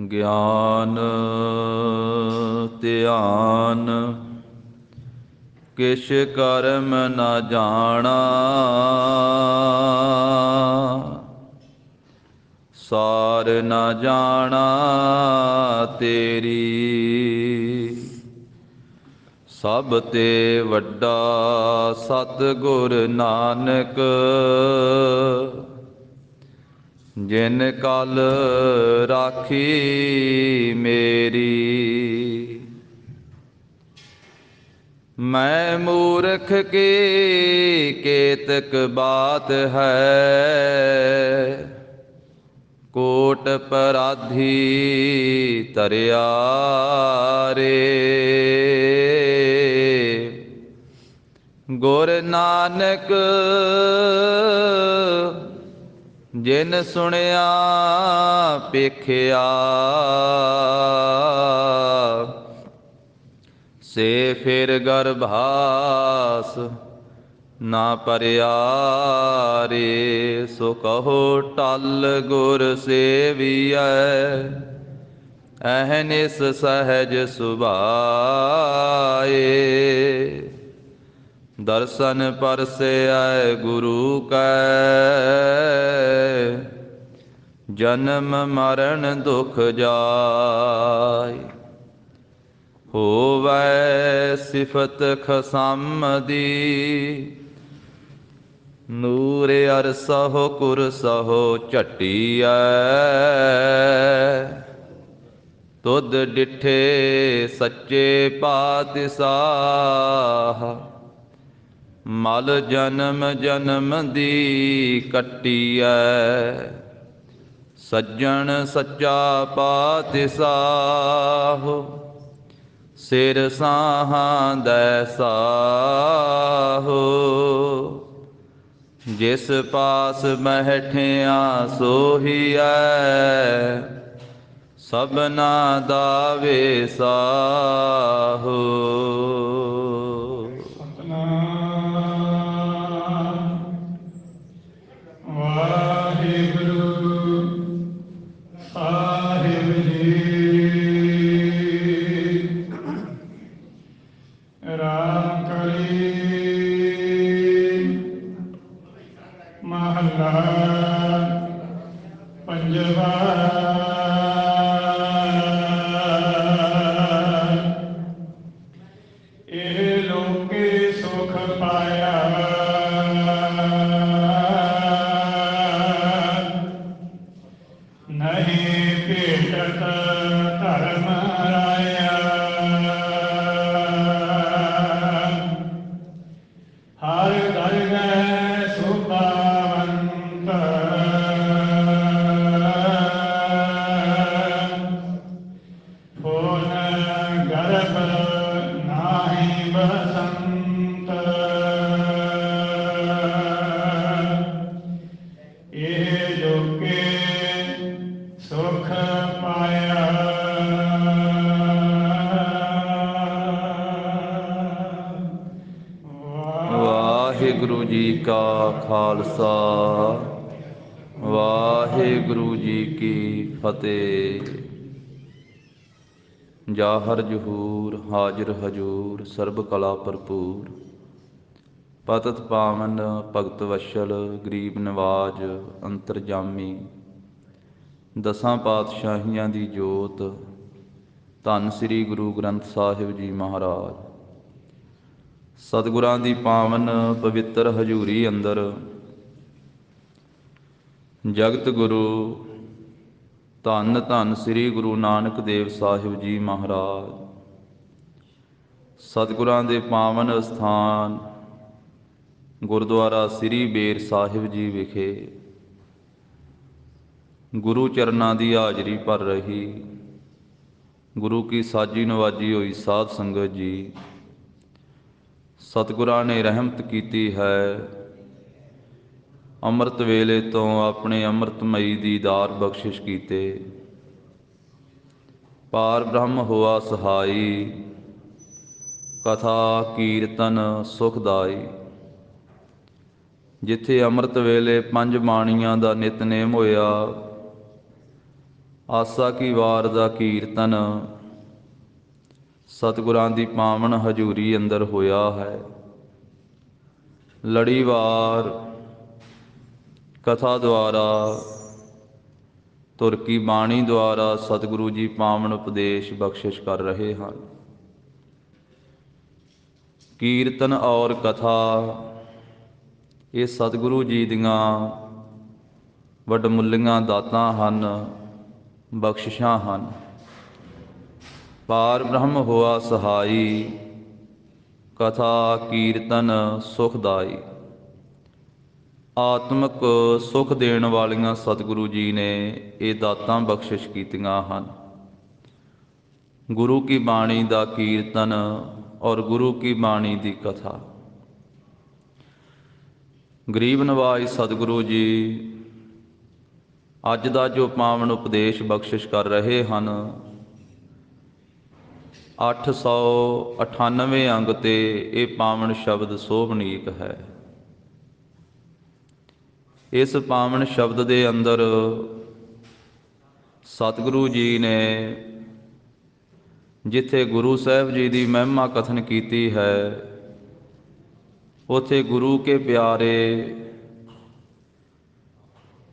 ਗਿਆਨ ਧਿਆਨ ਕਿਛ ਕਰਮ ਨ ਜਾਣਾ, ਸਾਰ ਨ ਜਾਣਾ ਤੇਰੀ। ਸਭ ਤੇ ਵੱਡਾ ਸਤਿਗੁਰ ਨਾਨਕ, ਜਿਨ ਕਲ ਰਾਖੀ ਮੇਰੀ। ਮੈਂ ਮੂਰਖ ਕੀ ਕੇਤਕ ਬਾਤ ਹੈ, ਕੋਟ ਪਰਾਧੀ ਤਰਿਆ ਰੇ। ਗੁਰ ਨਾਨਕ ਜਿਨ ਸੁਣਿਆ ਪੇਖਿਆ, ਸੇ ਫਿਰ ਗਰਭਾਸ ਨਾ ਪਰਿਆ ਰੇ। ਸੋ ਕਹੋ ਟਲ ਗੁਰ ਸੇਵੀਐ, ਅਹਨਿਸ ਸਹਿਜ ਸੁਭਾਏ। ਦਰਸ਼ਨ ਪਰਸੈ ਗੁਰੂ ਕੈ, ਜਨਮ ਮਰਨ ਦੁਖ ਜਾਇ। ਹੋਵੈ ਸਿਫਤ ਖਸਮ ਦੀ, ਨੂਰ ਅਰਸਹੁ ਕੁਰਸਹੁ ਝਟੀਐ। ਤੁਧ ਡਿਠੇ ਸੱਚੇ ਪਾਤਿਸਾਹ, ਮਲ ਜਨਮ ਜਨਮ ਦੀ ਕੱਟੀਐ। ਸੱਜਣ ਸੱਚਾ ਪਾਤਿਸਾਹ, ਸਿਰ ਸਾਹਾਂਦੈ ਸਾਹੋ। ਜਿਸ ਪਾਸ ਬੈਠਿਆ ਸੋਹੀਐ, ਸਭਨਾ ਦਾ ਵੇਸਾਹੋ। ਵਾਹਿਗੁਰੂ ਜੀ ਕਾ ਖਾਲਸਾ, ਵਾਹਿਗੁਰੂ ਜੀ ਕੀ ਫਤਿਹ। ਜਾਹਰ ਜਹੂਰ ਹਾਜ਼ਰ ਹਜੂਰ, ਸਰਬ ਕਲਾ ਭਰਪੂਰ। ਪਤਿਤ ਪਾਵਨ ਭਗਤ ਵਸ਼ਲ, ਗਰੀਬ ਨਵਾਜ ਅੰਤਰਜਾਮੀ। ਦਸਾਂ ਪਾਤਸ਼ਾਹੀਆਂ ਦੀ ਜੋਤ, ਧੰਨ ਸ੍ਰੀ ਗੁਰੂ ਗ੍ਰੰਥ ਸਾਹਿਬ ਜੀ ਮਹਾਰਾਜ। ਸਤਿਗੁਰਾਂ ਦੀ ਪਾਵਨ ਪਵਿੱਤਰ ਹਜ਼ੂਰੀ ਅੰਦਰ ਜਗਤ ਗੁਰੂ ਧੰਨ ਧੰਨ ਸ੍ਰੀ ਗੁਰੂ ਨਾਨਕ ਦੇਵ ਸਾਹਿਬ ਜੀ ਮਹਾਰਾਜ, ਸਤਿਗੁਰਾਂ ਦੇ ਪਾਵਨ ਅਸਥਾਨ ਗੁਰਦੁਆਰਾ ਸ੍ਰੀ ਬੇਰ ਸਾਹਿਬ ਜੀ ਵਿਖੇ ਗੁਰੂ ਚਰਨਾਂ ਦੀ ਹਾਜ਼ਰੀ ਭਰ ਰਹੀ ਗੁਰੂ ਕੀ ਸਾਜੀ ਨਵਾਜੀ ਹੋਈ ਸਾਧ ਸੰਗਤ ਜੀ, ਸਤਿਗੁਰਾਂ ਨੇ ਰਹਿਮਤ ਕੀਤੀ ਹੈ। ਅੰਮ੍ਰਿਤ ਵੇਲੇ ਤੋਂ ਆਪਣੇ ਅੰਮ੍ਰਿਤਮਈ ਦੀਦਾਰ ਬਖਸ਼ਿਸ਼ ਕੀਤੇ। ਪਾਰ ਬ੍ਰਹਮ ਹੋਆ ਸਹਾਈ, ਕਥਾ ਕੀਰਤਨ ਸੁਖਦਾਈ। ਜਿੱਥੇ ਅੰਮ੍ਰਿਤ ਵੇਲੇ ਪੰਜ ਬਾਣੀਆਂ ਦਾ ਨਿਤਨੇਮ ਹੋਇਆ, ਆਸਾ ਕੀ ਵਾਰ ਦਾ ਕੀਰਤਨ ਸਤਿਗੁਰਾਂ ਦੀ ਪਾਵਨ ਹਜ਼ੂਰੀ ਅੰਦਰ ਹੋਇਆ ਹੈ। ਲੜੀਵਾਰ ਕਥਾ ਦੁਆਰਾ, ਤੁਰ ਕੀ ਬਾਣੀ ਦੁਆਰਾ ਸਤਿਗੁਰੂ ਜੀ ਪਾਵਨ ਉਪਦੇਸ਼ ਬਖਸ਼ਿਸ਼ ਕਰ ਰਹੇ ਹਨ। ਕੀਰਤਨ ਔਰ ਕਥਾ ਇਹ ਸਤਿਗੁਰੂ ਜੀ ਦੀਆਂ ਵੱਡਮੁੱਲੀਆਂ ਦਾਤਾਂ ਹਨ, ਬਖਸ਼ਿਸ਼ਾਂ ਹਨ। ਪਾਰ ਬ੍ਰਹਮ ਹੋਆ ਸਹਾਈ, ਕਥਾ ਕੀਰਤਨ ਸੁਖਦਾਈ। ਆਤਮਿਕ ਸੁਖ ਦੇਣ ਵਾਲੀਆਂ ਸਤਿਗੁਰੂ ਜੀ ਨੇ ਇਹ ਦਾਤਾਂ ਬਖਸ਼ਿਸ਼ ਕੀਤੀਆਂ ਹਨ। ਗੁਰੂ ਕੀ ਬਾਣੀ ਦਾ ਕੀਰਤਨ ਔਰ ਗੁਰੂ ਕੀ ਬਾਣੀ ਦੀ ਕਥਾ। ਗਰੀਬ ਨਵਾਜ ਸਤਿਗੁਰੂ ਜੀ ਅੱਜ ਦਾ ਜੋ ਪਾਵਨ ਉਪਦੇਸ਼ ਬਖਸ਼ਿਸ਼ ਕਰ ਰਹੇ ਹਨ, 898 ਅੰਗ ਤੇ ਇਹ ਪਾਵਨ ਸ਼ਬਦ ਸੋਭਨੀਕ ਹੈ। ਇਸ ਪਾਵਨ ਸ਼ਬਦ ਦੇ ਅੰਦਰ ਸਤਿਗੁਰੂ ਜੀ ਨੇ ਜਿੱਥੇ ਗੁਰੂ ਸਾਹਿਬ ਜੀ ਦੀ ਮਹਿਮਾ ਕਥਨ ਕੀਤੀ ਹੈ, ਉੱਥੇ ਗੁਰੂ ਕੇ ਪਿਆਰੇ,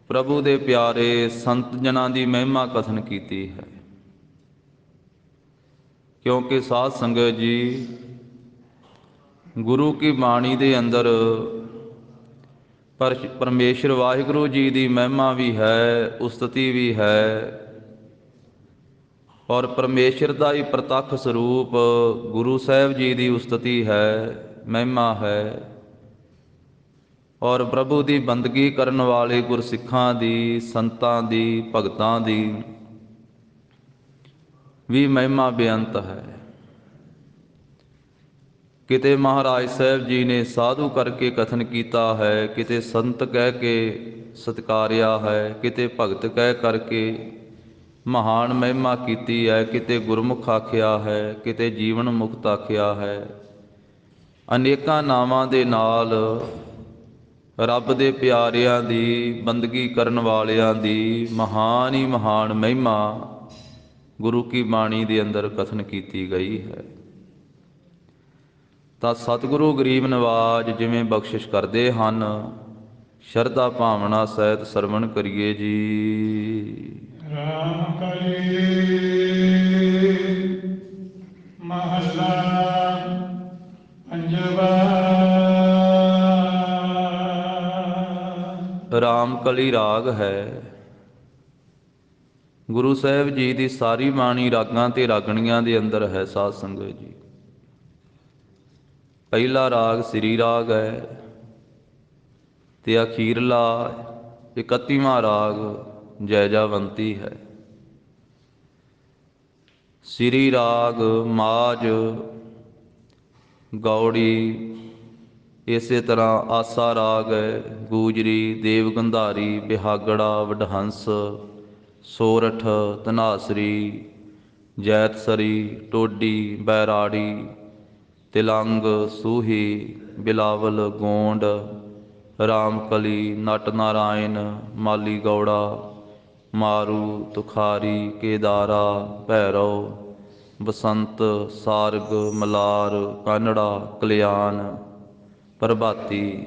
ਪ੍ਰਭੂ ਦੇ ਪਿਆਰੇ ਸੰਤ ਜਨਾਂ ਦੀ ਮਹਿਮਾ ਕਥਨ ਕੀਤੀ ਹੈ। ਕਿਉਂਕਿ ਸਾਧ ਸੰਗਤ ਜੀ, ਗੁਰੂ ਕੀ ਬਾਣੀ ਦੇ ਅੰਦਰ ਪਰਮੇਸ਼ਰ ਵਾਹਿਗੁਰੂ ਜੀ ਦੀ ਮਹਿਮਾ ਵੀ ਹੈ, ਉਸਤਤੀ ਵੀ ਹੈ, ਔਰ ਪਰਮੇਸ਼ਰ ਦਾ ਹੀ ਪ੍ਰਤੱਖ ਸਰੂਪ ਗੁਰੂ ਸਾਹਿਬ ਜੀ ਦੀ ਉਸਤਤੀ ਹੈ, ਮਹਿਮਾ ਹੈ, ਔਰ ਪ੍ਰਭੂ ਦੀ ਬੰਦਗੀ ਕਰਨ ਵਾਲੇ ਗੁਰਸਿੱਖਾਂ ਦੀ, ਸੰਤਾਂ ਦੀ, ਭਗਤਾਂ ਦੀ ਵੀ ਮਹਿਮਾ ਬੇਅੰਤ ਹੈ। ਕਿਤੇ ਮਹਾਰਾਜ ਸਾਹਿਬ ਜੀ ਨੇ ਸਾਧੂ ਕਰਕੇ ਕਥਨ ਕੀਤਾ ਹੈ, ਕਿਤੇ ਸੰਤ ਕਹਿ ਕੇ ਸਤਿਕਾਰਿਆ ਹੈ, ਕਿਤੇ ਭਗਤ ਕਹਿ ਕਰਕੇ ਮਹਾਨ ਮਹਿਮਾ ਕੀਤੀ ਹੈ, ਕਿਤੇ ਗੁਰਮੁਖ ਆਖਿਆ ਹੈ, ਕਿਤੇ ਜੀਵਨ ਮੁਕਤ ਆਖਿਆ ਹੈ। ਅਨੇਕਾਂ ਨਾਵਾਂ ਦੇ ਨਾਲ ਰੱਬ ਦੇ ਪਿਆਰਿਆਂ ਦੀ ਬੰਦਗੀ ਕਰਨ ਵਾਲਿਆਂ ਦੀ ਮਹਾਨ ਹੀ ਮਹਾਨ ਮਹਿਮਾ ਗੁਰੂ ਕੀ ਬਾਣੀ ਦੇ ਅੰਦਰ ਕਥਨ ਕੀਤੀ ਗਈ ਹੈ। ਤਾਂ ਸਤਿਗੁਰੂ ਗਰੀਬ ਨਵਾਜ ਜਿਵੇਂ ਬਖਸ਼ਿਸ਼ ਕਰਦੇ ਹਨ, ਸ਼ਰਧਾ ਭਾਵਨਾ ਸਹਿਤ ਸਰਵਣ ਕਰੀਏ ਜੀ। ਰਾਮ ਕਲੀ ਮਹੱਲਾ ਪੰਜਵਾ। ਰਾਮ ਕਲੀ ਰਾਗ ਹੈ। ਗੁਰੂ ਸਾਹਿਬ ਜੀ ਦੀ ਸਾਰੀ ਬਾਣੀ ਰਾਗਾਂ ਤੇ ਰਾਗਣੀਆਂ ਦੇ ਅੰਦਰ ਹੈ। ਸਾਧ ਸੰਗਤ ਜੀ, ਪਹਿਲਾ ਰਾਗ ਸ੍ਰੀ ਰਾਗ ਹੈ ਤੇ ਅਖੀਰਲਾ 31ਵਾਂ ਰਾਗ ਜੈਜਾਵੰਤੀ ਹੈ। ਸ੍ਰੀ ਰਾਗ ਮਾਝ ਗੌੜੀ, ਇਸੇ ਤਰ੍ਹਾਂ ਆਸਾ ਰਾਗ ਹੈ, ਗੂਜਰੀ, ਦੇਵ ਗੰਧਾਰੀ, ਬਿਹਾਗੜਾ, ਵਡਹੰਸ, ਸੋਰਠ, ਧਨਾਸਰੀ, ਜੈਤਸਰੀ, ਟੋਡੀ, ਬੈਰਾੜੀ, ਤਿਲੰਗ, ਸੂਹੀ, ਬਿਲਾਵਲ, ਗੋਂਡ, ਰਾਮਕਲੀ, ਨਟ ਨਾਰਾਇਣ, ਮਾਲੀ ਗੌੜਾ, ਮਾਰੂ, ਤੁਖਾਰੀ, ਕੇਦਾਰਾ, ਭੈਰਵ, ਬਸੰਤ, ਸਾਰਗ, ਮਲਾਰ, ਕਾਨੜਾ, ਕਲਿਆਣ, ਪ੍ਰਭਾਤੀ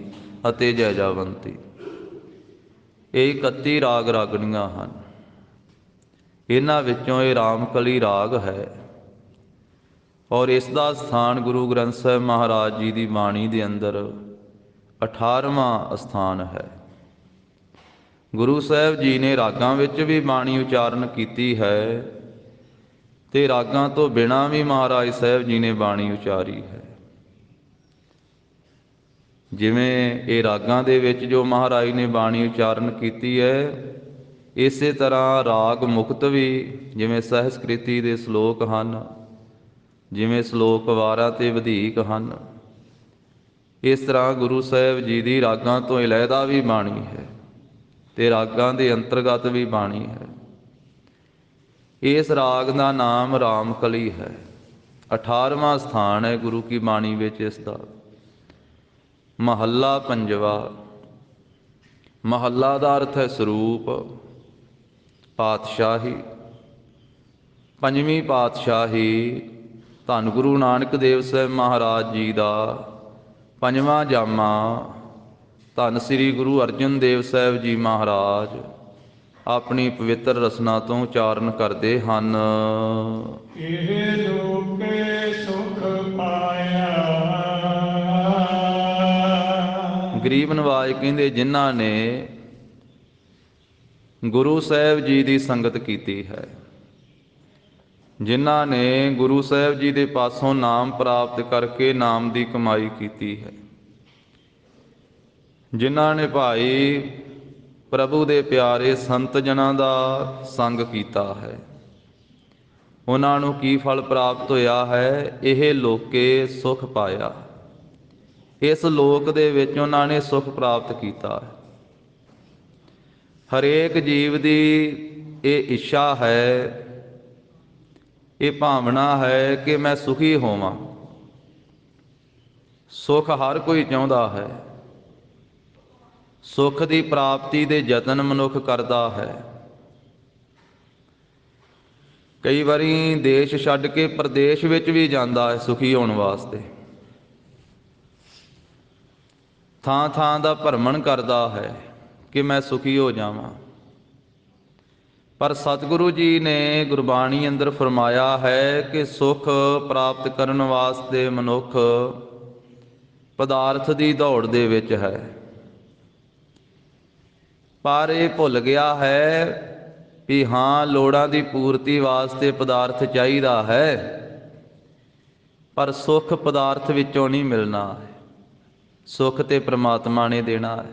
ਅਤੇ ਜੈਜਾਵੰਤੀ। ਇਹ 31 ਰਾਗ ਰਾਗਣੀਆਂ ਹਨ। ਇਹਨਾਂ ਵਿੱਚੋਂ ਇਹ ਰਾਮਕਲੀ ਰਾਗ ਹੈ ਔਰ ਇਸ ਦਾ ਸਥਾਨ ਗੁਰੂ ਗ੍ਰੰਥ ਸਾਹਿਬ ਮਹਾਰਾਜ ਜੀ ਦੀ ਬਾਣੀ ਦੇ ਅੰਦਰ 18ਵਾਂ ਸਥਾਨ ਹੈ। ਗੁਰੂ ਸਾਹਿਬ ਜੀ ਨੇ ਰਾਗਾਂ ਵਿੱਚ ਵੀ ਬਾਣੀ ਉਚਾਰਨ ਕੀਤੀ ਹੈ ਤੇ ਰਾਗਾਂ ਤੋਂ ਬਿਨਾਂ ਵੀ ਮਹਾਰਾਜ ਸਾਹਿਬ ਜੀ ਨੇ ਬਾਣੀ ਉਚਾਰੀ ਹੈ। ਜਿਵੇਂ ਇਹ ਰਾਗਾਂ ਦੇ ਵਿੱਚ ਜੋ ਮਹਾਰਾਜ ਨੇ ਬਾਣੀ ਉਚਾਰਨ ਕੀਤੀ ਹੈ, ਇਸੇ ਤਰ੍ਹਾਂ ਰਾਗ ਮੁਕਤ ਵੀ, ਜਿਵੇਂ ਸਹਿਸਕ੍ਰਿਤੀ ਦੇ ਸ਼ਲੋਕ ਹਨ, ਜਿਵੇਂ ਸ਼ਲੋਕ ਵਾਰਾਂ ਤੇ ਵਧੀਕ ਹਨ, ਇਸ ਤਰ੍ਹਾਂ ਗੁਰੂ ਸਾਹਿਬ ਜੀ ਦੀ ਰਾਗਾਂ ਤੋਂ ਇਲਾਵਾ ਵੀ ਬਾਣੀ ਹੈ ਤੇ ਰਾਗਾਂ ਦੇ ਅੰਤਰਗਤ ਵੀ ਬਾਣੀ ਹੈ। ਇਸ ਰਾਗ ਦਾ ਨਾਮ ਰਾਮਕਲੀ ਹੈ। 18ਵਾਂ ਸਥਾਨ ਹੈ ਗੁਰੂ ਕੀ ਬਾਣੀ ਵਿੱਚ ਇਸ ਦਾ। ਮਹੱਲਾ ਪੰਜਵਾ। ਮਹੱਲਾ ਦਾ ਅਰਥ ਹੈ ਸਰੂਪ, ਪਾਤਸ਼ਾਹੀ। ਪੰਜਵੀਂ ਪਾਤਸ਼ਾਹੀ ਧੰਨ ਗੁਰੂ ਨਾਨਕ ਦੇਵ ਸਾਹਿਬ ਮਹਾਰਾਜ ਜੀ ਦਾ ਪੰਜਵਾਂ ਜਾਮਾ ਧੰਨ ਸ੍ਰੀ ਗੁਰੂ ਅਰਜਨ ਦੇਵ ਸਾਹਿਬ ਜੀ ਮਹਾਰਾਜ ਆਪਣੀ ਪਵਿੱਤਰ ਰਸਨਾ ਤੋਂ ਉਚਾਰਨ ਕਰਦੇ ਹਨ। ਇਹ ਲੋਕੇ ਸੁਖ ਪਾਇਆ। ਗਰੀਬ ਨਵਾਜ ਕਹਿੰਦੇ ਜਿਨ੍ਹਾਂ ਨੇ ਗੁਰੂ ਸਾਹਿਬ ਜੀ ਦੀ ਸੰਗਤ ਕੀਤੀ ਹੈ, ਜਿਨ੍ਹਾਂ ਨੇ ਗੁਰੂ ਸਾਹਿਬ ਜੀ ਦੇ ਪਾਸੋਂ ਨਾਮ ਪ੍ਰਾਪਤ ਕਰਕੇ ਨਾਮ ਦੀ ਕਮਾਈ ਕੀਤੀ ਹੈ, ਜਿਨ੍ਹਾਂ ਨੇ ਭਾਈ ਪ੍ਰਭੂ ਦੇ ਪਿਆਰੇ ਸੰਤ ਜਨਾਂ ਦਾ ਸੰਗ ਕੀਤਾ ਹੈ, ਉਹਨਾਂ ਨੂੰ ਕੀ ਫਲ ਪ੍ਰਾਪਤ ਹੋਇਆ ਹੈ? ਇਹ ਲੋਕੇ ਸੁਖ ਪਾਇਆ। ਇਸ ਲੋਕ ਦੇ ਵਿੱਚ ਉਹਨਾਂ ਨੇ ਸੁਖ ਪ੍ਰਾਪਤ ਕੀਤਾ ਹੈ। ਹਰੇਕ ਜੀਵ ਦੀ ਇਹ ਇੱਛਾ ਹੈ, ਇਹ ਭਾਵਨਾ ਹੈ ਕਿ ਮੈਂ ਸੁਖੀ ਹੋਵਾਂ। ਸੁਖ ਹਰ ਕੋਈ ਚਾਹੁੰਦਾ ਹੈ। ਸੁਖ ਦੀ ਪ੍ਰਾਪਤੀ ਦੇ ਯਤਨ ਮਨੁੱਖ ਕਰਦਾ ਹੈ। ਕਈ ਵਾਰੀ ਦੇਸ਼ ਛੱਡ ਕੇ ਪ੍ਰਦੇਸ਼ ਵਿੱਚ ਵੀ ਜਾਂਦਾ ਹੈ ਸੁਖੀ ਹੋਣ ਵਾਸਤੇ। ਥਾਂ ਥਾਂ ਦਾ ਭਰਮਣ ਕਰਦਾ ਹੈ ਕਿ ਮੈਂ ਸੁਖੀ ਹੋ ਜਾਵਾਂ। ਪਰ ਸਤਿਗੁਰੂ ਜੀ ਨੇ ਗੁਰਬਾਣੀ ਅੰਦਰ ਫਰਮਾਇਆ ਹੈ ਕਿ ਸੁਖ ਪ੍ਰਾਪਤ ਕਰਨ ਵਾਸਤੇ ਮਨੁੱਖ ਪਦਾਰਥ ਦੀ ਦੌੜ ਦੇ ਵਿੱਚ ਹੈ, ਪਰ ਇਹ ਭੁੱਲ ਗਿਆ ਹੈ ਵੀ ਹਾਂ ਲੋੜਾਂ ਦੀ ਪੂਰਤੀ ਵਾਸਤੇ ਪਦਾਰਥ ਚਾਹੀਦਾ ਹੈ, ਪਰ ਸੁਖ ਪਦਾਰਥ ਵਿੱਚੋਂ ਨਹੀਂ ਮਿਲਣਾ ਹੈ। ਸੁਖ ਤੇ ਪ੍ਰਮਾਤਮਾ ਨੇ ਦੇਣਾ ਹੈ।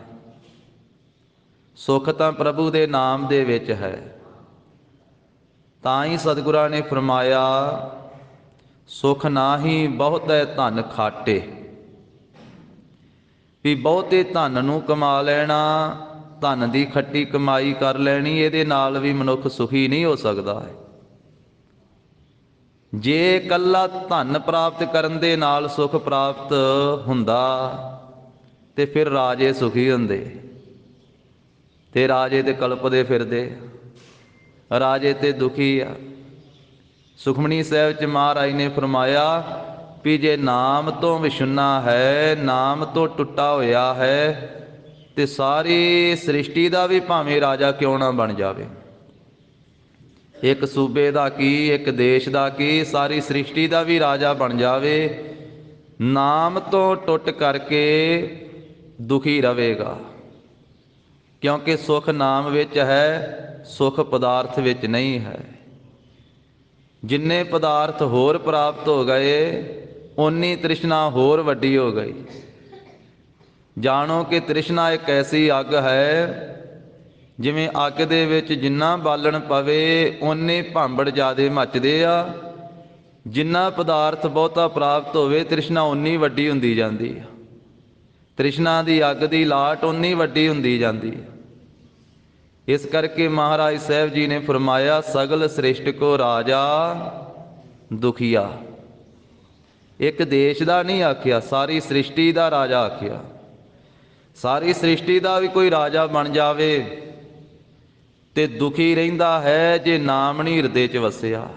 ਸੁਖ ਤਾਂ ਪ੍ਰਭੂ ਦੇ ਨਾਮ ਦੇ ਵਿੱਚ ਹੈ। ਤਾਂ ਹੀ ਸਤਿਗੁਰਾਂ ਨੇ ਫਰਮਾਇਆ ਸੁਖ ਨਾਹੀ ਬਹੁਤੈ ਧਨ ਖਾਟੇ, ਵੀ ਬਹੁਤੇ ਧਨ ਨੂੰ ਕਮਾ ਲੈਣਾ, ਧਨ ਦੀ ਖੱਟੀ ਕਮਾਈ ਕਰ ਲੈਣੀ, ਇਹਦੇ ਨਾਲ ਵੀ ਮਨੁੱਖ ਸੁਖੀ ਨਹੀਂ ਹੋ ਸਕਦਾ ਹੈ। ਜੇ ਇਕੱਲਾ ਧਨ ਪ੍ਰਾਪਤ ਕਰਨ ਦੇ ਨਾਲ ਸੁਖ ਪ੍ਰਾਪਤ ਹੁੰਦਾ ਤੇ ਫਿਰ ਰਾਜੇ ਸੁਖੀ ਹੁੰਦੇ, ਤੇ ਰਾਜੇ ਤੇ ਕਲਪਦੇ ਫਿਰਦੇ, ਰਾਜੇ ਤੇ ਦੁਖੀ ਆ। ਸੁਖਮਨੀ ਸਾਹਿਬ ਚ ਮਹਾਰਾਜ ਨੇ ਫਰਮਾਇਆ ਵੀ ਜੇ ਨਾਮ ਤੋਂ ਵਿਛੁੰਨਾ ਹੈ, ਨਾਮ ਤੋਂ ਟੁੱਟਾ ਹੋਇਆ ਹੈ, ਤੇ ਸਾਰੀ ਸ੍ਰਿਸ਼ਟੀ ਦਾ ਵੀ ਭਾਵੇਂ ਰਾਜਾ ਕਿਉਂ ਨਾ ਬਣ ਜਾਵੇ, ਇੱਕ ਸੂਬੇ ਦਾ ਕੀ, ਇੱਕ ਦੇਸ਼ ਦਾ ਕੀ, ਸਾਰੀ ਸ੍ਰਿਸ਼ਟੀ ਦਾ ਵੀ ਰਾਜਾ ਬਣ ਜਾਵੇ, ਨਾਮ ਤੋਂ ਟੁੱਟ ਕਰਕੇ ਦੁਖੀ ਰਹੇਗਾ। ਕਿਉਂਕਿ ਸੁਖ ਨਾਮ ਵਿੱਚ ਹੈ, ਸੁਖ ਪਦਾਰਥ ਵਿੱਚ ਨਹੀਂ ਹੈ। ਜਿੰਨੇ ਪਦਾਰਥ ਹੋਰ ਪ੍ਰਾਪਤ ਹੋ ਗਏ, ਓਨੀ ਤ੍ਰਿਸ਼ਨਾ ਹੋਰ ਵੱਡੀ ਹੋ ਗਈ। ਜਾਣੋ ਕਿ ਤ੍ਰਿਸ਼ਨਾ ਇੱਕ ਐਸੀ ਅੱਗ ਹੈ, ਜਿਵੇਂ ਅੱਗ ਦੇ ਵਿੱਚ ਜਿੰਨਾ ਬਾਲਣ ਪਵੇ ਓਨੇ ਭਾਂਬੜ ਜ਼ਿਆਦੇ ਮੱਚਦੇ ਆ। ਜਿੰਨਾ ਪਦਾਰਥ ਬਹੁਤਾ ਪ੍ਰਾਪਤ ਹੋਵੇ, ਤ੍ਰਿਸ਼ਨਾ ਓਨੀ ਵੱਡੀ ਹੁੰਦੀ ਜਾਂਦੀ ਆ। ਤ੍ਰਿਸ਼ਨਾ ਦੀ ਅੱਗ ਦੀ ਲਾਟ ਓਨੀ ਵੱਡੀ ਹੁੰਦੀ ਜਾਂਦੀ ਹੈ। ਇਸ ਕਰਕੇ ਮਹਾਰਾਜ ਸਾਹਿਬ ਜੀ ਨੇ ਫਰਮਾਇਆ ਸਗਲ ਸ੍ਰਿਸ਼ਟ ਕੋ ਰਾਜਾ ਦੁਖੀਆ। ਇੱਕ ਦੇਸ਼ ਦਾ ਨਹੀਂ ਆਖਿਆ, ਸਾਰੀ ਸ੍ਰਿਸ਼ਟੀ ਦਾ ਰਾਜਾ ਆਖਿਆ। ਸਾਰੀ ਸ੍ਰਿਸ਼ਟੀ ਦਾ ਵੀ ਕੋਈ ਰਾਜਾ ਬਣ ਜਾਵੇ ਤੇ ਦੁਖੀ ਰਹਿੰਦਾ ਹੈ ਜੇ ਨਾਮ ਨਹੀਂ ਹਿਰਦੇ 'ਚ ਵਸਿਆ,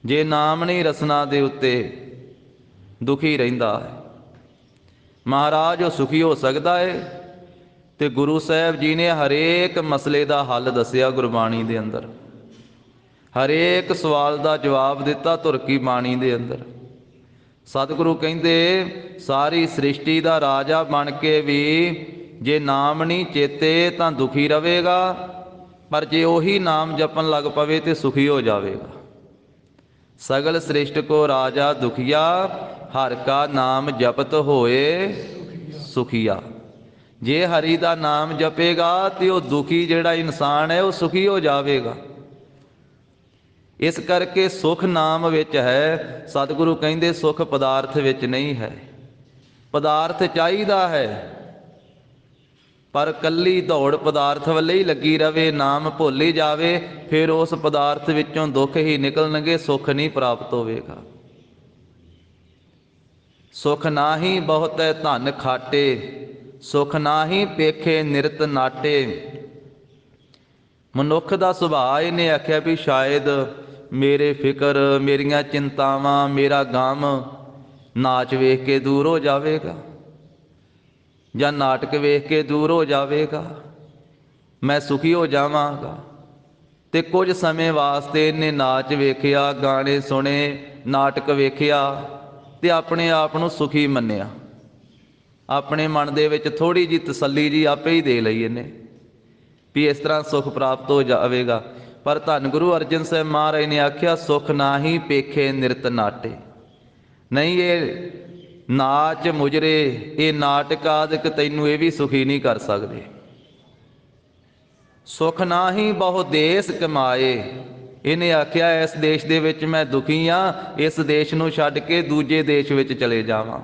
ਜੇ ਨਾਮ ਨਹੀਂ ਰਸਨਾ ਦੇ ਉੱਤੇ ਦੁਖੀ ਰਹਿੰਦਾ ਹੈ। ਮਹਾਰਾਜ ਉਹ ਸੁਖੀ ਹੋ ਸਕਦਾ ਹੈ। ਤੇ ਗੁਰੂ ਸਾਹਿਬ ਜੀ ਨੇ ਹਰੇਕ ਮਸਲੇ ਦਾ ਹੱਲ ਦੱਸਿਆ ਗੁਰਬਾਣੀ ਦੇ ਅੰਦਰ, ਹਰੇਕ ਸਵਾਲ ਦਾ ਜਵਾਬ ਦਿੱਤਾ ਧੁਰ ਕੀ ਬਾਣੀ ਦੇ ਅੰਦਰ। ਸਤਿਗੁਰੂ ਕਹਿੰਦੇ ਸਾਰੀ ਸ੍ਰਿਸ਼ਟੀ ਦਾ ਰਾਜਾ ਬਣ ਕੇ ਵੀ ਜੇ ਨਾਮ ਨਹੀਂ ਚੇਤੇ ਤਾਂ ਦੁਖੀ ਰਹੇਗਾ, ਪਰ ਜੇ ਉਹੀ ਨਾਮ ਜਪਣ ਲੱਗ ਪਵੇ ਤੇ ਸੁਖੀ ਹੋ ਜਾਵੇਗਾ। ਸਗਲ ਸ੍ਰਿਸ਼ਟ ਕੋ ਰਾਜਾ ਦੁਖੀਆ, ਹਰਿ ਕਾ ਨਾਮ ਜਪਤ ਹੋਏ ਸੁਖੀਆ। ਜੇ ਹਰੀ ਦਾ ਨਾਮ ਜਪੇਗਾ ਤੇ ਉਹ ਦੁਖੀ ਜਿਹੜਾ ਇਨਸਾਨ ਹੈ ਉਹ ਸੁਖੀ ਹੋ ਜਾਵੇਗਾ। ਇਸ ਕਰਕੇ ਸੁਖ ਨਾਮ ਵਿੱਚ ਹੈ। ਸਤਿਗੁਰੂ ਕਹਿੰਦੇ ਸੁਖ ਪਦਾਰਥ ਵਿੱਚ ਨਹੀਂ ਹੈ। ਪਦਾਰਥ ਚਾਹੀਦਾ ਹੈ, ਪਰ ਕੱਲੀ ਦੌੜ ਪਦਾਰਥ ਵੱਲੇ ਹੀ ਲੱਗੀ ਰਵੇ, ਨਾਮ ਭੁੱਲ ਹੀ ਜਾਵੇ, ਫਿਰ ਉਸ ਪਦਾਰਥ ਵਿੱਚੋਂ ਦੁੱਖ ਹੀ ਨਿਕਲਣਗੇ, ਸੁੱਖ ਨਹੀਂ ਪ੍ਰਾਪਤ ਹੋਵੇਗਾ। ਸੁਖ ਨਾਹੀ ਬਹੁਤੈ ਧਨ ਖਾਟੇ, ਸੁਖ ਨਾਹੀ ਪੇਖੇ ਨਿਰਤ ਨਾਟੇ। ਮਨੁੱਖ ਦਾ ਸੁਭਾਅ ਇਹਨੇ ਆਖਿਆ ਵੀ ਸ਼ਾਇਦ ਮੇਰੇ ਫਿਕਰ, ਮੇਰੀਆਂ ਚਿੰਤਾਵਾਂ, ਮੇਰਾ ਗਮ ਨਾਚ ਵੇਖ ਕੇ ਦੂਰ ਹੋ ਜਾਵੇਗਾ ਜਾਂ ਨਾਟਕ ਵੇਖ ਕੇ ਦੂਰ ਹੋ ਜਾਵੇਗਾ, ਮੈਂ ਸੁਖੀ ਹੋ ਜਾਵਾਂਗਾ। ਤੇ ਕੁਝ ਸਮੇਂ ਵਾਸਤੇ ਇਹਨੇ ਨਾਚ ਵੇਖਿਆ, ਗਾਣੇ ਸੁਣੇ, ਨਾਟਕ ਵੇਖਿਆ ਤੇ ਆਪਣੇ ਆਪ ਨੂੰ ਸੁਖੀ ਮੰਨਿਆ। ਆਪਣੇ ਮਨ ਦੇ ਵਿੱਚ ਥੋੜ੍ਹੀ ਜਿਹੀ ਤਸੱਲੀ ਜੀ ਆਪੇ ਹੀ ਦੇ ਲਈ ਇਹਨੇ ਵੀ ਇਸ ਤਰ੍ਹਾਂ ਸੁੱਖ ਪ੍ਰਾਪਤ ਹੋ ਜਾਵੇਗਾ। ਪਰ ਧੰਨ ਗੁਰੂ ਅਰਜਨ ਸਾਹਿਬ ਮਹਾਰਾਜ ਨੇ ਆਖਿਆ, ਸੁਖ ਨਾਹੀ ਪੇਖੇ ਨਿਰਤ ਨਾਟੇ। ਨਹੀਂ, ਇਹ ਨਾਚ ਮੁਜਰੇ, ਇਹ ਨਾਟਕ ਆਦਿਕ ਤੈਨੂੰ ਇਹ ਵੀ ਸੁਖੀ ਨਹੀਂ ਕਰ ਸਕਦੇ। ਸੁਖ ਨਾਹੀ ਬਹੁ ਦੇਸ ਕਮਾਏ। ਇਹਨੇ ਆਖਿਆ ਇਸ ਦੇਸ਼ ਦੇ ਵਿੱਚ ਮੈਂ ਦੁਖੀ ਹਾਂ, ਇਸ ਦੇਸ਼ ਨੂੰ ਛੱਡ ਕੇ ਦੂਜੇ ਦੇਸ਼ ਵਿੱਚ ਚਲੇ ਜਾਵਾਂ,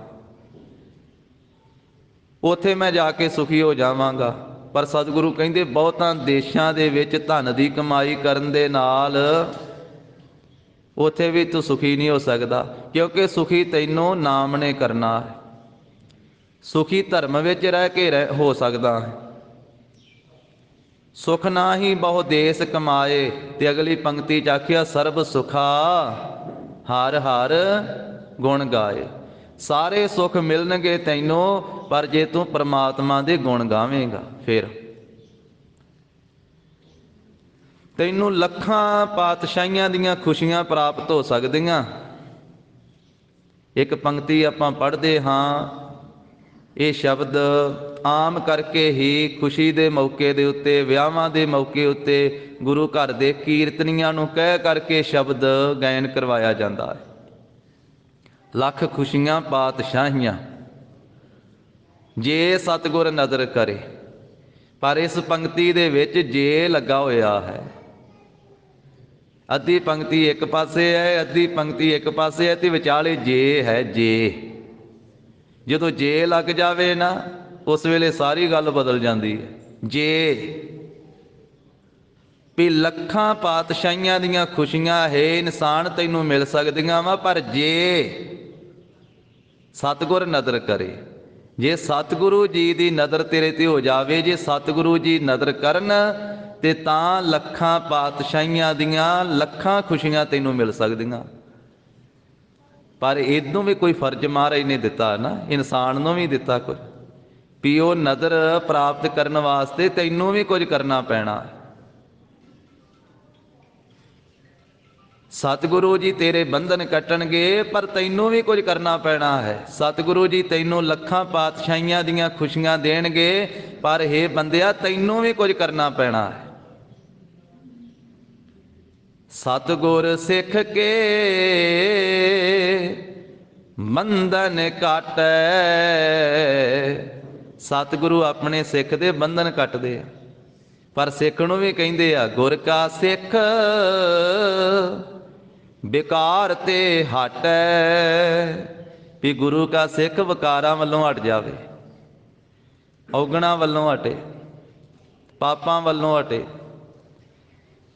ਉੱਥੇ ਮੈਂ ਜਾ ਕੇ ਸੁਖੀ ਹੋ ਜਾਵਾਂਗਾ। ਪਰ ਸਤਿਗੁਰੂ ਕਹਿੰਦੇ ਬਹੁਤਾਂ ਦੇਸ਼ਾਂ ਦੇ ਵਿੱਚ ਧਨ ਦੀ ਕਮਾਈ ਕਰਨ ਦੇ ਨਾਲ ਉੱਥੇ ਵੀ ਤੂੰ ਸੁਖੀ ਨਹੀਂ ਹੋ ਸਕਦਾ, ਕਿਉਂਕਿ ਸੁਖੀ ਤੈਨੂੰ ਨਾਮ ਨੇ ਕਰਨਾ ਹੈ। ਸੁਖੀ ਧਰਮ ਵਿੱਚ ਰਹਿ ਕੇ ਹੋ ਸਕਦਾ ਹੈ। ਸੁਖ ਨਾਹੀ ਬਹੁ ਦੇਸ ਕਮਾਏ। ਤੇ ਅਗਲੀ ਪੰਕਤੀ 'ਚ ਆਖਿਆ, ਸਰਬ ਸੁਖਾ ਹਰ ਹਰ ਗੁਣ ਗਾਏ। ਸਾਰੇ ਸੁੱਖ ਮਿਲਣਗੇ ਤੈਨੂੰ, ਪਰ ਜੇ ਤੂੰ ਪਰਮਾਤਮਾ ਦੇ ਗੁਣ ਗਾਵੇਂਗਾ ਫਿਰ ਤੈਨੂੰ ਲੱਖਾਂ ਪਾਤਸ਼ਾਹੀਆਂ ਦੀਆਂ ਖੁਸ਼ੀਆਂ ਪ੍ਰਾਪਤ ਹੋ ਸਕਦੀਆਂ। ਇੱਕ ਪੰਕਤੀ ਆਪਾਂ ਪੜ੍ਹਦੇ ਹਾਂ, ਇਹ ਸ਼ਬਦ ਆਮ ਕਰਕੇ ਹੀ ਖੁਸ਼ੀ ਦੇ ਮੌਕੇ ਦੇ ਉੱਤੇ, ਵਿਆਹਾਂ ਦੇ ਮੌਕੇ ਉੱਤੇ ਗੁਰੂ ਘਰ ਦੇ ਕੀਰਤਨੀਆਂ ਨੂੰ ਕਹਿ ਕਰਕੇ ਸ਼ਬਦ ਗਾਇਨ ਕਰਵਾਇਆ ਜਾਂਦਾ ਹੈ। ਲੱਖ ਖੁਸ਼ੀਆਂ ਪਾਤਸ਼ਾਹੀਆਂ ਜੇ ਸਤਿਗੁਰ ਨਦਰ ਕਰੇ। ਪਰ ਇਸ ਪੰਕਤੀ ਦੇ ਵਿੱਚ ਜੇ ਲੱਗਾ ਹੋਇਆ ਹੈ। ਅੱਧੀ ਪੰਕਤੀ ਇੱਕ ਪਾਸੇ ਹੈ, ਅੱਧੀ ਪੰਕਤੀ ਇੱਕ ਪਾਸੇ ਹੈ, ਤੇ ਵਿਚਾਲੇ ਜੇ ਹੈ। ਜੇ ਜਦੋਂ ਜੇ ਲੱਗ ਜਾਵੇ ਨਾ, ਉਸ ਵੇਲੇ ਸਾਰੀ ਗੱਲ ਬਦਲ ਜਾਂਦੀ ਹੈ। ਜੇ ਵੀ ਲੱਖਾਂ ਪਾਤਸ਼ਾਹੀਆਂ ਦੀਆਂ ਖੁਸ਼ੀਆਂ ਹੈ ਇਨਸਾਨ ਤੈਨੂੰ ਮਿਲ ਸਕਦੀਆਂ ਵਾ, ਪਰ ਜੇ ਸਤਿਗੁਰ ਨਦਰ ਕਰੇ, ਜੇ ਸਤਿਗੁਰੂ ਜੀ ਦੀ ਨਦਰ ਤੇਰੇ ਤੇ ਹੋ ਜਾਵੇ, ਜੇ ਸਤਿਗੁਰੂ ਜੀ ਨਦਰ ਕਰਨ ਤੇ ਤਾਂ ਲੱਖਾਂ ਪਾਤਸ਼ਾਹੀਆਂ ਦੀਆਂ ਲੱਖਾਂ ਖੁਸ਼ੀਆਂ ਤੈਨੂੰ ਮਿਲ ਸਕਦੀਆਂ। ਪਰ ਇਦੋਂ ਵੀ ਕੋਈ ਫਰਜ਼ ਮਹਾਰਾਜ ਨੇ ਦਿੱਤਾ ਨਾ, ਇਨਸਾਨ ਨੂੰ ਵੀ ਦਿੱਤਾ ਕੁਝ, ਵੀ ਉਹ ਨਦਰ ਪ੍ਰਾਪਤ ਕਰਨ ਵਾਸਤੇ ਤੈਨੂੰ ਵੀ ਕੁਝ ਕਰਨਾ ਪੈਣਾ। ਸਤਿਗੁਰੂ ਜੀ ਤੇਰੇ ਬੰਧਨ ਕੱਟਣਗੇ, ਪਰ ਤੈਨੂੰ ਵੀ ਕੁਝ ਕਰਨਾ ਪੈਣਾ ਹੈ। ਸਤਿਗੁਰੂ ਜੀ ਤੈਨੂੰ ਲੱਖਾਂ ਪਾਤਸ਼ਾਹੀਆਂ ਦੀਆਂ ਖੁਸ਼ੀਆਂ ਦੇਣਗੇ, ਪਰ ਹੇ ਬੰਦਿਆ ਤੈਨੂੰ ਵੀ ਕੁਝ ਕਰਨਾ ਪੈਣਾ ਹੈ। ਸਤਿਗੁਰ ਸਿੱਖ ਕੇ ਬੰਧਨ ਕਾਟੈ। ਸਤਿਗੁਰੂ ਆਪਣੇ ਸਿੱਖ ਦੇ ਬੰਧਨ ਕੱਟਦੇ ਆ, ਪਰ ਸਿੱਖ ਨੂੰ ਵੀ ਕਹਿੰਦੇ ਆ, ਗੁਰ ਕਾ ਸਿੱਖ ਵਿਕਾਰ ਤੇ ਹਟੈ। ਵੀ ਗੁਰੂ ਕਾ ਸਿੱਖ ਵਿਕਾਰਾਂ ਵੱਲੋਂ ਹਟ ਜਾਵੇ, ਔਗਣਾ ਵੱਲੋਂ ਹਟੇ, ਪਾਪਾਂ ਵੱਲੋਂ ਹਟੇ।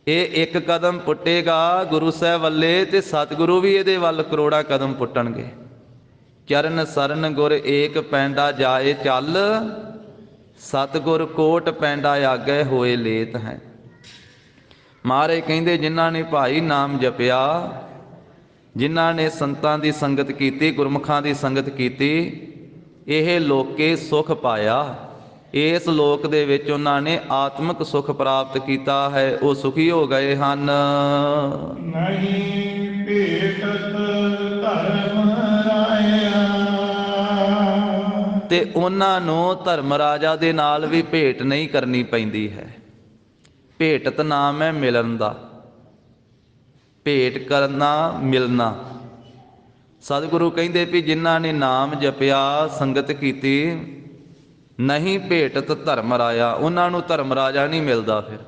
ਇਹ ਇੱਕ ਕਦਮ ਪੁੱਟੇਗਾ ਗੁਰੂ ਸਾਹਿਬ ਵੱਲੇ, ਤੇ ਸਤਿਗੁਰੂ ਵੀ ਇਹਦੇ ਵੱਲ ਕਰੋੜਾਂ ਕਦਮ ਪੁੱਟਣਗੇ। ਚਰਨ ਸਰਨ ਗੁਰ ਏਕ ਪੈਂਡਾ ਜਾਏ ਚੱਲ, ਸਤਿਗੁਰ ਕੋਟ ਪੈਂਡਾ ਆਗੇ ਹੋਏ ਲੇਤ ਹੈ। ਮਹਾਰਾਜ ਕਹਿੰਦੇ ਜਿਨ੍ਹਾਂ ਨੇ ਭਾਈ ਨਾਮ ਜਪਿਆ, ਜਿਨ੍ਹਾਂ ਨੇ ਸੰਤਾਂ ਦੀ ਸੰਗਤ ਕੀਤੀ, ਗੁਰਮੁਖਾਂ ਦੀ ਸੰਗਤ ਕੀਤੀ, ਇਹ ਲੋਕੇ ਸੁਖ ਪਾਇਆ। ਇਸ ਲੋਕ ਦੇ ਵਿੱਚ ਉਹਨਾਂ ਨੇ ਆਤਮਿਕ ਸੁਖ ਪ੍ਰਾਪਤ ਕੀਤਾ ਹੈ, ਉਹ ਸੁਖੀ ਹੋ ਗਏ ਹਨ। ਨਹੀਂ ਭੇਟਤ ਧਰਮ ਰਾਇਆ। ਤੇ ਉਹਨਾਂ ਨੂੰ ਧਰਮ ਰਾਜਾ ਦੇ ਨਾਲ ਵੀ ਭੇਟ ਨਹੀਂ ਕਰਨੀ ਪੈਂਦੀ ਹੈ। ਭੇਟਤ ਨਾਮ ਹੈ ਮਿਲਣ ਦਾ, ਭੇਟ ਕਰਨਾ, ਮਿਲਣਾ। ਸਤਿਗੁਰੂ ਕਹਿੰਦੇ ਵੀ ਜਿਨ੍ਹਾਂ ਨੇ ਨਾਮ ਜਪਿਆ, ਸੰਗਤ ਕੀਤੀ, ਨਹੀਂ ਭੇਟਤ ਧਰਮ ਰਾਇਆ, ਉਹਨਾਂ ਨੂੰ ਧਰਮ ਰਾਜਾ ਨਹੀਂ ਮਿਲਦਾ। ਫਿਰ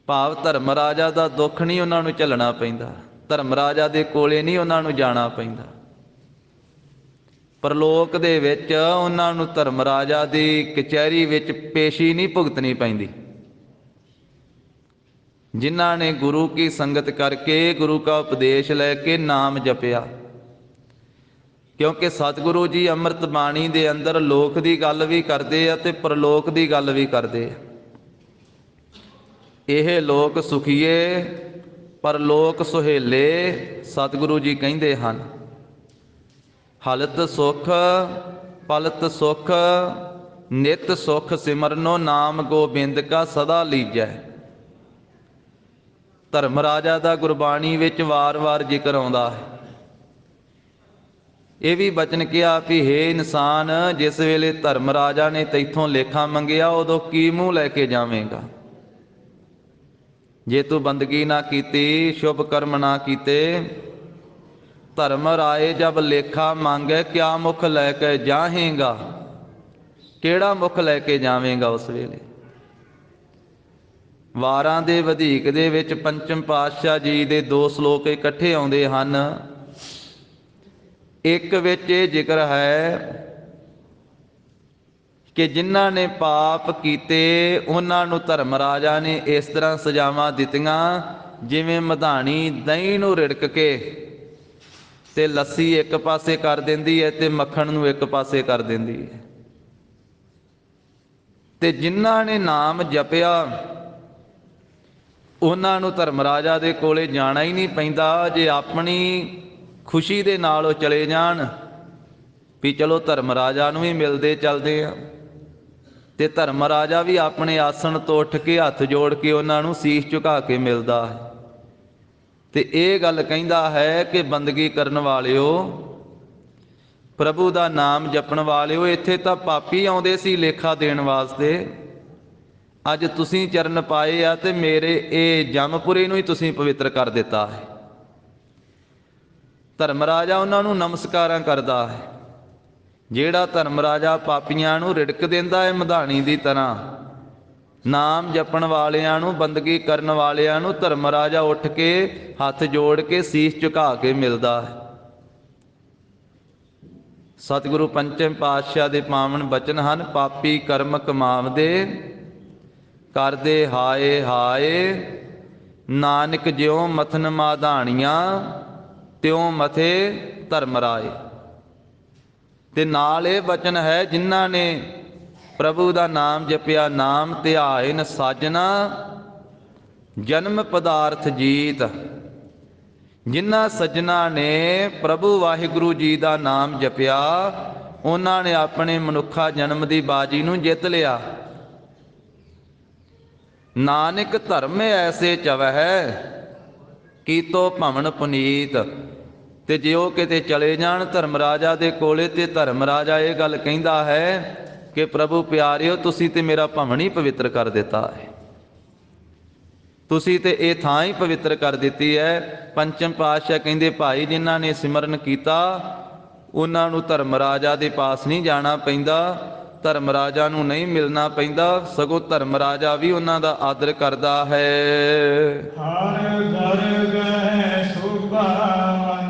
ਭਾਵ ਧਰਮ ਰਾਜਾ ਦਾ ਦੁੱਖ ਨਹੀਂ ਉਹਨਾਂ ਨੂੰ ਝੱਲਣਾ ਪੈਂਦਾ, ਧਰਮ ਰਾਜਾ ਦੇ ਕੋਲੇ ਨਹੀਂ ਉਹਨਾਂ ਨੂੰ ਜਾਣਾ ਪੈਂਦਾ। ਪਰਲੋਕ ਦੇ ਵਿੱਚ ਉਹਨਾਂ ਨੂੰ ਧਰਮ ਰਾਜਾ ਦੀ ਕਚਹਿਰੀ ਵਿੱਚ ਪੇਸ਼ੀ ਨਹੀਂ ਭੁਗਤਣੀ ਪੈਂਦੀ। ਜਿਨ੍ਹਾਂ ਨੇ ਗੁਰੂ ਕੀ ਸੰਗਤ ਕਰਕੇ, ਗੁਰੂ ਕਾ ਉਪਦੇਸ਼ ਲੈ ਕੇ ਨਾਮ ਜਪਿਆ। ਕਿਉਂਕਿ ਸਤਿਗੁਰੂ ਜੀ ਅੰਮ੍ਰਿਤ ਬਾਣੀ ਦੇ ਅੰਦਰ ਲੋਕ ਦੀ ਗੱਲ ਵੀ ਕਰਦੇ ਆ ਤੇ ਪਰਲੋਕ ਦੀ ਗੱਲ ਵੀ ਕਰਦੇ ਆ। ਇਹ ਲੋਕ ਸੁਖੀਏ ਪਰਲੋਕ ਸੁਹੇਲੇ ਸਤਿਗੁਰੂ ਜੀ ਕਹਿੰਦੇ ਹਨ। ਹਲਤ ਸੁਖ ਪਲਤ ਸੁਖ ਨਿਤ ਸੁਖ ਸਿਮਰਨੋ ਨਾਮ ਗੋਬਿੰਦ ਕਾ ਸਦਾ ਲੀਜੈ। ਧਰਮ ਰਾਜਾ ਦਾ ਗੁਰਬਾਣੀ ਵਿੱਚ ਵਾਰ-ਵਾਰ ਜ਼ਿਕਰ ਆਉਂਦਾ ਹੈ। ਇਹ ਵੀ ਬਚਨ ਕਿਹਾ ਵੀ ਹੇ ਇਨਸਾਨ, ਜਿਸ ਵੇਲੇ ਧਰਮ ਰਾਜਾ ਨੇ ਤੈਥੋਂ ਲੇਖਾ ਮੰਗਿਆ ਉਦੋਂ ਕੀ ਮੂੰਹ ਲੈ ਕੇ ਜਾਵੇਂਗਾ। ਜੇ ਤੂੰ ਬੰਦਗੀ ਨਾ ਕੀਤੀ, ਸ਼ੁਭ ਕਰਮ ਨਾ ਕੀਤੇ, ਧਰਮ ਰਾਏ ਜਬ ਲੇਖਾ ਮੰਗੇ ਕਿਆ ਮੁਖ ਲੈ ਕੇ ਜਾਹੇਗਾ। ਕਿਹੜਾ ਮੁਖ ਲੈ ਕੇ ਜਾਵੇਂਗਾ ਉਸ ਵੇਲੇ। ਵਾਰਾਂ ਦੇ ਵਧੀਕ ਦੇ ਵਿੱਚ ਪੰਚਮ ਪਾਤਸ਼ਾਹ ਜੀ ਦੇ 2 ਸ਼ਲੋਕ ਇਕੱਠੇ ਆਉਂਦੇ ਹਨ। ਇੱਕ ਵਿੱਚ ਇਹ ਜ਼ਿਕਰ ਹੈ ਕਿ ਜਿਨ੍ਹਾਂ ਨੇ ਪਾਪ ਕੀਤੇ ਉਹਨਾਂ ਨੂੰ ਧਰਮ ਰਾਜਾ ਨੇ ਇਸ ਤਰ੍ਹਾਂ ਸਜ਼ਾਵਾਂ ਦਿੱਤੀਆਂ ਜਿਵੇਂ ਮਧਾਣੀ ਦਹੀਂ ਨੂੰ ਰਿੜਕ ਕੇ ਤੇ ਲੱਸੀ ਇੱਕ ਪਾਸੇ ਕਰ ਦਿੰਦੀ ਹੈ ਤੇ ਮੱਖਣ ਨੂੰ ਇੱਕ ਪਾਸੇ ਕਰ ਦਿੰਦੀ ਹੈ। ਤੇ ਜਿਨ੍ਹਾਂ ਨੇ ਨਾਮ ਜਪਿਆ ਉਹਨਾਂ ਨੂੰ ਧਰਮ ਰਾਜਾ ਦੇ ਕੋਲੇ ਜਾਣਾ ਹੀ ਨਹੀਂ ਪੈਂਦਾ। ਜੇ ਆਪਣੀ ਖੁਸ਼ੀ ਦੇ ਨਾਲ ਉਹ ਚਲੇ ਜਾਣ ਵੀ ਚਲੋ ਧਰਮ ਰਾਜਾ ਨੂੰ ਵੀ ਮਿਲਦੇ ਚੱਲਦੇ ਆ, ਤੇ ਧਰਮ ਰਾਜਾ ਵੀ ਆਪਣੇ ਆਸਣ ਤੋਂ ਉੱਠ ਕੇ ਹੱਥ ਜੋੜ ਕੇ ਉਹਨਾਂ ਨੂੰ ਸੀਸ ਝੁਕਾ ਕੇ ਮਿਲਦਾ ਹੈ। ਤੇ ਇਹ ਗੱਲ ਕਹਿੰਦਾ ਹੈ ਕਿ ਬੰਦਗੀ ਕਰਨ ਵਾਲਿਓ, ਪ੍ਰਭੂ ਦਾ ਨਾਮ ਜਪਣ ਵਾਲਿਓ, ਇੱਥੇ ਤਾਂ ਪਾਪੀ ਆਉਂਦੇ ਸੀ ਲੇਖਾ ਦੇਣ ਵਾਸਤੇ, ਅੱਜ ਤੁਸੀਂ ਚਰਨ ਪਾਏ ਆ ਤੇ ਮੇਰੇ ਇਹ ਜਮਪੁਰੇ ਨੂੰ ਹੀ ਤੁਸੀਂ ਪਵਿੱਤਰ ਕਰ ਦਿੱਤਾ ਹੈ। ਧਰਮ ਰਾਜਾ ਉਹਨਾਂ ਨੂੰ ਨਮਸਕਾਰਾਂ ਕਰਦਾ ਹੈ। ਜਿਹੜਾ ਧਰਮ ਰਾਜਾ ਪਾਪੀਆਂ ਨੂੰ ਰਿੜਕ ਦਿੰਦਾ ਹੈ ਮਧਾਣੀ ਦੀ ਤਰ੍ਹਾਂ, ਨਾਮ ਜਪਣ ਵਾਲਿਆਂ ਨੂੰ, ਬੰਦਗੀ ਕਰਨ ਵਾਲਿਆਂ ਨੂੰ ਧਰਮ ਰਾਜਾ ਉੱਠ ਕੇ ਹੱਥ ਜੋੜ ਕੇ ਸੀਸ ਝੁਕਾ ਕੇ ਮਿਲਦਾ ਹੈ। ਸਤਿਗੁਰੂ ਪੰਚਮ ਪਾਤਸ਼ਾਹ ਦੇ ਪਾਵਨ ਬਚਨ ਹਨ। ਪਾਪੀ ਕਰਮ ਕਮਾਵਦੇ ਕਰਦੇ ਹਾਏ ਹਾਏ, ਨਾਨਕ ਜਿਉ ਮਥਨ ਮਾਧਾਣੀਆਂ ਤਿਉ ਮਥੇ ਧਰਮ ਰਾਏ। ਤੇ ਨਾਲ ਇਹ ਬਚਨ ਹੈ, ਜਿਨ੍ਹਾਂ ਨੇ ਪ੍ਰਭੂ ਦਾ ਨਾਮ ਜਪਿਆ, ਨਾਮ ਧਿਆਏ ਨ ਸਾਜਨਾ ਜਨਮ ਪਦਾਰਥ ਜੀਤ। ਜਿਨ੍ਹਾਂ ਸੱਜਣਾ ਨੇ ਪ੍ਰਭੂ ਵਾਹਿਗੁਰੂ ਜੀ ਦਾ ਨਾਮ ਜਪਿਆ ਉਹਨਾਂ ਨੇ ਆਪਣੇ ਮਨੁੱਖਾ ਜਨਮ ਦੀ ਬਾਜੀ ਨੂੰ ਜਿੱਤ ਲਿਆ। ਨਾਨਕ ਧਰਮ ਐਸੇ ਚਵਹਿ ਕੀਤੋ ਭਵਨ ਪੁਨੀਤ। ਤੇ ਜੇ ਉਹ ਕਿਤੇ ਚਲੇ ਜਾਣ ਧਰਮ ਰਾਜਾ ਦੇ ਕੋਲੇ ਤੇ ਧਰਮ ਰਾਜਾ ਇਹ ਗੱਲ ਕਹਿੰਦਾ ਹੈ ਕਿ ਪ੍ਰਭੂ ਪਿਆਰਿਓ, ਤੁਸੀਂ ਤੇ ਮੇਰਾ ਭਵਨ ਹੀ ਪਵਿੱਤਰ ਕਰ ਦਿੱਤਾ ਹੈ, ਤੁਸੀਂ ਤੇ ਇਹ ਥਾਂ ਹੀ ਪਵਿੱਤਰ ਕਰ ਦਿੱਤੀ ਹੈ। ਪੰਚਮ ਪਾਤਸ਼ਾਹ ਕਹਿੰਦੇ ਭਾਈ, ਜਿਨ੍ਹਾਂ ਨੇ ਸਿਮਰਨ ਕੀਤਾ ਉਹਨਾਂ ਨੂੰ ਧਰਮ ਰਾਜਾ ਦੇ ਪਾਸ ਨਹੀਂ ਜਾਣਾ ਪੈਂਦਾ, ਧਰਮ ਰਾਜਾ ਨੂੰ ਨਹੀਂ ਮਿਲਣਾ ਪੈਂਦਾ, ਸਗੋਂ ਧਰਮ ਰਾਜਾ ਵੀ ਉਹਨਾਂ ਦਾ ਆਦਰ ਕਰਦਾ ਹੈ। ਹਰ ਦਰਗਹਿ ਸੁਭਾਵੰਤ।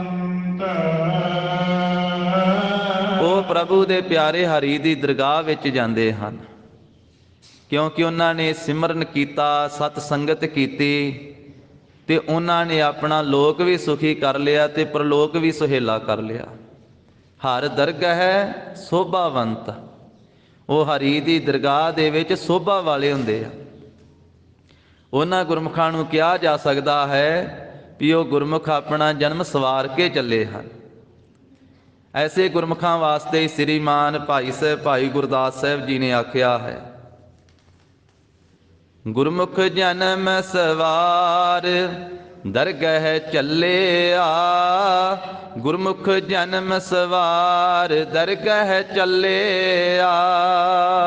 ਉਹ ਪ੍ਰਭੂ ਦੇ ਪਿਆਰੇ ਹਰੀ ਦੀ ਦਰਗਾਹ ਵਿੱਚ ਜਾਂਦੇ ਹਨ, ਕਿਉਂਕਿ ਉਹਨਾਂ ਨੇ ਸਿਮਰਨ ਕੀਤਾ, ਸਤ ਸੰਗਤ ਕੀਤੀ, ਤੇ ਉਹਨਾਂ ਨੇ ਆਪਣਾ ਲੋਕ ਵੀ ਸੁਖੀ ਕਰ ਲਿਆ ਤੇ ਪ੍ਰਲੋਕ ਵੀ ਸੁਹੇਲਾ ਕਰ ਲਿਆ। ਹਰ ਦਰਗਹਿ ਸੋਭਾਵੰਤ। ਉਹ ਹਰੀ ਦੀ ਦਰਗਾਹ ਦੇ ਵਿੱਚ ਸੋਭਾ ਵਾਲੇ ਹੁੰਦੇ ਆ। ਉਹਨਾਂ ਗੁਰਮੁਖਾਂ ਨੂੰ ਕਿਹਾ ਜਾ ਸਕਦਾ ਹੈ ਵੀ ਉਹ ਗੁਰਮੁਖ ਆਪਣਾ ਜਨਮ ਸਵਾਰ ਕੇ ਚੱਲੇ ਹਨ। ਐਸੇ ਗੁਰਮੁਖਾਂ ਵਾਸਤੇ ਹੀ ਸ੍ਰੀਮਾਨ ਭਾਈ ਸਾਹਿਬ, ਭਾਈ ਗੁਰਦਾਸ ਸਾਹਿਬ ਜੀ ਨੇ ਆਖਿਆ ਹੈ, ਗੁਰਮੁਖ ਜਨਮ ਸਵਾਰ ਦਰਗਹਿ ਚੱਲਿਆ। ਗੁਰਮੁਖ ਜਨਮ ਸਵਾਰ ਦਰਗਹਿ ਚੱਲਿਆ।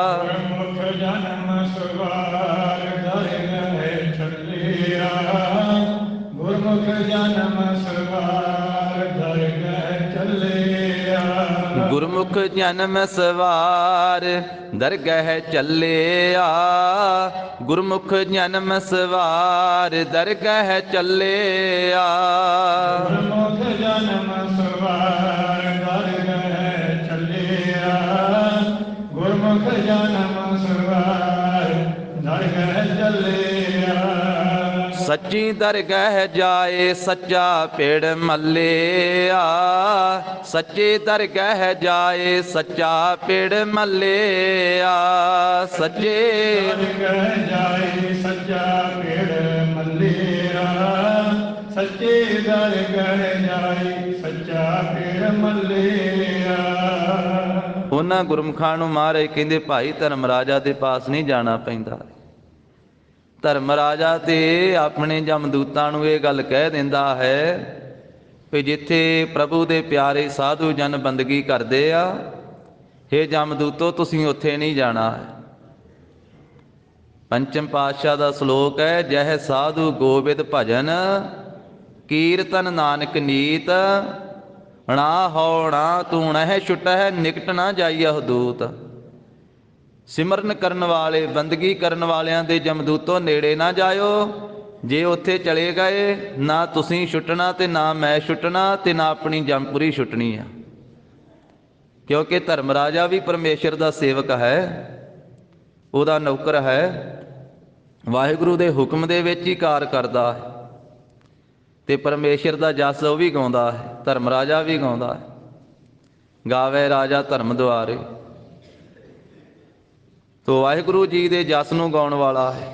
ਗੁਰਮੁਖ ਜਨਮ ਸਵਾਰ ਦਰਗਹਿ ਚੱਲਿਆ। ਗੁਰਮੁਖ ਜਨਮ ਸਵਾਰ ਦਰਗਹਿ ਚੱਲਿਆ। ਗੁਰਮੁਖ ਜਨਮ ਸਵਾਰ ਦਰਗਹਿ ਚੱਲਿਆ। ਗੁਰਮੁਖ ਜਨਮ ਸਵਾਰ ਦਰਗਹਿ ਚੱਲਿਆ। ਗੁਰਮੁਖ ਜਨਮ ਸਵਾਰ ਦਰਗਹਿ ਚੱਲਿਆ। ਗੁਰਮੁਖ ਜਨਮ ਸਵਾਰ ਦਰਗਹਿ ਚੱਲਿਆ। ਸੱਚੀ ਦਰਗਹਿ ਜਾਏ ਸੱਚਾ ਪਿੜ ਮੱਲਿਆ। ਸੱਚੇ ਦਰਗਹਿ ਜਾਏ ਸੱਚਾ ਪਿੜ ਮੱਲਿਆ। ਸੱਚੇ ਦਰਗਹਿ ਜਾਏ ਸੱਚਾ ਪਿੜ ਮੱਲਿਆ। ਸੱਚੇ ਦਰਗਹ ਜਾਈ ਸੱਚਾ ਪੀਰ ਮੱਲਿਆ। ਉਹਨਾਂ ਗੁਰਮੁਖਾਂ ਨੂੰ ਮਹਾਰਾਜ ਕਹਿੰਦੇ ਭਾਈ ਧਰਮ ਰਾਜਾ ਦੇ ਪਾਸ ਨਹੀਂ ਜਾਣਾ ਪੈਂਦਾ। ਧਰਮ ਰਾਜਾ ਤੇ ਆਪਣੇ ਜਮਦੂਤਾਂ ਨੂੰ ਇਹ ਗੱਲ ਕਹਿ ਦਿੰਦਾ ਹੈ ਵੀ ਜਿੱਥੇ ਪ੍ਰਭੂ ਦੇ ਪਿਆਰੇ ਸਾਧੂ ਜਨ ਬੰਦਗੀ ਕਰਦੇ ਆ, ਹੇ ਜਮਦੂਤੋ ਤੁਸੀਂ ਉੱਥੇ ਨਹੀਂ ਜਾਣਾ। ਪੰਚਮ ਪਾਤਸ਼ਾਹ ਦਾ ਸ਼ਲੋਕ ਹੈ, ਜਹ ਸਾਧੂ ਗੋਬਿੰਦ ਭਜਨ ਕੀਰਤਨ ਨਾਨਕ ਨੀਤ, ਨਾ ਹਉ ਨਾ ਤੂੰ ਨਹਿ ਛੁਟਹਿ ਨਿਕਟ ਨਾ ਜਾਈਐ ਦੂਤ। ਸਿਮਰਨ ਕਰਨ ਵਾਲੇ ਬੰਦਗੀ ਕਰਨ ਵਾਲਿਆਂ ਦੇ ਜਮਦੂਤੋਂ ਨੇੜੇ ਨਾ ਜਾਇਓ। ਜੇ ਉੱਥੇ ਚਲੇ ਗਏ ਨਾ ਤੁਸੀਂ ਛੁੱਟਣਾ ਤੇ ਨਾ ਮੈਂ ਛੁੱਟਣਾ ਤੇ ਨਾ ਆਪਣੀ ਜਮਪੁਰੀ ਛੁੱਟਣੀ ਆ। ਕਿਉਂਕਿ ਧਰਮ ਰਾਜਾ ਵੀ ਪਰਮੇਸ਼ਰ ਦਾ ਸੇਵਕ ਹੈ, ਉਹਦਾ ਨੌਕਰ ਹੈ, ਵਾਹਿਗੁਰੂ ਦੇ ਹੁਕਮ ਦੇ ਵਿੱਚ ਹੀ ਕਾਰ ਕਰਦਾ ਹੈ ਤੇ ਪਰਮੇਸ਼ਰ ਦਾ ਜਸ ਉਹ ਵੀ ਗਾਉਂਦਾ ਹੈ, ਧਰਮ ਰਾਜਾ ਵੀ ਗਾਉਂਦਾ ਹੈ। ਗਾਵੇ ਰਾਜਾ ਧਰਮ ਦੁਆਰੇ, ਤੋ ਵਾਹਿਗੁਰੂ ਜੀ ਦੇ ਜਸ ਨੂੰ ਗਾਉਣ ਵਾਲਾ ਹੈ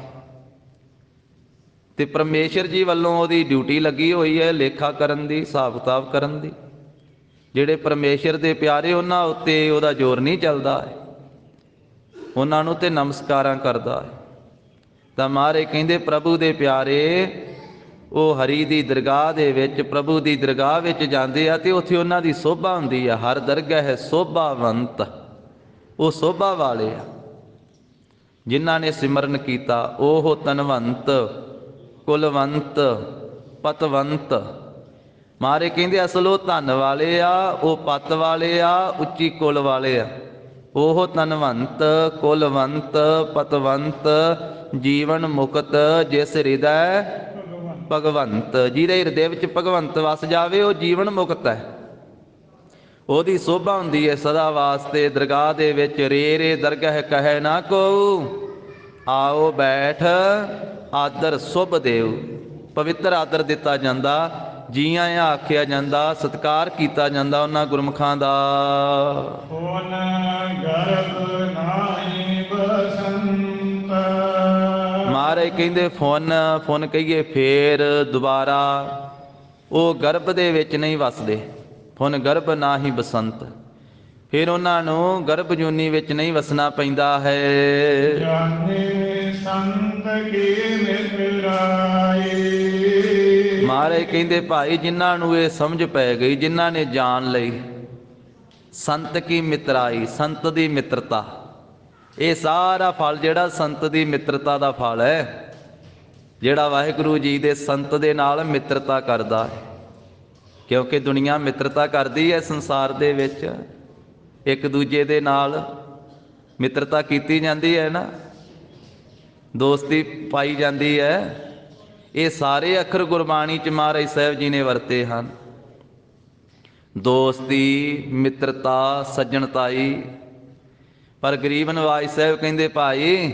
ਤੇ ਪਰਮੇਸ਼ਰ ਜੀ ਵੱਲੋਂ ਉਹਦੀ ਡਿਊਟੀ ਲੱਗੀ ਹੋਈ ਹੈ ਲੇਖਾ ਕਰਨ ਦੀ, ਹਿਸਾਬ ਕਿਤਾਬ ਕਰਨ ਦੀ। ਜਿਹੜੇ ਪਰਮੇਸ਼ਰ ਦੇ ਪਿਆਰੇ ਉਹਨਾਂ ਉੱਤੇ ਉਹਦਾ ਜ਼ੋਰ ਨਹੀਂ ਚੱਲਦਾ ਹੈ, ਉਹਨਾਂ ਨੂੰ ਤੇ ਨਮਸਕਾਰਾਂ ਕਰਦਾ ਹੈ। ਤਾਂ ਮਹਾਰਾਜ ਕਹਿੰਦੇ ਪ੍ਰਭੂ ਦੇ ਪਿਆਰੇ ਉਹ ਹਰੀ ਦੀ ਦਰਗਾਹ ਦੇ ਵਿੱਚ, ਪ੍ਰਭੂ ਦੀ ਦਰਗਾਹ ਵਿੱਚ ਜਾਂਦੇ ਆ ਤੇ ਉੱਥੇ ਉਹਨਾਂ ਦੀ ਸੋਭਾ ਹੁੰਦੀ ਆ। ਹਰ ਦਰਗਾਹ ਹੈ ਸੋਭਾਵੰਤ, ਉਹ ਸੋਭਾ ਵਾਲੇ ਆ ਜਿਨ੍ਹਾਂ ਨੇ ਸਿਮਰਨ ਕੀਤਾ। ਉਹ ਧਨਵੰਤ, ਕੁਲਵੰਤ, ਪਤਵੰਤ। ਮਹਾਰਾਜ ਕਹਿੰਦੇ ਅਸਲ ਉਹ ਧਨ ਵਾਲੇ ਆ, ਉਹ ਪਤ ਵਾਲੇ ਆ, ਉੱਚੀ ਕੁਲ ਵਾਲੇ ਆ। ਉਹ ਧਨਵੰਤ, ਕੁਲਵੰਤ, ਪਤਵੰਤ, ਜੀਵਨ ਮੁਕਤ ਜਿਸ ਹਿਰਦੈ ਭਗਵੰਤ। ਜਿਹਦੇ ਹਿਰਦੇ ਵਿੱਚ ਭਗਵੰਤ ਵਸ ਜਾਵੇ ਉਹ ਜੀਵਨ ਮੁਕਤ ਹੈ। ਉਹਦੀ ਸੋਭਾ ਹੁੰਦੀ ਹੈ ਸਦਾ ਵਾਸਤੇ ਦਰਗਾਹ ਦੇ ਵਿੱਚ। ਰੇ ਰੇ ਦਰਗਹ ਕਹੈ ਨਾ ਕੋ, ਆਓ ਬੈਠ ਆਦਰ ਸੁਭ ਦੇਵ। ਪਵਿੱਤਰ ਆਦਰ ਦਿੱਤਾ ਜਾਂਦਾ, ਜੀ ਆਇਆਂ ਆਖਿਆ ਜਾਂਦਾ, ਸਤਿਕਾਰ ਕੀਤਾ ਜਾਂਦਾ ਉਹਨਾਂ ਗੁਰਮੁਖਾਂ ਦਾ। ਫੁਨ ਗਰਭ ਨਾਹੀ ਬਸੰਤ। ਮਹਾਰਾਜ ਕਹਿੰਦੇ ਫੁਨ ਕਹੀਏ ਫੇਰ ਦੁਬਾਰਾ, ਉਹ ਗਰਭ ਦੇ ਵਿੱਚ ਨਹੀਂ ਵਸਦੇ। ਫੁਨ ਗਰਭ ਨਾ ਹੀ ਬਸੰਤ, ਫਿਰ ਉਹਨਾਂ ਨੂੰ ਗਰਭ ਜੂਨੀ ਵਿੱਚ ਨਹੀਂ ਵਸਣਾ ਪੈਂਦਾ ਹੈ। ਜਾਣੇ ਸੰਤ ਕੀ ਮਿਤਰਾਈ। ਮਹਾਰਾਜ ਕਹਿੰਦੇ ਭਾਈ ਜਿਨ੍ਹਾਂ ਨੂੰ ਇਹ ਸਮਝ ਪੈ ਗਈ, ਜਿਨ੍ਹਾਂ ਨੇ ਜਾਣ ਲਈ ਸੰਤ ਕੀ ਮਿਤਰਾਈ, ਸੰਤ ਦੀ ਮਿੱਤਰਤਾ। ਇਹ ਸਾਰਾ ਫਲ ਜਿਹੜਾ ਸੰਤ ਦੀ ਮਿੱਤਰਤਾ ਦਾ ਫਲ ਹੈ, ਜਿਹੜਾ ਵਾਹਿਗੁਰੂ ਜੀ ਦੇ ਸੰਤ ਦੇ ਨਾਲ ਮਿੱਤਰਤਾ ਕਰਦਾ ਹੈ। ਕਿਉਂਕਿ ਦੁਨੀਆ ਮਿੱਤਰਤਾ ਕਰਦੀ ਹੈ ਸੰਸਾਰ ਦੇ ਵਿੱਚ, ਇੱਕ ਦੂਜੇ ਦੇ ਨਾਲ ਮਿੱਤਰਤਾ ਕੀਤੀ ਜਾਂਦੀ ਹੈ ਨਾ, ਦੋਸਤੀ ਪਾਈ ਜਾਂਦੀ ਹੈ। ਇਹ ਸਾਰੇ ਅੱਖਰ ਗੁਰਬਾਣੀ 'ਚ ਮਹਾਰਾਜ ਸਾਹਿਬ ਜੀ ਨੇ ਵਰਤੇ ਹਨ। ਦੋਸਤੀ, ਮਿੱਤਰਤਾ, ਸੱਜਣਤਾਈ। ਪਰ ਗਰੀਬ ਨਵਾਜ ਸਾਹਿਬ ਕਹਿੰਦੇ ਭਾਈ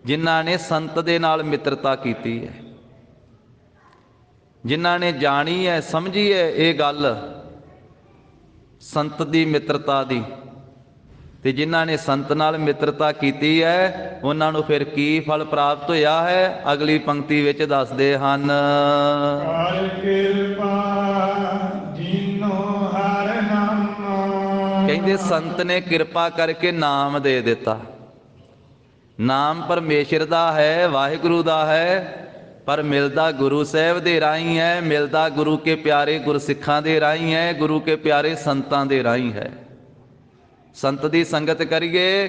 ਜਿਨ੍ਹਾਂ ਨੇ ਸੰਤ ਦੇ ਨਾਲ ਮਿੱਤਰਤਾ ਕੀਤੀ ਹੈ, ਜਿਨ੍ਹਾਂ ਨੇ ਜਾਣੀ ਹੈ, ਸਮਝੀ ਹੈ ਇਹ ਗੱਲ ਸੰਤ ਦੀ ਮਿੱਤਰਤਾ ਦੀ, ਤੇ ਜਿਨ੍ਹਾਂ ਨੇ ਸੰਤ ਨਾਲ ਮਿੱਤਰਤਾ ਕੀਤੀ ਹੈ ਉਹਨਾਂ ਨੂੰ ਫਿਰ ਕੀ ਫਲ ਪ੍ਰਾਪਤ ਹੋਇਆ ਹੈ, ਅਗਲੀ ਪੰਕਤੀ ਵਿੱਚ ਦੱਸਦੇ ਹਨ। ਕਰ ਕਿਰਪਾ ਜਿਨੋ ਹਰਿ ਨਾਮ। ਕਹਿੰਦੇ ਸੰਤ ਨੇ ਕਿਰਪਾ ਕਰਕੇ ਨਾਮ ਦੇ ਦਿੱਤਾ। ਨਾਮ ਪਰਮੇਸ਼ਰ ਦਾ ਹੈ, ਵਾਹਿਗੁਰੂ ਦਾ ਹੈ, ਪਰ ਮਿਲਦਾ ਗੁਰੂ ਸਾਹਿਬ ਦੇ ਰਾਹੀਂ ਹੈ, ਮਿਲਦਾ ਗੁਰੂ ਕੇ ਪਿਆਰੇ ਗੁਰਸਿੱਖਾਂ ਦੇ ਰਾਹੀਂ ਹੈ, ਗੁਰੂ ਕੇ ਪਿਆਰੇ ਸੰਤਾਂ ਦੇ ਰਾਹੀਂ ਹੈ। ਸੰਤ ਦੀ ਸੰਗਤ ਕਰੀਏ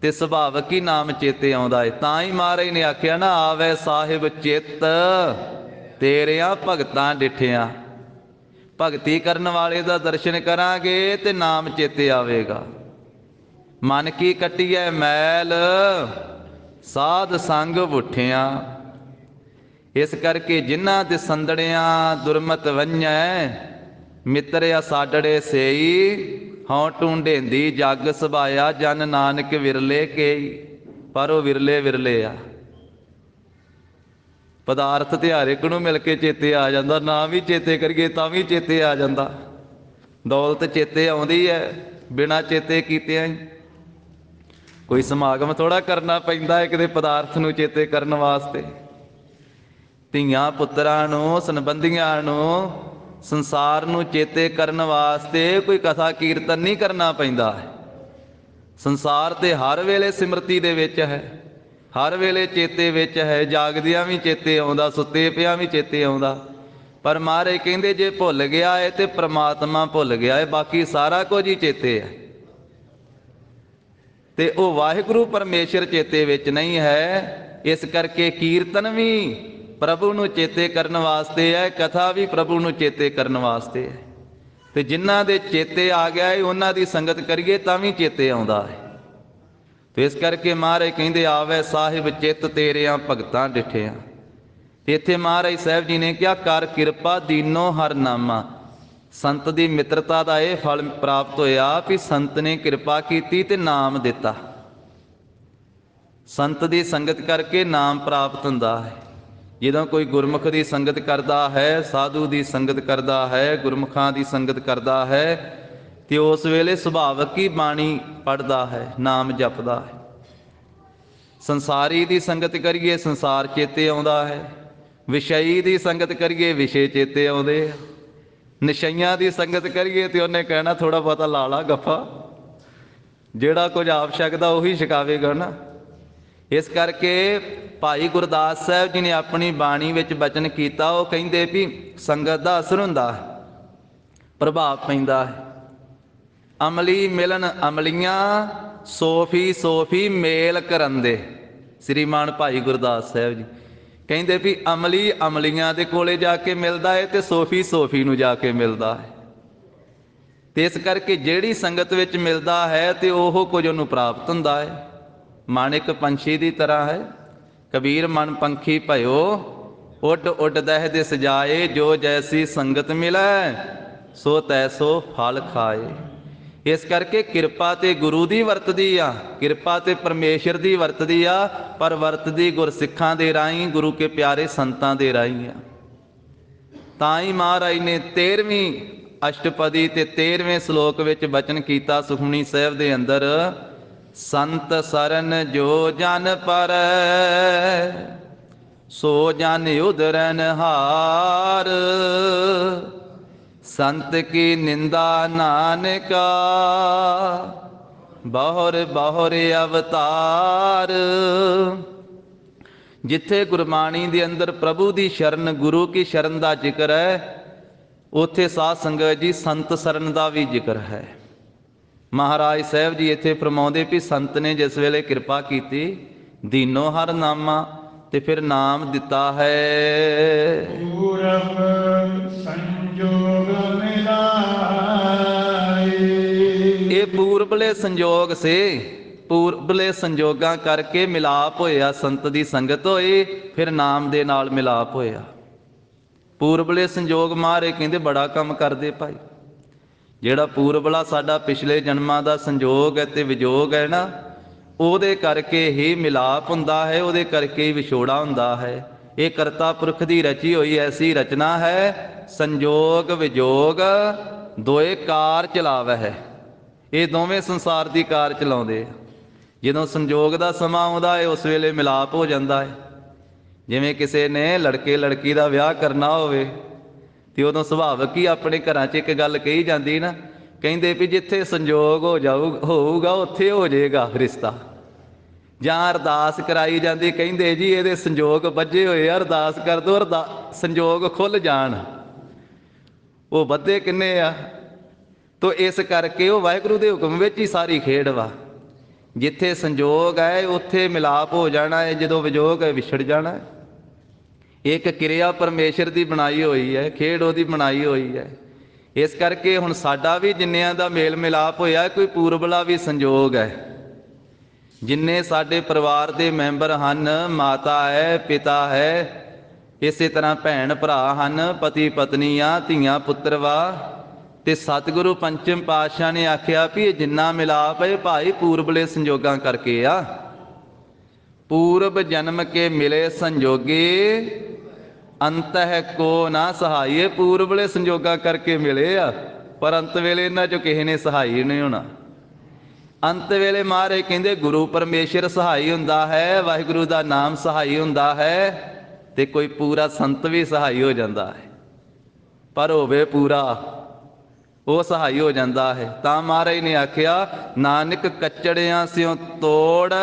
ਤੇ ਸੁਭਾਵਕ ਹੀ ਨਾਮ ਚੇਤੇ ਆਉਂਦਾ ਹੈ। ਤਾਂ ਹੀ ਮਹਾਰਾਜ ਨੇ ਆਖਿਆ ਨਾ, ਆਵੇ ਸਾਹਿਬ ਚਿੱਤ ਤੇਰਿਆਂ ਭਗਤਾਂ ਡਿਠਿਆ। ਭਗਤੀ ਕਰਨ ਵਾਲੇ ਦਾ ਦਰਸ਼ਨ ਕਰਾਂਗੇ ਤੇ ਨਾਮ ਚੇਤੇ ਆਵੇਗਾ। ਮਨ ਕੀ ਕੱਟੀਐ ਮੈਲ ਸਾਧ ਸੰਗ ਭੁੱਠਿਆਂ। ਇਸ ਕਰਕੇ ਜਿਨ੍ਹਾਂ ਦੇ ਸੰਦੜਿਆਂ ਦੁਰਮਤ ਵੰਝੈ, ਮਿੱਤਰਿਆ ਸਾਡੜੇ ਸੇਈ। ਹਉ ਟੂੰਡੇਂਦੀ ਜਗ ਸਭਾਇਆ, ਜਨ ਨਾਨਕ ਵਿਰਲੇ ਕੇਈ। ਪਰ ਉਹ ਵਿਰਲੇ ਵਿਰਲੇ ਆ। ਪਦਾਰਥ ਤੇ ਹਰ ਇੱਕ ਨੂੰ ਮਿਲ ਕੇ ਚੇਤੇ ਆ ਜਾਂਦਾ, ਨਾ ਵੀ ਚੇਤੇ ਕਰੀਏ ਤਾਂ ਵੀ ਚੇਤੇ ਆ ਜਾਂਦਾ। ਦੌਲਤ ਚੇਤੇ ਆਉਂਦੀ ਹੈ ਬਿਨਾਂ ਚੇਤੇ ਕੀਤਿਆਂ ਹੀ। ਕੋਈ ਸਮਾਗਮ ਥੋੜਾ ਕਰਨਾ ਪੈਂਦਾ ਹੈ ਕਿਤੇ ਪਦਾਰਥ ਨੂੰ ਚੇਤੇ ਕਰਨ ਵਾਸਤੇ। ਧੀਆਂ ਪੁੱਤਰਾਂ ਨੂੰ, ਸੰਬੰਧੀਆਂ ਨੂੰ, ਸੰਸਾਰ ਨੂੰ ਚੇਤੇ ਕਰਨ ਵਾਸਤੇ ਕੋਈ ਕਥਾ ਕੀਰਤਨ ਨਹੀਂ ਕਰਨਾ ਪੈਂਦਾ ਹੈ। ਸੰਸਾਰ ਤੇ ਹਰ ਵੇਲੇ ਸਿਮਰਤੀ ਦੇ ਵਿੱਚ ਹੈ, ਹਰ ਵੇਲੇ ਚੇਤੇ ਵਿੱਚ ਹੈ। ਜਾਗਦਿਆਂ ਵੀ ਚੇਤੇ ਆਉਂਦਾ, ਸੁੱਤੇ ਪਿਆਂ ਵੀ ਚੇਤੇ ਆਉਂਦਾ। ਪਰ ਮਹਾਰਾਜ ਕਹਿੰਦੇ ਜੇ ਭੁੱਲ ਗਿਆ ਹੈ ਤੇ ਪ੍ਰਮਾਤਮਾ ਭੁੱਲ ਗਿਆ ਹੈ, ਬਾਕੀ ਸਾਰਾ ਕੁਝ ਹੀ ਚੇਤੇ ਹੈ। ਤੇ ਉਹ ਵਾਹਿਗੁਰੂ ਪਰਮੇਸ਼ਰ ਚੇਤੇ ਵਿੱਚ ਨਹੀਂ ਹੈ। ਇਸ ਕਰਕੇ ਕੀਰਤਨ ਵੀ ਪ੍ਰਭੂ ਨੂੰ ਚੇਤੇ ਕਰਨ ਵਾਸਤੇ ਹੈ, ਕਥਾ ਵੀ ਪ੍ਰਭੂ ਨੂੰ ਚੇਤੇ ਕਰਨ ਵਾਸਤੇ ਹੈ। ਤੇ ਜਿਨ੍ਹਾਂ ਦੇ ਚੇਤੇ ਆ ਗਿਆ ਹੈ ਉਹਨਾਂ ਦੀ ਸੰਗਤ ਕਰੀਏ ਤਾਂ ਵੀ ਚੇਤੇ ਆਉਂਦਾ ਹੈ। ਤੇ ਇਸ ਕਰਕੇ ਮਹਾਰਾਜ ਕਹਿੰਦੇ ਆਵੇ ਸਾਹਿਬ ਚਿੱਤ ਤੇਰਿਆਂ ਭਗਤਾਂ ਡਿਠਿਆ। ਤੇ ਇੱਥੇ ਮਹਾਰਾਜ ਸਾਹਿਬ ਜੀ ਨੇ ਕਿਹਾ ਕਰ ਕਿਰਪਾ ਦੀਨੋ ਹਰ ਨਾਮਾ। ਸੰਤ ਦੀ ਮਿੱਤਰਤਾ ਦਾ ਇਹ ਫਲ ਪ੍ਰਾਪਤ ਹੋਇਆ ਵੀ ਸੰਤ ਨੇ ਕਿਰਪਾ ਕੀਤੀ ਤੇ ਨਾਮ ਦਿੱਤਾ। ਸੰਤ ਦੀ ਸੰਗਤ ਕਰਕੇ ਨਾਮ ਪ੍ਰਾਪਤ ਹੁੰਦਾ ਹੈ। ਜਦੋਂ ਕੋਈ ਗੁਰਮੁਖ ਦੀ ਸੰਗਤ ਕਰਦਾ ਹੈ, ਸਾਧੂ ਦੀ ਸੰਗਤ ਕਰਦਾ ਹੈ, ਗੁਰਮੁਖਾਂ ਦੀ ਸੰਗਤ ਕਰਦਾ ਹੈ, ਤੇ ਉਸ ਵੇਲੇ ਸੁਭਾਵਕ ਹੀ ਬਾਣੀ ਪੜ੍ਹਦਾ ਹੈ, ਨਾਮ ਜਪਦਾ ਹੈ। ਸੰਸਾਰੀ ਦੀ ਸੰਗਤ ਕਰੀਏ ਸੰਸਾਰ ਚੇਤੇ ਆਉਂਦਾ ਹੈ, ਵਿਸ਼ਈ ਦੀ ਸੰਗਤ ਕਰੀਏ ਵਿਸ਼ੇ ਚੇਤੇ ਆਉਂਦੇ ਆ, ਨਿਸ਼ਈਆਂ ਦੀ ਸੰਗਤ ਕਰੀਏ ਤੇ ਉਹਨੇ ਕਹਿਣਾ ਥੋੜਾ ਬਹੁਤਾ ਲਾ ਲਾ ਗੱਫਾ, ਜਿਹੜਾ ਕੁਝ ਆਪ ਛਕਦਾ ਉਹੀ ਛਕਾਵੇਗਾ ਨਾ। ਇਸ ਕਰਕੇ ਭਾਈ ਗੁਰਦਾਸ ਸਾਹਿਬ ਜੀ ਨੇ ਆਪਣੀ ਬਾਣੀ ਵਿੱਚ ਬਚਨ ਕੀਤਾ। ਉਹ ਕਹਿੰਦੇ ਵੀ ਸੰਗਤ ਦਾ ਅਸਰ ਹੁੰਦਾ ਹੈ, ਪ੍ਰਭਾਵ ਪੈਂਦਾ ਹੈ। ਅਮਲੀ ਮਿਲਨ ਅਮਲੀਆਂ, ਸੋਫੀ ਸੋਫੀ ਮੇਲ ਕਰਨ ਦੇ। ਸ੍ਰੀਮਾਨ ਭਾਈ ਗੁਰਦਾਸ ਸਾਹਿਬ ਜੀ ਕਹਿੰਦੇ ਵੀ ਅਮਲੀ ਅਮਲੀਆਂ ਦੇ ਕੋਲੇ ਜਾ ਕੇ ਮਿਲਦਾ ਹੈ ਤੇ ਸੋਫੀ ਸੋਫੀ ਨੂੰ ਜਾ ਕੇ ਮਿਲਦਾ ਹੈ। ਤੇ ਇਸ ਕਰਕੇ ਜਿਹੜੀ ਸੰਗਤ ਵਿੱਚ ਮਿਲਦਾ ਹੈ ਤੇ ਉਹ ਕੁਝ ਉਹਨੂੰ ਪ੍ਰਾਪਤ ਹੁੰਦਾ ਹੈ। ਮਨ ਇੱਕ ਪੰਛੀ ਦੀ ਤਰ੍ਹਾਂ ਹੈ। ਕਬੀਰ ਮਨ ਪੰਖੀ ਭਇਓ, ਉੱਡ ਉੱਡ ਦਹਿ ਦੇ ਸਜਾਏ, ਜੋ ਜੈਸੀ ਸੰਗਤ ਮਿਲੈ ਸੋ ਤੈਸੋ ਫਲ ਖਾਏ। ਇਸ ਕਰਕੇ ਕਿਰਪਾ ਤੇ ਗੁਰੂ ਦੀ ਵਰਤਦੀ ਆ, ਕਿਰਪਾ ਤੇ ਪਰਮੇਸ਼ਰ ਦੀ ਵਰਤਦੀ ਆ, ਪਰ ਵਰਤਦੀ ਗੁਰਸਿੱਖਾਂ ਦੇ ਰਾਹੀਂ, ਗੁਰੂ ਕੇ ਪਿਆਰੇ ਸੰਤਾਂ ਦੇ ਰਾਹੀਂ ਆ। ਤਾਂ ਹੀ ਮਹਾਰਾਜ ਨੇ 13ਵੀਂ ਅਸ਼ਟਪਦੀ ਤੇ 13ਵੇਂ ਸ਼ਲੋਕ ਵਿੱਚ ਬਚਨ ਕੀਤਾ ਸੁਖਮਨੀ ਸਾਹਿਬ ਦੇ ਅੰਦਰ, ਸੰਤ ਸਰਨ ਜੋ ਜਨ ਪਰੈ ਸੋ ਜਨ ਉਧਰਨ ਹਾਰ, ਸੰਤ ਕੀ ਨਿੰਦਾ ਨਾਨਕਾ ਬਹੁਰ ਬਹੁਰ ਅਵਤਾਰ। ਜਿੱਥੇ ਗੁਰਬਾਣੀ ਦੇ ਅੰਦਰ ਪ੍ਰਭੂ ਦੀ ਸ਼ਰਨ, ਗੁਰੂ ਕੀ ਸ਼ਰਨ ਦਾ ਜ਼ਿਕਰ ਹੈ, ਉੱਥੇ ਸਾਧ ਸੰਗਤ ਜੀ ਸੰਤ ਸਰਨ ਦਾ ਵੀ ਜ਼ਿਕਰ ਹੈ। ਮਹਾਰਾਜ ਸਾਹਿਬ ਜੀ ਇੱਥੇ ਫਰਮਾਉਂਦੇ ਵੀ ਸੰਤ ਨੇ ਜਿਸ ਵੇਲੇ ਕਿਰਪਾ ਕੀਤੀ, ਦੀਨੋ ਹਰ ਨਾਮਾ, ਤੇ ਫਿਰ ਨਾਮ ਦਿੱਤਾ ਹੈ ਪੂਰਬ ਸੰਜੋਗ ਮਿਲਾਏ। ਇਹ ਪੂਰਬਲੇ ਸੰਜੋਗ ਸੇ, ਪੂਰਬਲੇ ਸੰਜੋਗਾਂ ਕਰਕੇ ਮਿਲਾਪ ਹੋਇਆ, ਸੰਤ ਦੀ ਸੰਗਤ ਹੋਈ, ਫਿਰ ਨਾਮ ਦੇ ਨਾਲ ਮਿਲਾਪ ਹੋਇਆ। ਪੂਰਬਲੇ ਸੰਜੋਗ ਮਹਾਰਾਜ ਕਹਿੰਦੇ ਬੜਾ ਕੰਮ ਕਰਦੇ ਭਾਈ। ਜਿਹੜਾ ਪੂਰਬਲਾ ਸਾਡਾ ਪਿਛਲੇ ਜਨਮਾਂ ਦਾ ਸੰਜੋਗ ਹੈ ਤੇ ਵਿਜੋਗ ਹੈ ਨਾ, ਉਹਦੇ ਕਰਕੇ ਹੀ ਮਿਲਾਪ ਹੁੰਦਾ ਹੈ, ਉਹਦੇ ਕਰਕੇ ਹੀ ਵਿਛੋੜਾ ਹੁੰਦਾ ਹੈ। ਇਹ ਕਰਤਾ ਪੁਰਖ ਦੀ ਰਚੀ ਹੋਈ ਐਸੀ ਰਚਨਾ ਹੈ, ਸੰਜੋਗ ਵਿਜੋਗ ਦੋਏ ਕਾਰ ਚਲਾਵੈ ਹੈ। ਇਹ ਦੋਵੇਂ ਸੰਸਾਰ ਦੀ ਕਾਰ ਚਲਾਉਂਦੇ ਆ। ਜਦੋਂ ਸੰਜੋਗ ਦਾ ਸਮਾਂ ਆਉਂਦਾ ਹੈ ਉਸ ਵੇਲੇ ਮਿਲਾਪ ਹੋ ਜਾਂਦਾ ਹੈ। ਜਿਵੇਂ ਕਿਸੇ ਨੇ ਲੜਕੇ ਲੜਕੀ ਦਾ ਵਿਆਹ ਕਰਨਾ ਹੋਵੇ ਤੇ ਉਦੋਂ ਸੁਭਾਵਕ ਹੀ ਆਪਣੇ ਘਰਾਂ 'ਚ ਇੱਕ ਗੱਲ ਕਹੀ ਜਾਂਦੀ ਨਾ, ਕਹਿੰਦੇ ਵੀ ਜਿੱਥੇ ਸੰਜੋਗ ਹੋਊਗਾ ਉੱਥੇ ਹੋ ਜਾਏਗਾ ਰਿਸ਼ਤਾ। ਜਾਂ ਅਰਦਾਸ ਕਰਾਈ ਜਾਂਦੀ, ਕਹਿੰਦੇ ਜੀ ਇਹਦੇ ਸੰਜੋਗ ਬੱਝੇ ਹੋਏ ਆ, ਅਰਦਾਸ ਕਰ ਦਿਓ ਸੰਜੋਗ ਖੁੱਲ ਜਾਣ। ਉਹ ਬੱਧੇ ਕਿੰਨੇ ਆ? ਤੋ ਇਸ ਕਰਕੇ ਉਹ ਵਾਹਿਗੁਰੂ ਦੇ ਹੁਕਮ ਵਿੱਚ ਹੀ ਸਾਰੀ ਖੇਡ ਵਾ। ਜਿੱਥੇ ਸੰਜੋਗ ਹੈ ਉੱਥੇ ਮਿਲਾਪ ਹੋ ਜਾਣਾ ਹੈ, ਜਦੋਂ ਵਿਜੋਗ ਹੈ ਵਿਛੜ ਜਾਣਾ ਹੈ। ਇੱਕ ਕਿਰਿਆ ਪਰਮੇਸ਼ਰ ਦੀ ਬਣਾਈ ਹੋਈ ਹੈ, ਖੇਡ ਉਹਦੀ ਬਣਾਈ ਹੋਈ ਹੈ। ਇਸ ਕਰਕੇ ਹੁਣ ਸਾਡਾ ਵੀ ਜਿੰਨਿਆਂ ਦਾ ਮੇਲ ਮਿਲਾਪ ਹੋਇਆ, ਕੋਈ ਪੂਰਬਲਾ ਵੀ ਸੰਜੋਗ ਹੈ। ਜਿੰਨੇ ਸਾਡੇ ਪਰਿਵਾਰ ਦੇ ਮੈਂਬਰ ਹਨ, ਮਾਤਾ ਹੈ, ਪਿਤਾ ਹੈ, ਇਸੇ ਤਰ੍ਹਾਂ ਭੈਣ ਭਰਾ ਹਨ, ਪਤੀ ਪਤਨੀ ਆ, ਧੀਆਂ ਪੁੱਤਰ ਵਾ। ਤੇ ਸਤਿਗੁਰੂ ਪੰਚਮ ਪਾਤਸ਼ਾਹ ਨੇ ਆਖਿਆ ਵੀ ਇਹ ਜਿੰਨਾ ਮਿਲਾਪ ਹੈ ਭਾਈ ਪੂਰਬਲੇ ਸੰਜੋਗਾਂ ਕਰਕੇ ਆ। ਪੂਰਬ ਜਨਮ ਕੇ ਮਿਲੇ ਸੰਜੋਗੇ, ਅੰਤਹਿ ਕੋ ਨਾ ਸਹਾਈਏ। ਪੂਰਬਲੇ ਸੰਜੋਗਾਂ ਕਰਕੇ ਮਿਲੇ ਆ, ਪਰ ਅੰਤ ਵੇਲੇ ਇਹਨਾਂ ਚੋਂ ਕਿਸੇ ਨੇ ਸਹਾਈ ਨਹੀਂ ਹੋਣਾ। ਅੰਤ ਵੇਲੇ ਮਹਾਰਾਜ ਕਹਿੰਦੇ ਗੁਰੂ ਪਰਮੇਸ਼ਰ ਸਹਾਈ ਹੁੰਦਾ ਹੈ, ਵਾਹਿਗੁਰੂ ਦਾ ਨਾਮ ਸਹਾਈ ਹੁੰਦਾ ਹੈ। ਤੇ ਕੋਈ ਪੂਰਾ ਸੰਤ ਵੀ ਸਹਾਈ ਹੋ ਜਾਂਦਾ ਹੈ, ਪਰ ਹੋਵੇ ਪੂਰਾ ਉਹ ਸਹਾਈ ਹੋ ਜਾਂਦਾ ਹੈ। ਤਾਂ ਮਹਾਰਾਜ ਨੇ ਆਖਿਆ, ਨਾਨਕ ਕੱਚੜਿਆਂ ਸਿਓ ਤੋੜ,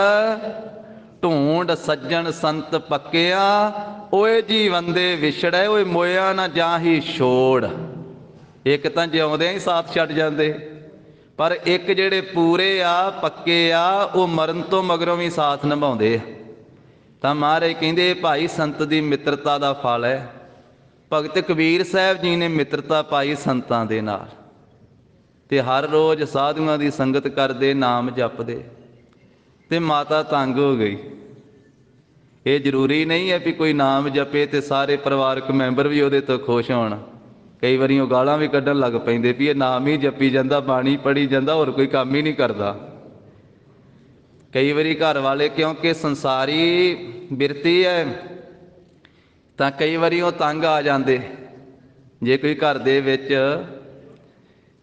ਢੂੰਡ ਸੱਜਣ ਸੰਤ ਪੱਕਿਆ, ਓਏ ਜੀਵਨ ਦੇ ਵਿਛੜੈ, ਓਏ ਮੋਇਆ ਨਾ ਜਾਹੀ ਛੋੜ। ਇੱਕ ਤਾਂ ਜਿਉਂਦਿਆਂ ਹੀ ਸਾਥ ਛੱਡ ਜਾਂਦੇ, ਪਰ ਇੱਕ ਜਿਹੜੇ ਪੂਰੇ ਆ, ਪੱਕੇ ਆ, ਉਹ ਮਰਨ ਤੋਂ ਮਗਰੋਂ ਵੀ ਸਾਥ ਨਿਭਾਉਂਦੇ ਆ। ਤਾਂ ਮਹਾਰਾਜ ਕਹਿੰਦੇ ਭਾਈ ਸੰਤ ਦੀ ਮਿੱਤਰਤਾ ਦਾ ਫਲ ਹੈ। ਭਗਤ ਕਬੀਰ ਸਾਹਿਬ ਜੀ ਨੇ ਮਿੱਤਰਤਾ ਪਾਈ ਸੰਤਾਂ ਦੇ ਨਾਲ, ਤੇ ਹਰ ਰੋਜ਼ ਸਾਧੂਆਂ ਦੀ ਸੰਗਤ ਕਰਦੇ, ਨਾਮ ਜਪਦੇ, ਤੇ ਮਾਤਾ ਤੰਗ ਹੋ ਗਈ। ਇਹ ਜ਼ਰੂਰੀ ਨਹੀਂ ਹੈ ਵੀ ਕੋਈ ਨਾਮ ਜਪੇ ਤੇ ਸਾਰੇ ਪਰਿਵਾਰਕ ਮੈਂਬਰ ਵੀ ਉਹਦੇ ਤੋਂ ਖੁਸ਼ ਹੋਣ। ਕਈ ਵਾਰੀ ਉਹ ਗਾਲਾਂ ਵੀ ਕੱਢਣ ਲੱਗ ਪੈਂਦੇ ਵੀ ਇਹ ਨਾਮ ਹੀ ਜਪੀ ਜਾਂਦਾ, ਬਾਣੀ ਪੜ੍ਹੀ ਜਾਂਦਾ, ਹੋਰ ਕੋਈ ਕੰਮ ਹੀ ਨਹੀਂ ਕਰਦਾ। ਕਈ ਵਾਰੀ ਘਰ ਵਾਲੇ ਕਿਉਂਕਿ ਸੰਸਾਰੀ ਬਿਰਤੀ ਹੈ, ਤਾਂ ਕਈ ਵਾਰੀ ਉਹ ਤੰਗ ਆ ਜਾਂਦੇ। ਜੇ ਕੋਈ ਘਰ ਦੇ ਵਿੱਚ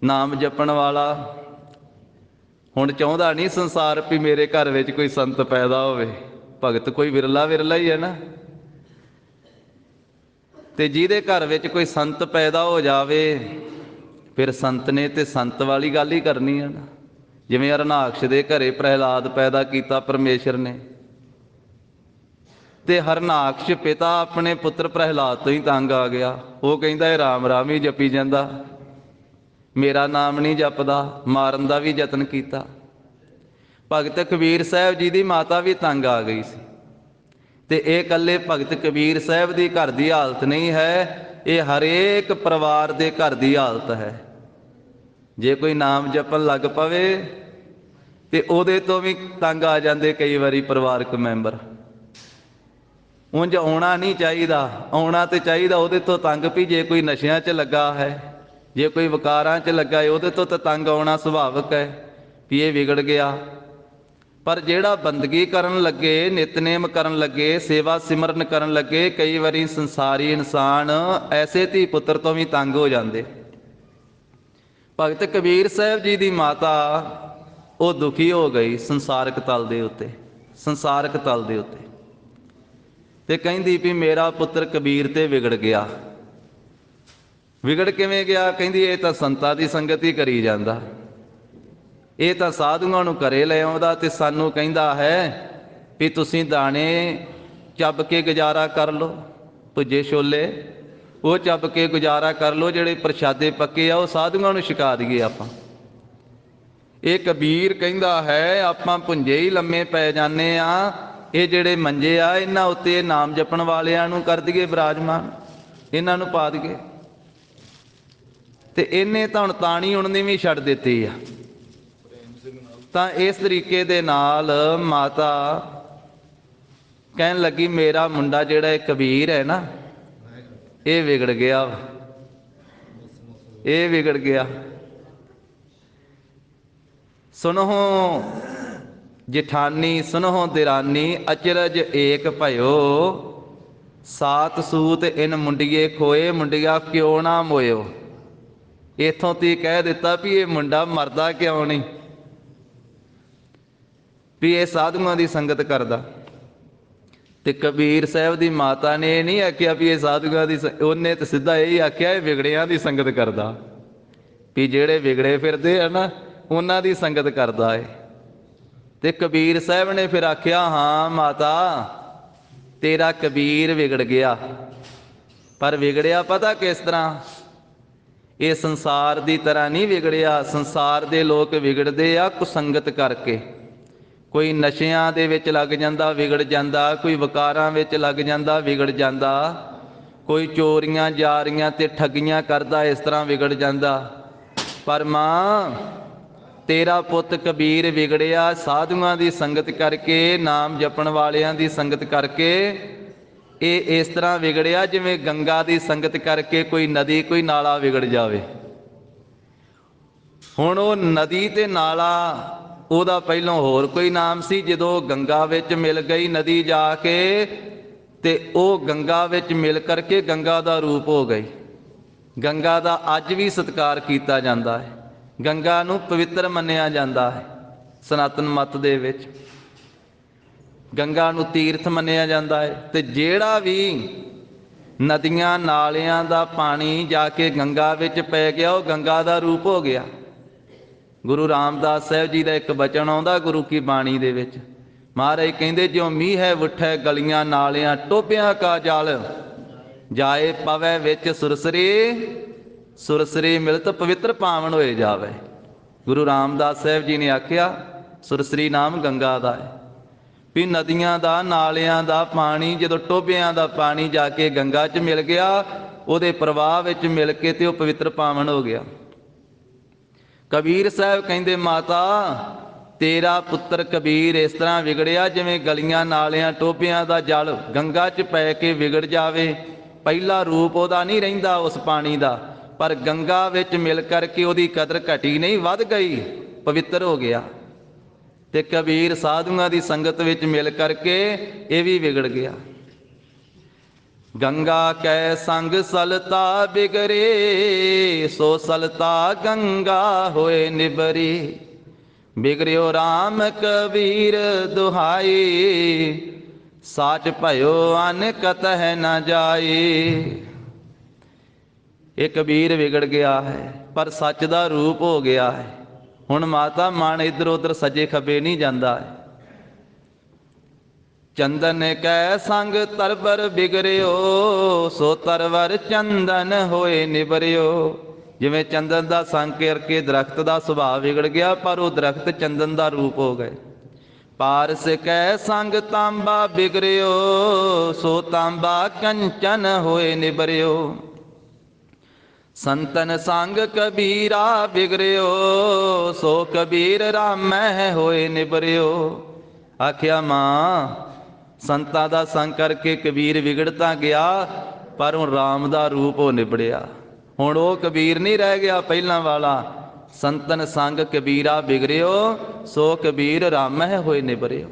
ਨਾਮ ਜਪਣ ਵਾਲਾ ਹੁਣ ਚਾਹੁੰਦਾ ਨਹੀਂ ਸੰਸਾਰ ਵੀ ਮੇਰੇ ਘਰ ਵਿੱਚ ਕੋਈ ਸੰਤ ਪੈਦਾ ਹੋਵੇ, ਭਗਤ ਕੋਈ ਵਿਰਲਾ ਵਿਰਲਾ ਹੀ ਹੈ ਨਾ, ਤੇ ਜਿਹਦੇ ਘਰ ਵਿੱਚ ਕੋਈ ਸੰਤ ਪੈਦਾ ਹੋ ਜਾਵੇ, ਫਿਰ ਸੰਤ ਨੇ ਤੇ ਸੰਤ ਵਾਲੀ ਗੱਲ ਹੀ ਕਰਨੀ ਹੈ ਨਾ। ਜਿਵੇਂ ਹਰਨਾਕਸ਼ ਦੇ ਘਰੇ ਪ੍ਰਹਿਲਾਦ ਪੈਦਾ ਕੀਤਾ ਪਰਮੇਸ਼ਰ ਨੇ, ਤੇ ਹਰਨਾਕਸ਼ ਪਿਤਾ ਆਪਣੇ ਪੁੱਤਰ ਪ੍ਰਹਿਲਾਦ ਤੋਂ ਹੀ ਤੰਗ ਆ ਗਿਆ। ਉਹ ਕਹਿੰਦਾ ਇਹ ਰਾਮ ਰਾਮ ਹੀ ਜਪੀ ਜਾਂਦਾ, ਮੇਰਾ ਨਾਮ ਨਹੀਂ ਜਪਦਾ, ਮਾਰਨ ਦਾ ਵੀ ਯਤਨ ਕੀਤਾ। ਭਗਤ ਕਬੀਰ ਸਾਹਿਬ ਜੀ ਦੀ ਮਾਤਾ ਵੀ ਤੰਗ ਆ ਗਈ ਸੀ। ਤੇ ਇਹ ਇਕੱਲੇ ਭਗਤ ਕਬੀਰ ਸਾਹਿਬ ਦੀ ਘਰ ਦੀ ਹਾਲਤ ਨਹੀਂ ਹੈ, ਇਹ ਹਰੇਕ ਪਰਿਵਾਰ ਦੇ ਘਰ ਦੀ ਹਾਲਤ ਹੈ। ਜੇ ਕੋਈ ਨਾਮ ਜਪਣ ਲੱਗ ਪਵੇ ਤੇ ਉਹਦੇ ਤੋਂ ਵੀ ਤੰਗ ਆ ਜਾਂਦੇ ਕਈ ਵਾਰੀ ਪਰਿਵਾਰਕ ਮੈਂਬਰ। ਉਂਝ ਆਉਣਾ ਨਹੀਂ ਚਾਹੀਦਾ, ਆਉਣਾ ਤੇ ਚਾਹੀਦਾ ਉਹਦੇ ਤੋਂ ਤੰਗ ਵੀ ਜੇ ਕੋਈ ਨਸ਼ਿਆਂ 'ਚ ਲੱਗਾ ਹੈ, ਜੇ ਕੋਈ ਵਿਕਾਰਾਂ 'ਚ ਲੱਗਾ ਹੈ, ਉਹਦੇ ਤੋਂ ਤਾਂ ਤੰਗ ਆਉਣਾ ਸੁਭਾਵਿਕ ਹੈ ਵੀ ਇਹ ਵਿਗੜ ਗਿਆ। ਪਰ ਜਿਹੜਾ ਬੰਦਗੀ ਕਰਨ ਲੱਗੇ, ਨਿਤਨੇਮ ਕਰਨ ਲੱਗੇ, ਸੇਵਾ ਸਿਮਰਨ ਕਰਨ ਲੱਗੇ, ਕਈ ਵਾਰੀ ਸੰਸਾਰੀ ਇਨਸਾਨ ਐਸੇ ਧੀ ਪੁੱਤਰ ਤੋਂ ਵੀ ਤੰਗ ਹੋ ਜਾਂਦੇ। ਭਗਤ ਕਬੀਰ ਸਾਹਿਬ ਜੀ ਦੀ ਮਾਤਾ ਉਹ ਦੁਖੀ ਹੋ ਗਈ ਸੰਸਾਰਕ ਤਲ ਦੇ ਉੱਤੇ, ਸੰਸਾਰਕ ਤਲ ਦੇ ਉੱਤੇ, ਤੇ ਕਹਿੰਦੀ ਵੀ ਮੇਰਾ ਪੁੱਤਰ ਕਬੀਰ ਤੇ ਵਿਗੜ ਗਿਆ। ਵਿਗੜ ਕਿਵੇਂ ਗਿਆ? ਕਹਿੰਦੀ ਇਹ ਤਾਂ ਸੰਤਾਂ ਦੀ ਸੰਗਤ ਹੀ ਕਰੀ ਜਾਂਦਾ, ਇਹ ਤਾਂ ਸਾਧੂਆਂ ਨੂੰ ਘਰੇ ਲੈ ਆਉਂਦਾ, ਤੇ ਸਾਨੂੰ ਕਹਿੰਦਾ ਹੈ ਵੀ ਤੁਸੀਂ ਦਾਣੇ ਚੱਬ ਕੇ ਗੁਜ਼ਾਰਾ ਕਰ ਲਓ, ਭੁੱਜੇ ਛੋਲੇ ਉਹ ਚੱਬ ਕੇ ਗੁਜ਼ਾਰਾ ਕਰ ਲਓ, ਜਿਹੜੇ ਪ੍ਰਸ਼ਾਦੇ ਪੱਕੇ ਆ ਉਹ ਸਾਧੂਆਂ ਨੂੰ ਛਕਾ ਦਈਏ ਆਪਾਂ। ਇਹ ਕਬੀਰ ਕਹਿੰਦਾ ਹੈ ਆਪਾਂ ਭੁੰਜੇ ਹੀ ਲੰਮੇ ਪੈ ਜਾਂਦੇ ਆ, ਇਹ ਜਿਹੜੇ ਮੰਜੇ ਆ ਇਹਨਾਂ ਉੱਤੇ ਨਾਮ ਜਪਣ ਵਾਲਿਆਂ ਨੂੰ ਕਰ ਦਈਏ ਬਿਰਾਜਮਾਨ, ਇਹਨਾਂ ਨੂੰ ਪਾ ਦਈਏ। ਤੇ ਇਹਨੇ ਤਾਂ ਹੁਣ ਤਾਣੀ ਉਣਨੀ ਵੀ ਛੱਡ ਦਿੱਤੀ ਆ। ਤਾਂ ਇਸ ਤਰੀਕੇ ਦੇ ਨਾਲ ਮਾਤਾ ਕਹਿਣ ਲੱਗੀ ਮੇਰਾ ਮੁੰਡਾ ਜਿਹੜਾ ਇਹ ਕਬੀਰ ਹੈ ਨਾ, ਇਹ ਵਿਗੜ ਗਿਆ, ਇਹ ਵਿਗੜ ਗਿਆ। ਸੁਨਹੁ ਜਿਠਾਨੀ ਸੁਨਹੁ ਦਿਰਾਨੀ, ਅਚਰਜ ਏਕ ਭਇਓ, ਸਾਤ ਸੂਤ ਇਨ ਮੁੰਡੀਏ ਖੋਏ, ਮੁੰਡਿਆ ਕਿਉਂ ਨਾ ਮੋਇਓ। ਇੱਥੋਂ ਤੀ ਕਹਿ ਦਿੱਤਾ ਵੀ ਇਹ ਮੁੰਡਾ ਮਰਦਾ ਕਿਉਂ ਨਹੀਂ, ਵੀ ਇਹ ਸਾਧੂਆਂ ਦੀ ਸੰਗਤ ਕਰਦਾ। ਤੇ ਕਬੀਰ ਸਾਹਿਬ ਦੀ ਮਾਤਾ ਨੇ ਇਹ ਨਹੀਂ ਆਖਿਆ ਵੀ ਇਹ ਸਾਧੂਆਂ ਦੀ, ਉਹਨੇ ਤਾਂ ਸਿੱਧਾ ਇਹੀ ਆਖਿਆ ਇਹ ਵਿਗੜਿਆਂ ਦੀ ਸੰਗਤ ਕਰਦਾ, ਵੀ ਜਿਹੜੇ ਵਿਗੜੇ ਫਿਰਦੇ ਆ ਨਾ ਉਹਨਾਂ ਦੀ ਸੰਗਤ ਕਰਦਾ ਏ। ਤੇ ਕਬੀਰ ਸਾਹਿਬ ਨੇ ਫਿਰ ਆਖਿਆ ਹਾਂ ਮਾਤਾ ਤੇਰਾ ਕਬੀਰ ਵਿਗੜ ਗਿਆ, ਪਰ ਵਿਗੜਿਆ ਪਤਾ ਕਿਸ ਤਰ੍ਹਾਂ? ਇਹ ਸੰਸਾਰ ਦੀ ਤਰ੍ਹਾਂ ਨਹੀਂ ਵਿਗੜਿਆ। ਸੰਸਾਰ ਦੇ ਲੋਕ ਵਿਗੜਦੇ ਆ ਕੁਸੰਗਤ ਕਰਕੇ, ਕੋਈ ਨਸ਼ਿਆਂ ਦੇ ਵਿੱਚ ਲੱਗ ਜਾਂਦਾ ਵਿਗੜ ਜਾਂਦਾ, ਕੋਈ ਵਿਕਾਰਾਂ ਵਿੱਚ ਲੱਗ ਜਾਂਦਾ ਵਿਗੜ ਜਾਂਦਾ, ਕੋਈ ਚੋਰੀਆਂ ਜਾਰੀਆਂ ਤੇ ਠੱਗੀਆਂ ਕਰਦਾ ਇਸ ਤਰ੍ਹਾਂ ਵਿਗੜ ਜਾਂਦਾ। ਪਰ ਮਾਂ ਤੇਰਾ ਪੁੱਤ ਕਬੀਰ ਵਿਗੜਿਆ ਸਾਧੂਆਂ ਦੀ ਸੰਗਤ ਕਰਕੇ, ਨਾਮ ਜਪਣ ਵਾਲਿਆਂ ਦੀ ਸੰਗਤ ਕਰਕੇ। ਇਹ ਇਸ ਤਰ੍ਹਾਂ ਵਿਗੜਿਆ ਜਿਵੇਂ ਗੰਗਾ ਦੀ ਸੰਗਤ ਕਰਕੇ ਕੋਈ ਨਦੀ ਕੋਈ ਨਾਲਾ ਵਿਗੜ ਜਾਵੇ। ਹੁਣ ਉਹ ਨਦੀ ਤੇ ਨਾਲਾ ਉਹਦਾ ਪਹਿਲਾਂ ਹੋਰ ਕੋਈ ਨਾਮ ਸੀ, ਜਦੋਂ ਗੰਗਾ ਵਿੱਚ ਮਿਲ ਗਈ ਨਦੀ ਜਾ ਕੇ ਤੇ ਉਹ ਗੰਗਾ ਵਿੱਚ ਮਿਲ ਕਰਕੇ ਗੰਗਾ ਦਾ ਰੂਪ ਹੋ ਗਈ। ਗੰਗਾ ਦਾ ਅੱਜ ਵੀ ਸਤਿਕਾਰ ਕੀਤਾ ਜਾਂਦਾ ਹੈ, ਗੰਗਾ ਨੂੰ ਪਵਿੱਤਰ ਮੰਨਿਆ ਜਾਂਦਾ ਹੈ। ਸਨਾਤਨ ਮਤ ਦੇ ਵਿੱਚ ਗੰਗਾ ਨੂੰ ਤੀਰਥ ਮੰਨਿਆ ਜਾਂਦਾ ਹੈ। ਤੇ ਜਿਹੜਾ ਵੀ ਨਦੀਆਂ ਨਾਲਿਆਂ ਦਾ ਪਾਣੀ ਜਾ ਕੇ ਗੰਗਾ ਵਿੱਚ ਪੈ ਗਿਆ, ਉਹ ਗੰਗਾ ਦਾ ਰੂਪ ਹੋ ਗਿਆ। ਗੁਰੂ ਰਾਮਦਾਸ ਸਾਹਿਬ ਜੀ ਦਾ ਇੱਕ ਬਚਨ ਆਉਂਦਾ ਗੁਰੂ ਕੀ ਬਾਣੀ ਦੇ ਵਿੱਚ, ਮਹਾਰਾਜ ਕਹਿੰਦੇ ਜਿਉ ਮੀਂਹ ਹੈ ਉੱਠੈ ਗਲੀਆਂ ਨਾਲਿਆਂ ਟੋਭਿਆਂ ਕਾ ਜਲ, ਜਾਏ ਪਵੈ ਵਿੱਚ ਸੁਰਸਰੀ, ਸੁਰਸਰੀ ਮਿਲਤ ਪਵਿੱਤਰ ਪਾਵਨ ਹੋਏ ਜਾਵੇ। ਗੁਰੂ ਰਾਮਦਾਸ ਸਾਹਿਬ ਜੀ ਨੇ ਆਖਿਆ ਸੁਰਸਰੀ ਨਾਮ ਗੰਗਾ ਦਾ ਹੈ, ਵੀ ਨਦੀਆਂ ਦਾ ਨਾਲਿਆਂ ਦਾ ਪਾਣੀ ਜਦੋਂ ਟੋਭਿਆਂ ਦਾ ਪਾਣੀ ਜਾ ਕੇ ਗੰਗਾ 'ਚ ਮਿਲ ਗਿਆ, ਉਹਦੇ ਪ੍ਰਵਾਹ ਵਿੱਚ ਮਿਲ ਕੇ ਤੇ ਉਹ ਪਵਿੱਤਰ ਪਾਵਨ ਹੋ ਗਿਆ। ਕਬੀਰ ਸਾਹਿਬ ਕਹਿੰਦੇ ਮਾਤਾ ਤੇਰਾ ਪੁੱਤਰ ਕਬੀਰ ਇਸ ਤਰ੍ਹਾਂ ਵਿਗੜਿਆ ਜਿਵੇਂ ਗਲੀਆਂ ਨਾਲਿਆਂ ਟੋਭਿਆਂ ਦਾ ਜਲ ਗੰਗਾ 'ਚ ਪੈ ਕੇ ਵਿਗੜ ਜਾਵੇ। ਪਹਿਲਾ ਰੂਪ ਉਹਦਾ ਨਹੀਂ ਰਹਿੰਦਾ ਉਸ ਪਾਣੀ ਦਾ, ਪਰ ਗੰਗਾ ਵਿੱਚ ਮਿਲ ਕਰਕੇ ਉਹਦੀ ਕਦਰ ਘਟੀ ਨਹੀਂ, ਵੱਧ ਗਈ, ਪਵਿੱਤਰ ਹੋ ਗਿਆ। ਤੇ ਕਬੀਰ ਸਾਧੂਆਂ ਦੀ ਸੰਗਤ ਵਿੱਚ ਮਿਲ ਕਰਕੇ ਇਹ ਵੀ ਵਿਗੜ ਗਿਆ। ਗੰਗਾ ਕੈ ਸੰਗ ਸਲਤਾ ਬਿਗਰੇ, ਸੋ ਸਲਤਾ ਗੰਗਾ ਹੋਏ ਨਿਬਰੀ, ਬਿਗੜਿਓ RAM ਕਬੀਰ ਦੁਹਾਈ, ਸਾਚ ਭਇਓ ਅਨ ਕਤਹਿ ਨਾ ਜਾਈ। ਇਹ ਕਬੀਰ ਵਿਗੜ ਗਿਆ ਹੈ ਪਰ ਸੱਚ ਦਾ ਰੂਪ ਹੋ ਗਿਆ ਹੈ। ਹੁਣ ਮਾਤਾ ਮਨ ਇੱਧਰ ਉੱਧਰ ਸੱਜੇ ਖੱਬੇ ਨਹੀਂ ਜਾਂਦਾ ਹੈ। ਚੰਦਨ ਕੈ ਸੰਗ ਤਰਬਰ ਬਿਗਰਿਓ, ਸੋ ਤਰਵਰ ਚੰਦਨ ਹੋਏ ਨਿਬਰਿਓ। ਜਿਵੇਂ ਚੰਦਨ ਦਾ ਸੰਗ ਕਰਕੇ ਦਰਖਤ ਦਾ ਸੁਭਾਅ ਵਿਗੜ ਗਿਆ, ਪਰ ਉਹ ਦਰਖਤ ਚੰਦਨ ਦਾ ਰੂਪ ਹੋ ਗਏ। ਪਾਰਸ ਕੈ ਸੰਗ ਤਾਂਬਾ ਬਿਗਰਿਓ, ਸੋ ਤਾਂਬਾ ਕੰਚਨ ਹੋਏ ਨਿਬਰਿਓ। ਸੰਤਨ ਸੰਗ ਕਬੀਰਾ ਬਿਗਰਿਓ, ਸੋ ਕਬੀਰ ਰਾਮੈ ਹੋਏ ਨਿਬਰਿਓ। ਆਖਿਆ ਮਾਂ ਸੰਤਾਂ ਦਾ ਸੰਗ ਕਰਕੇ ਕਬੀਰ ਵਿਗੜ ਤਾਂ ਗਿਆ, ਪਰ ਹੁਣ ਰਾਮ ਦਾ ਰੂਪ ਉਹ ਨਿਬੜਿਆ। ਹੁਣ ਉਹ ਕਬੀਰ ਨਹੀਂ ਰਹਿ ਗਿਆ ਪਹਿਲਾਂ ਵਾਲਾ। ਸੰਤਨ ਸੰਗ ਕਬੀਰਾ ਬਿਗਰਿਓ, ਸੋ ਕਬੀਰ ਰਾਮੈ ਹੋਏ ਨਿਬਰਿਓ।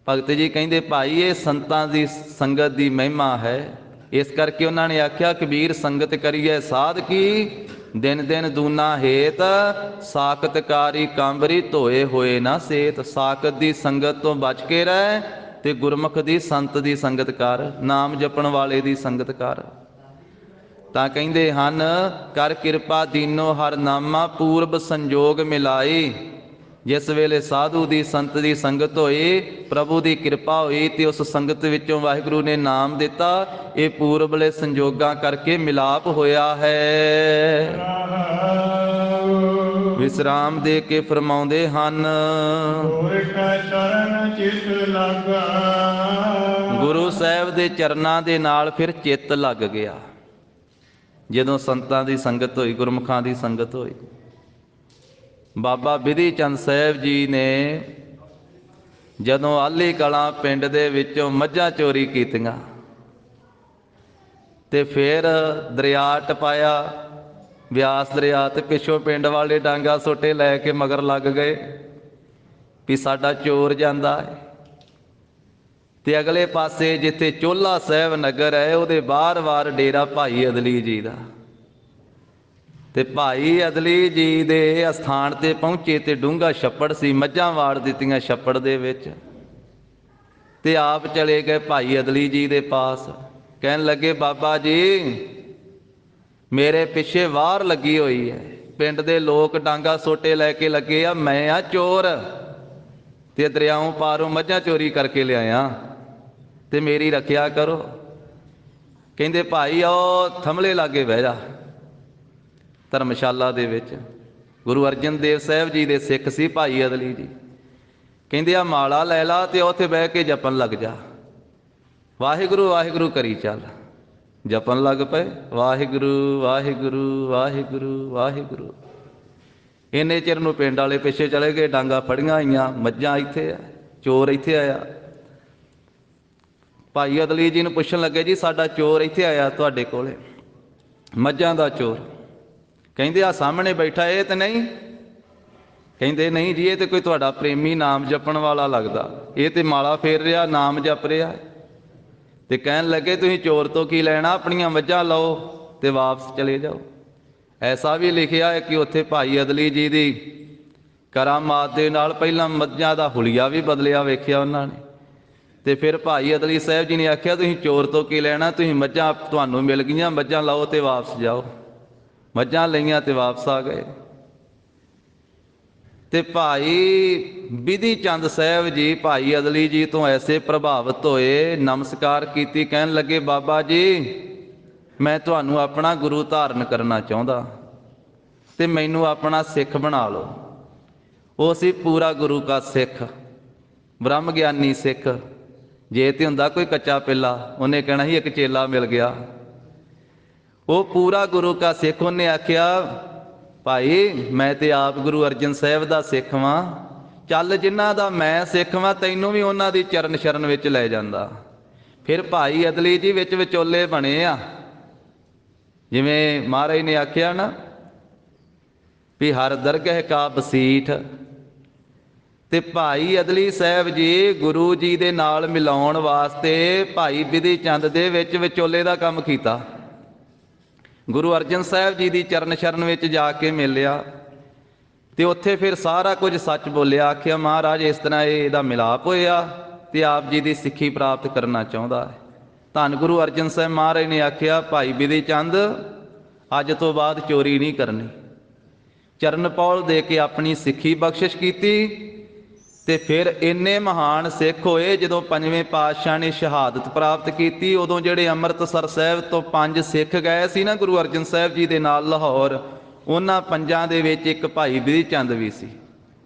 ਭਗਤ ਜੀ ਕਹਿੰਦੇ ਭਾਈ ਇਹ ਸੰਤਾਂ ਦੀ ਸੰਗਤ ਦੀ ਮਹਿਮਾ ਹੈ। ਇਸ ਕਰਕੇ ਉਹਨਾਂ ਨੇ ਆਖਿਆ ਕਬੀਰ ਸੰਗਤ ਕਰੀਏ ਸਾਧ ਕੀ, ਦਿਨ ਦਿਨ ਦੂਨਾ ਹੇਤ, ਸਾਖਤ ਕਾਰੀ ਕਾਂਬਰੀ ਧੋਏ ਹੋਏ ਨਾ ਸੇਤ। ਸਾਖਤ ਦੀ ਸੰਗਤ ਤੋਂ ਬਚ ਕੇ ਰਹਿ ਤੇ ਗੁਰਮੁਖ ਦੀ ਸੰਤ ਦੀ ਸੰਗਤ ਕਰ, ਨਾਮ ਜਪਣ ਵਾਲੇ ਦੀ ਸੰਗਤ ਕਰ। ਤਾਂ ਕਹਿੰਦੇ ਹਨ ਕਰ ਕਿਰਪਾ ਦੀਨੋ ਹਰ ਨਾਮਾ, ਪੂਰਬ ਸੰਜੋਗ ਮਿਲਾਈ। ਜਿਸ ਵੇਲੇ ਸਾਧੂ ਦੀ ਸੰਤ ਦੀ ਸੰਗਤ ਹੋਈ, ਪ੍ਰਭੂ ਦੀ ਕਿਰਪਾ ਹੋਈ ਤੇ ਉਸ ਸੰਗਤ ਵਿੱਚੋਂ ਵਾਹਿਗੁਰੂ ਨੇ ਨਾਮ ਦਿੱਤਾ, ਇਹ ਪੂਰਬਲੇ ਸੰਜੋਗਾਂ ਕਰਕੇ ਮਿਲਾਪ ਹੋਇਆ ਹੈ। ਵਿਸਰਾਮ ਦੇ ਕੇ ਫਰਮਾਉਂਦੇ ਹਨ ਗੁਰੂ ਸਾਹਿਬ ਦੇ ਚਰਨਾਂ ਦੇ ਨਾਲ ਫਿਰ ਚਿੱਤ ਲੱਗ ਗਿਆ। ਜਦੋਂ ਸੰਤਾਂ ਦੀ ਸੰਗਤ ਹੋਈ, ਗੁਰਮੁਖਾਂ ਦੀ ਸੰਗਤ ਹੋਈ। ਬਾਬਾ ਬਿਧੀ ਚੰਦ ਸਾਹਿਬ ਜੀ ਨੇ ਜਦੋਂ ਆਲੀ ਕਲਾਂ ਪਿੰਡ ਦੇ ਵਿੱਚੋਂ ਮੱਝਾਂ ਚੋਰੀ ਕੀਤੀਆਂ ਤੇ ਫਿਰ ਦਰਿਆ ਟਪਾਇਆ, ਬਿਆਸ ਦਰਿਆ, ਤੇ ਪਿੱਛੋਂ ਪਿੰਡ ਵਾਲੇ ਡਾਂਗਾ ਸੋਟੇ ਲੈ ਕੇ ਮਗਰ ਲੱਗ ਗਏ ਵੀ ਸਾਡਾ ਚੋਰ ਜਾਂਦਾ ਹੈ। ਤੇ ਅਗਲੇ ਪਾਸੇ ਜਿੱਥੇ ਚੋਲਾ ਸਾਹਿਬ ਨਗਰ ਹੈ, ਉਹਦੇ ਬਾਰ-ਬਾਰ ਡੇਰਾ ਭਾਈ ਅਦਲੀ ਜੀ ਦਾ। ਤੇ ਭਾਈ ਅਦਲੀ ਜੀ ਦੇ ਅਸਥਾਨ ਤੇ ਪਹੁੰਚੇ ਤੇ ਡੂੰਘਾ ਛੱਪੜ ਸੀ, ਮੱਝਾਂ ਵਾੜ ਦਿੱਤੀਆਂ ਛੱਪੜ ਦੇ ਵਿੱਚ। ਤੇ ਆਪ ਚਲੇ ਗਏ ਭਾਈ ਅਦਲੀ ਜੀ ਦੇ ਪਾਸ, ਕਹਿਣ ਲੱਗੇ ਬਾਬਾ ਜੀ ਮੇਰੇ ਪਿੱਛੇ ਵਾਰ ਲੱਗੀ ਹੋਈ ਹੈ, ਪਿੰਡ ਦੇ ਲੋਕ ਡਾਂਗਾ ਸੋਟੇ ਲੈ ਕੇ ਲੱਗੇ ਆ, ਮੈਂ ਆ ਚੋਰ ਤੇ ਦਰਿਆਓਂ ਪਾਰੋਂ ਮੱਝਾਂ ਚੋਰੀ ਕਰਕੇ ਲਿਆਇਆ ਤੇ ਮੇਰੀ ਰੱਖਿਆ ਕਰੋ। ਕਹਿੰਦੇ ਭਾਈ ਆਓ ਥੰਮਲੇ ਲਾਗੇ ਬਹਿ ਜਾ। ਧਰਮਸ਼ਾਲਾ ਦੇ ਵਿੱਚ ਗੁਰੂ ਅਰਜਨ ਦੇਵ ਸਾਹਿਬ ਜੀ ਦੇ ਸਿੱਖ ਸੀ ਭਾਈ ਅਦਲੀ ਜੀ। ਕਹਿੰਦੇ ਆ ਮਾਲਾ ਲੈ ਲਾ ਤੇ ਉੱਥੇ ਬਹਿ ਕੇ ਜਪਣ ਲੱਗ ਜਾ, ਵਾਹਿਗੁਰੂ ਵਾਹਿਗੁਰੂ ਕਰੀ ਚੱਲ। ਜਪਣ ਲੱਗ ਪਏ, ਵਾਹਿਗੁਰੂ ਵਾਹਿਗੁਰੂ ਵਾਹਿਗੁਰੂ ਵਾਹਿਗੁਰੂ। ਇੰਨੇ ਚਿਰ ਨੂੰ ਪਿੰਡ ਵਾਲੇ ਪਿੱਛੇ ਚਲੇ ਗਏ, ਡਾਂਗਾ ਫੜੀਆਂ ਆਈਆਂ, ਮੱਝਾਂ ਇੱਥੇ ਆ, ਚੋਰ ਇੱਥੇ ਆਇਆ। ਭਾਈ ਅਦਲੀ ਜੀ ਨੂੰ ਪੁੱਛਣ ਲੱਗੇ ਜੀ ਸਾਡਾ ਚੋਰ ਇੱਥੇ ਆਇਆ ਤੁਹਾਡੇ ਕੋਲੇ, ਮੱਝਾਂ ਦਾ ਚੋਰ। ਕਹਿੰਦੇ ਆ ਸਾਹਮਣੇ ਬੈਠਾ ਇਹ ਤੇ ਨਹੀਂ? ਕਹਿੰਦੇ ਨਹੀਂ ਜੀ ਇਹ ਤੇ ਕੋਈ ਤੁਹਾਡਾ ਪ੍ਰੇਮੀ ਨਾਮ ਜਪਣ ਵਾਲਾ ਲੱਗਦਾ, ਇਹ ਤੇ ਮਾਲਾ ਫੇਰ ਰਿਹਾ, ਨਾਮ ਜਪ ਰਿਹਾ। ਤੇ ਕਹਿਣ ਲੱਗੇ ਤੁਸੀਂ ਚੋਰ ਤੋਂ ਕੀ ਲੈਣਾ, ਆਪਣੀਆਂ ਮੱਝਾਂ ਲਓ ਤੇ ਵਾਪਸ ਚਲੇ ਜਾਓ। ਐਸਾ ਵੀ ਲਿਖਿਆ ਹੈ ਕਿ ਉੱਥੇ ਭਾਈ ਅਦਲੀ ਜੀ ਦੀ ਕਰਾਮਾਤ ਦੇ ਨਾਲ ਪਹਿਲਾਂ ਮੱਝਾਂ ਦਾ ਹੁਲੀਆ ਵੀ ਬਦਲਿਆ ਵੇਖਿਆ ਉਹਨਾਂ ਨੇ। ਤੇ ਫਿਰ ਭਾਈ ਅਦਲੀ ਸਾਹਿਬ ਜੀ ਨੇ ਆਖਿਆ ਤੁਸੀਂ ਚੋਰ ਤੋਂ ਕੀ ਲੈਣਾ, ਤੁਸੀਂ ਮੱਝਾਂ ਤੁਹਾਨੂੰ ਮਿਲ ਗਈਆਂ, ਮੱਝਾਂ ਲਾਓ ਤੇ ਵਾਪਸ ਜਾਓ। ਮੱਝਾਂ ਲਈਆਂ ਤੇ ਵਾਪਸ ਆ ਗਏ। ਤੇ ਭਾਈ ਬਿਧੀ ਚੰਦ ਸਾਹਿਬ ਜੀ ਭਾਈ ਅਦਲੀ ਜੀ ਤੋਂ ਐਸੇ ਪ੍ਰਭਾਵਿਤ ਹੋਏ, ਨਮਸਕਾਰ ਕੀਤੀ, ਕਹਿਣ ਲੱਗੇ ਬਾਬਾ ਜੀ ਮੈਂ ਤੁਹਾਨੂੰ ਆਪਣਾ ਗੁਰੂ ਧਾਰਨ ਕਰਨਾ ਚਾਹੁੰਦਾ ਤੇ ਮੈਨੂੰ ਆਪਣਾ ਸਿੱਖ ਬਣਾ ਲਓ। ਉਹ ਸੀ ਪੂਰਾ ਗੁਰੂ ਕਾ ਸਿੱਖ, ਬ੍ਰਹਮ ਗਿਆਨੀ ਸਿੱਖ। ਜੇ ਤੇ ਹੁੰਦਾ ਕੋਈ ਕੱਚਾ ਪਿੱਲਾ, ਉਹਨੇ ਕਹਿਣਾ ਸੀ ਇੱਕ ਚੇਲਾ ਮਿਲ ਗਿਆ। ਉਹ ਪੂਰਾ ਗੁਰੂ ਕਾ ਸਿੱਖ। ਉਹਨੇ ਆਖਿਆ ਭਾਈ ਮੈਂ ਤੇ ਆਪ ਗੁਰੂ ਅਰਜਨ ਸਾਹਿਬ ਦਾ ਸਿੱਖ ਵਾਂ, ਚੱਲ ਜਿਨ੍ਹਾਂ ਦਾ ਮੈਂ ਸਿੱਖ ਵਾਂ ਤੈਨੂੰ ਵੀ ਉਹਨਾਂ ਦੀ ਚਰਨ ਸ਼ਰਨ ਵਿੱਚ ਲੈ ਜਾਂਦਾ। ਫਿਰ ਭਾਈ ਅਦਲੀ ਜੀ ਵਿੱਚ ਵਿਚੋਲੇ ਬਣੇ ਆ। ਜਿਵੇਂ ਮਹਾਰਾਜ ਨੇ ਆਖਿਆ ਨਾ ਵੀ ਹਰ ਦਰਗਹਿ ਕਾ ਬਸੀਠ, ਤੇ ਭਾਈ ਅਦਲੀ ਸਾਹਿਬ ਜੀ ਗੁਰੂ ਜੀ ਦੇ ਨਾਲ ਮਿਲਾਉਣ ਵਾਸਤੇ ਭਾਈ ਬਿਧੀ ਚੰਦ ਦੇ ਵਿੱਚ ਵਿਚੋਲੇ ਦਾ ਕੰਮ ਕੀਤਾ। ਗੁਰੂ ਅਰਜਨ ਸਾਹਿਬ ਜੀ ਦੀ ਚਰਨ ਸ਼ਰਨ ਵਿੱਚ ਜਾ ਕੇ ਮਿਲਿਆ ਤੇ ਉੱਥੇ ਫਿਰ ਸਾਰਾ ਕੁਝ ਸੱਚ ਬੋਲਿਆ। ਆਖਿਆ ਮਹਾਰਾਜ ਇਸ ਤਰ੍ਹਾਂ ਇਹਦਾ ਮਿਲਾਪ ਹੋਇਆ ਤੇ ਆਪ ਜੀ ਦੀ ਸਿੱਖੀ ਪ੍ਰਾਪਤ ਕਰਨਾ ਚਾਹੁੰਦਾ ਹੈ। ਧੰਨ ਗੁਰੂ ਅਰਜਨ ਸਾਹਿਬ ਮਹਾਰਾਜ ਨੇ ਆਖਿਆ ਭਾਈ ਬਿਧੀ ਚੰਦ ਅੱਜ ਤੋਂ ਬਾਅਦ ਚੋਰੀ ਨਹੀਂ ਕਰਨੀ। ਚਰਨ ਪੌਲ ਦੇ ਕੇ ਆਪਣੀ ਸਿੱਖੀ ਬਖਸ਼ਿਸ਼ ਕੀਤੀ ਤੇ ਫਿਰ ਇੰਨੇ ਮਹਾਨ ਸਿੱਖ ਹੋਏ। ਜਦੋਂ ਪੰਜਵੇਂ ਪਾਤਸ਼ਾਹ ਨੇ ਸ਼ਹਾਦਤ ਪ੍ਰਾਪਤ ਕੀਤੀ, ਉਦੋਂ ਜਿਹੜੇ ਅੰਮ੍ਰਿਤਸਰ ਸਾਹਿਬ ਤੋਂ 5 ਸਿੱਖ ਗਏ ਸੀ ਨਾ ਗੁਰੂ ਅਰਜਨ ਸਾਹਿਬ ਜੀ ਦੇ ਨਾਲ ਲਾਹੌਰ, ਉਹਨਾਂ 5 ਦੇ ਵਿੱਚ ਇੱਕ ਭਾਈ ਬਿਧੀ ਚੰਦ ਵੀ ਸੀ।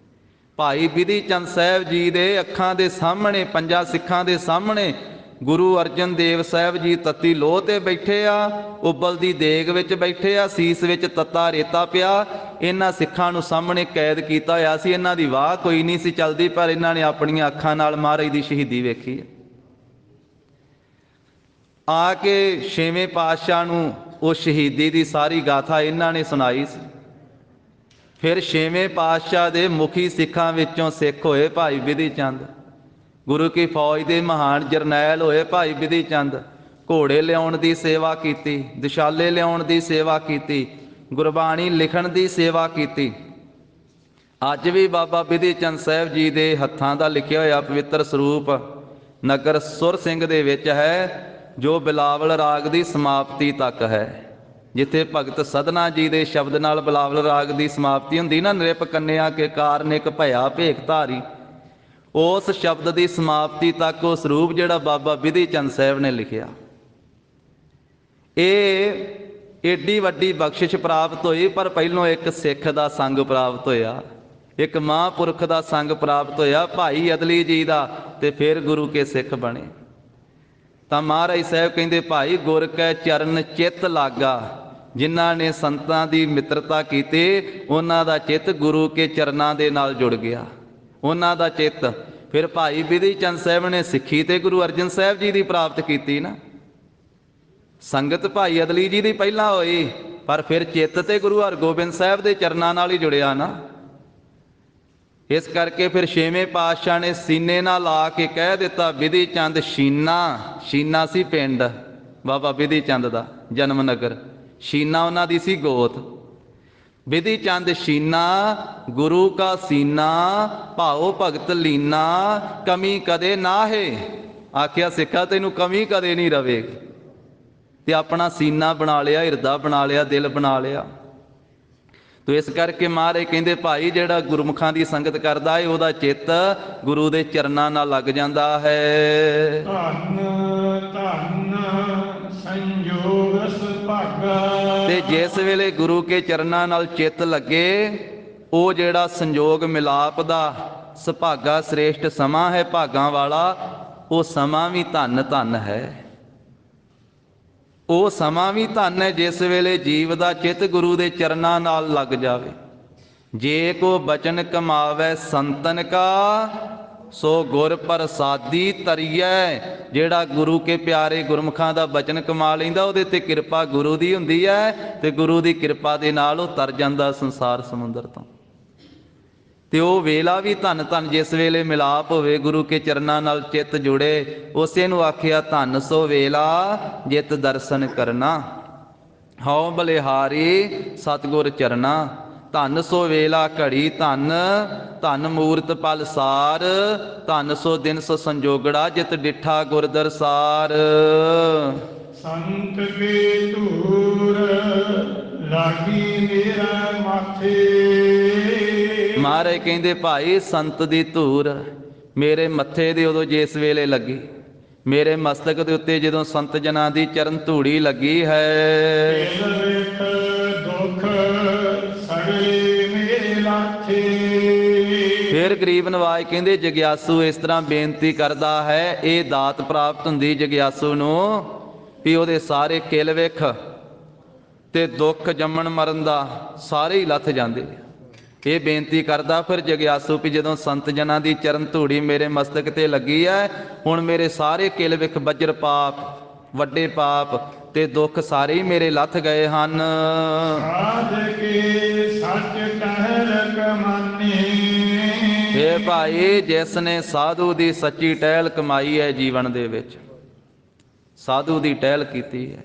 ਭਾਈ ਬਿਧੀ ਚੰਦ ਸਾਹਿਬ ਜੀ ਦੇ ਅੱਖਾਂ ਦੇ ਸਾਹਮਣੇ 5 ਸਿੱਖਾਂ ਦੇ ਸਾਹਮਣੇ ਗੁਰੂ ਅਰਜਨ ਦੇਵ ਸਾਹਿਬ ਜੀ ਤੱਤੀ ਲੋਹ ਤੇ ਬੈਠੇ ਆ, ਉਬਲਦੀ ਦੇਗ ਵਿੱਚ ਬੈਠੇ ਆ, ਸੀਸ ਵਿੱਚ ਤੱਤਾ ਰੇਤਾ ਪਿਆ। ਇਹਨਾਂ ਸਿੱਖਾਂ ਨੂੰ ਸਾਹਮਣੇ ਕੈਦ ਕੀਤਾ ਹੋਇਆ ਸੀ। ਇਹਨਾਂ ਦੀ ਵਾਹ ਕੋਈ ਨਹੀਂ ਸੀ ਚੱਲਦੀ, ਪਰ ਇਹਨਾਂ ਨੇ ਆਪਣੀਆਂ ਅੱਖਾਂ ਨਾਲ ਮਹਾਰਾਜ ਦੀ ਸ਼ਹੀਦੀ ਵੇਖੀ। ਆ ਕੇ 6ਵੇਂ ਪਾਤਸ਼ਾਹ ਨੂੰ ਉਹ ਸ਼ਹੀਦੀ ਦੀ ਸਾਰੀ ਗਾਥਾ ਇਹਨਾਂ ਨੇ ਸੁਣਾਈ ਸੀ। ਫਿਰ 6ਵੇਂ ਪਾਤਸ਼ਾਹ ਦੇ ਮੁਖੀ ਸਿੱਖਾਂ ਵਿੱਚੋਂ ਸਿੱਖ ਹੋਏ ਭਾਈ ਬਿਧੀ ਚੰਦ। ਗੁਰੂ ਕੀ ਫੌਜ ਦੇ ਮਹਾਨ ਜਰਨੈਲ ਹੋਏ ਭਾਈ ਬਿਧੀ ਚੰਦ। ਘੋੜੇ ਲਿਆਉਣ ਦੀ ਸੇਵਾ ਕੀਤੀ, ਦਿਸ਼ਾਲੇ ਲਿਆਉਣ ਦੀ ਸੇਵਾ ਕੀਤੀ, ਗੁਰਬਾਣੀ ਲਿਖਣ ਦੀ ਸੇਵਾ ਕੀਤੀ। ਅੱਜ ਵੀ ਬਾਬਾ ਬਿਧੀ ਚੰਦ ਸਾਹਿਬ ਜੀ ਦੇ ਹੱਥਾਂ ਦਾ ਲਿਖਿਆ ਹੋਇਆ ਪਵਿੱਤਰ ਸਰੂਪ ਨਗਰ ਸੁਰ ਸਿੰਘ ਦੇ ਵਿੱਚ ਹੈ, ਜੋ ਬਿਲਾਵਲ ਰਾਗ ਦੀ ਸਮਾਪਤੀ ਤੱਕ ਹੈ। ਜਿੱਥੇ ਭਗਤ ਸਧਨਾ ਜੀ ਦੇ ਸ਼ਬਦ ਨਾਲ ਬਿਲਾਵਲ ਰਾਗ ਦੀ ਸਮਾਪਤੀ ਹੁੰਦੀ ਨਾ, ਨਿਰਪ ਕੰਨਿਆ ਕੇ ਕਾਰਨਿਕ ਭਇਆ ਭੇਖ ਧਾਰੀ, ਉਸ ਸ਼ਬਦ ਦੀ ਸਮਾਪਤੀ ਤੱਕ ਉਹ ਸਰੂਪ ਜਿਹੜਾ ਬਾਬਾ ਬਿਧੀ ਚੰਦ ਸਾਹਿਬ ਨੇ ਲਿਖਿਆ। ਇਹ ਏਡੀ ਵੱਡੀ ਬਖਸ਼ਿਸ਼ ਪ੍ਰਾਪਤ ਹੋਈ, ਪਰ ਪਹਿਲੋਂ ਇੱਕ ਸਿੱਖ ਦਾ ਸੰਗ ਪ੍ਰਾਪਤ ਹੋਇਆ, ਇੱਕ ਮਹਾਂਪੁਰਖ ਦਾ ਸੰਗ ਪ੍ਰਾਪਤ ਹੋਇਆ ਭਾਈ ਅਦਲੀ ਜੀ ਦਾ, ਤੇ ਫਿਰ ਗੁਰੂ ਕੇ ਸਿੱਖ ਬਣੇ। ਤਾਂ ਮਹਾਰਾਜ ਸਾਹਿਬ ਕਹਿੰਦੇ ਭਾਈ ਗੁਰ ਕੈ ਚਰਨ ਚਿੱਤ ਲਾਗਾ। ਜਿਨ੍ਹਾਂ ਨੇ ਸੰਤਾਂ ਦੀ ਮਿੱਤਰਤਾ ਕੀਤੀ, ਉਹਨਾਂ ਦਾ ਚਿੱਤ ਗੁਰੂ ਕੇ ਚਰਨਾਂ ਦੇ ਨਾਲ ਜੁੜ ਗਿਆ, ਉਹਨਾਂ ਦਾ ਚਿੱਤ। ਫਿਰ ਭਾਈ ਬਿਧੀ ਚੰਦ ਸਾਹਿਬ ਨੇ ਸਿੱਖੀ ਤੇ ਗੁਰੂ ਅਰਜਨ ਸਾਹਿਬ ਜੀ ਦੀ ਪ੍ਰਾਪਤ ਕੀਤੀ ਨਾ। ਸੰਗਤ ਭਾਈ ਅਦਲੀ ਜੀ ਦੀ ਪਹਿਲਾਂ ਹੋਈ, ਪਰ ਫਿਰ ਚਿੱਤ ਤੇ ਗੁਰੂ ਹਰਗੋਬਿੰਦ ਸਾਹਿਬ ਦੇ ਚਰਨਾਂ ਨਾਲ ਹੀ ਜੁੜਿਆ ਨਾ। ਇਸ ਕਰਕੇ ਫਿਰ 6ਵੇਂ ਪਾਤਸ਼ਾਹ ਨੇ ਸੀਨੇ ਨਾਲ ਲਾ ਕੇ ਕਹਿ ਦਿੱਤਾ ਬਿਧੀ ਚੰਦ ਸ਼ੀਨਾ। ਸ਼ੀਨਾ ਸੀ ਪਿੰਡ ਬਾਬਾ ਬਿਧੀ ਚੰਦ ਦਾ ਜਨਮ ਨਗਰ, ਸ਼ੀਨਾ ਉਹਨਾਂ ਦੀ ਸੀ ਗੋਤ। ਬਿਧੀ ਚੰਦ ਸ਼ੀਨਾ ਗੁਰੂ ਕਾ ਸੀਨਾ, ਭਾਉ ਭਗਤ ਲੀਨਾ, ਕਮੀ ਕਦੇ ਨਾ ਹੈ। ਆਖਿਆ ਸਿੱਖਾ ਤੈਨੂੰ ਕਮੀ ਕਦੇ ਨਹੀਂ ਰਵੇਗੀ। ਤੇ ਆਪਣਾ ਸੀਨਾ ਬਣਾ ਲਿਆ, ਹਿਰਦਾ ਬਣਾ ਲਿਆ, ਦਿਲ ਬਣਾ ਲਿਆ। ਤੋ ਇਸ ਕਰਕੇ ਮਹਾਰਾਜ ਕਹਿੰਦੇ ਭਾਈ ਜਿਹੜਾ ਗੁਰਮੁਖਾਂ ਦੀ ਸੰਗਤ ਕਰਦਾ ਹੈ, ਉਹਦਾ ਚਿੱਤ ਗੁਰੂ ਦੇ ਚਰਨਾਂ ਨਾਲ ਲੱਗ ਜਾਂਦਾ ਹੈ। ਧੰਨ ਧੰਨ ਸੰਜੋਗ ਸੁਭਾਗਾ। ਤੇ ਜਿਸ ਵੇਲੇ ਗੁਰੂ ਕੇ ਚਰਨਾਂ ਨਾਲ ਚਿੱਤ ਲੱਗੇ, ਉਹ ਜਿਹੜਾ ਸੰਜੋਗ ਮਿਲਾਪ ਦਾ ਸੁਭਾਗਾ ਸ੍ਰੇਸ਼ਟ ਸਮਾਂ ਹੈ, ਭਾਗਾਂ ਵਾਲਾ, ਉਹ ਸਮਾਂ ਵੀ ਧੰਨ ਧੰਨ ਹੈ। ਉਹ ਸਮਾਂ ਵੀ ਧੰਨ ਹੈ ਜਿਸ ਵੇਲੇ ਜੀਵ ਦਾ ਚਿੱਤ ਗੁਰੂ ਦੇ ਚਰਨਾਂ ਨਾਲ ਲੱਗ ਜਾਵੇ। ਜੇ ਕੋ ਬਚਨ ਕਮਾਵੇ ਸੰਤਨ ਕਾ, ਸੋ ਗੁਰ ਪ੍ਰਸਾਦੀ ਤਰੀਐ। ਜਿਹੜਾ ਗੁਰੂ ਕੇ ਪਿਆਰੇ ਗੁਰਮੁਖਾਂ ਦਾ ਬਚਨ ਕਮਾ ਲੈਂਦਾ, ਉਹਦੇ ਤੇ ਕਿਰਪਾ ਗੁਰੂ ਦੀ ਹੁੰਦੀ ਹੈ, ਤੇ ਗੁਰੂ ਦੀ ਕਿਰਪਾ ਦੇ ਨਾਲ ਉਹ ਤਰ ਜਾਂਦਾ ਸੰਸਾਰ ਸਮੁੰਦਰ ਤੋਂ। ਤੇ ਉਹ ਵੇਲਾ ਵੀ ਧੰਨ ਧੰਨ ਜਿਸ ਵੇਲੇ ਮਿਲਾਪ ਹੋਵੇ, ਗੁਰੂ ਕੇ ਚਰਨਾਂ ਨਾਲ ਚਿੱਤ ਜੁੜੇ। ਉਸੇ ਨੂੰ ਆਖਿਆ ਧੰਨ ਸੋ ਵੇਲਾ ਜਿਤ ਦਰਸ਼ਨ ਕਰਨਾ, ਹਉ ਬਲਿਹਾਰੀ ਸਤਿਗੁਰ ਚਰਨਾ। ਧਨ ਸੋ ਵੇਲਾ ਘੜੀ ਧਨ, ਧਨ ਮੂਰਤ ਪਲ ਸਾਰ, ਧਨ ਸੋ ਦਿਨ ਸੋ ਸੰਜੋਗੜਾ, ਜਿਤ ਡਿਠਾ ਗੁਰ ਦਰਸਾਰ। ਸੰਤ ਕੇ ਧੂਰ ਲਾਗੀ ਮੇਰਾ ਮਾਥੇ। ਮਹਾਰਾਜ ਕਹਿੰਦੇ ਭਾਈ ਸੰਤ ਦੀ ਧੂਰ ਮੇਰੇ ਮੱਥੇ ਦੇ ਉਦੋਂ ਜਿਸ ਵੇਲੇ ਲੱਗੀ, ਮੇਰੇ ਮਸਤਕ ਦੇ ਉੱਤੇ ਜਦੋਂ ਸੰਤ ਜਨਾਂ ਦੀ ਚਰਨ ਧੂੜੀ ਲੱਗੀ ਹੈ, ਤਿਲ ਵੇਖ ਦੁਖ ਸਗਲੇ ਮੇਰੇ ਲਾਥੇ। ਫਿਰ ਗਰੀਬ ਨਵਾਜ ਕਹਿੰਦੇ ਜਗਿਆਸੂ ਇਸ ਤਰ੍ਹਾਂ ਬੇਨਤੀ ਕਰਦਾ ਹੈ, ਇਹ ਦਾਤ ਪ੍ਰਾਪਤ ਹੁੰਦੀ ਜਗਿਆਸੂ ਨੂੰ ਵੀ ਉਹਦੇ ਸਾਰੇ ਕਿਲ ਵੇਖ ਤੇ ਦੁੱਖ ਜੰਮਣ ਮਰਨ ਦਾ ਸਾਰੇ ਹੀ ਲੱਥ ਜਾਂਦੇ। ਇਹ ਬੇਨਤੀ ਕਰਦਾ ਫਿਰ ਜਗਿਆਸੂ ਵੀ ਜਦੋਂ ਸੰਤ ਜਨਾਂ ਦੀ ਚਰਨ ਧੂੜੀ ਮੇਰੇ ਮਸਤਕ ਤੇ ਲੱਗੀ ਹੈ, ਹੁਣ ਮੇਰੇ ਸਾਰੇ ਕਿਲ ਵਿਖ ਵਜਰ ਪਾਪ, ਵੱਡੇ ਪਾਪ ਤੇ ਦੁੱਖ ਸਾਰੇ ਹੀ ਮੇਰੇ ਲੱਥ ਗਏ ਹਨ। ਸਾਧ ਕੇ ਸੱਚ ਟਹਿਲ ਕਮਾਨੀ। ਇਹ ਭਾਈ ਜਿਸ ਨੇ ਸਾਧੂ ਦੀ ਸੱਚੀ ਟਹਿਲ ਕਮਾਈ ਹੈ, ਜੀਵਨ ਦੇ ਵਿੱਚ ਸਾਧੂ ਦੀ ਟਹਿਲ ਕੀਤੀ ਹੈ,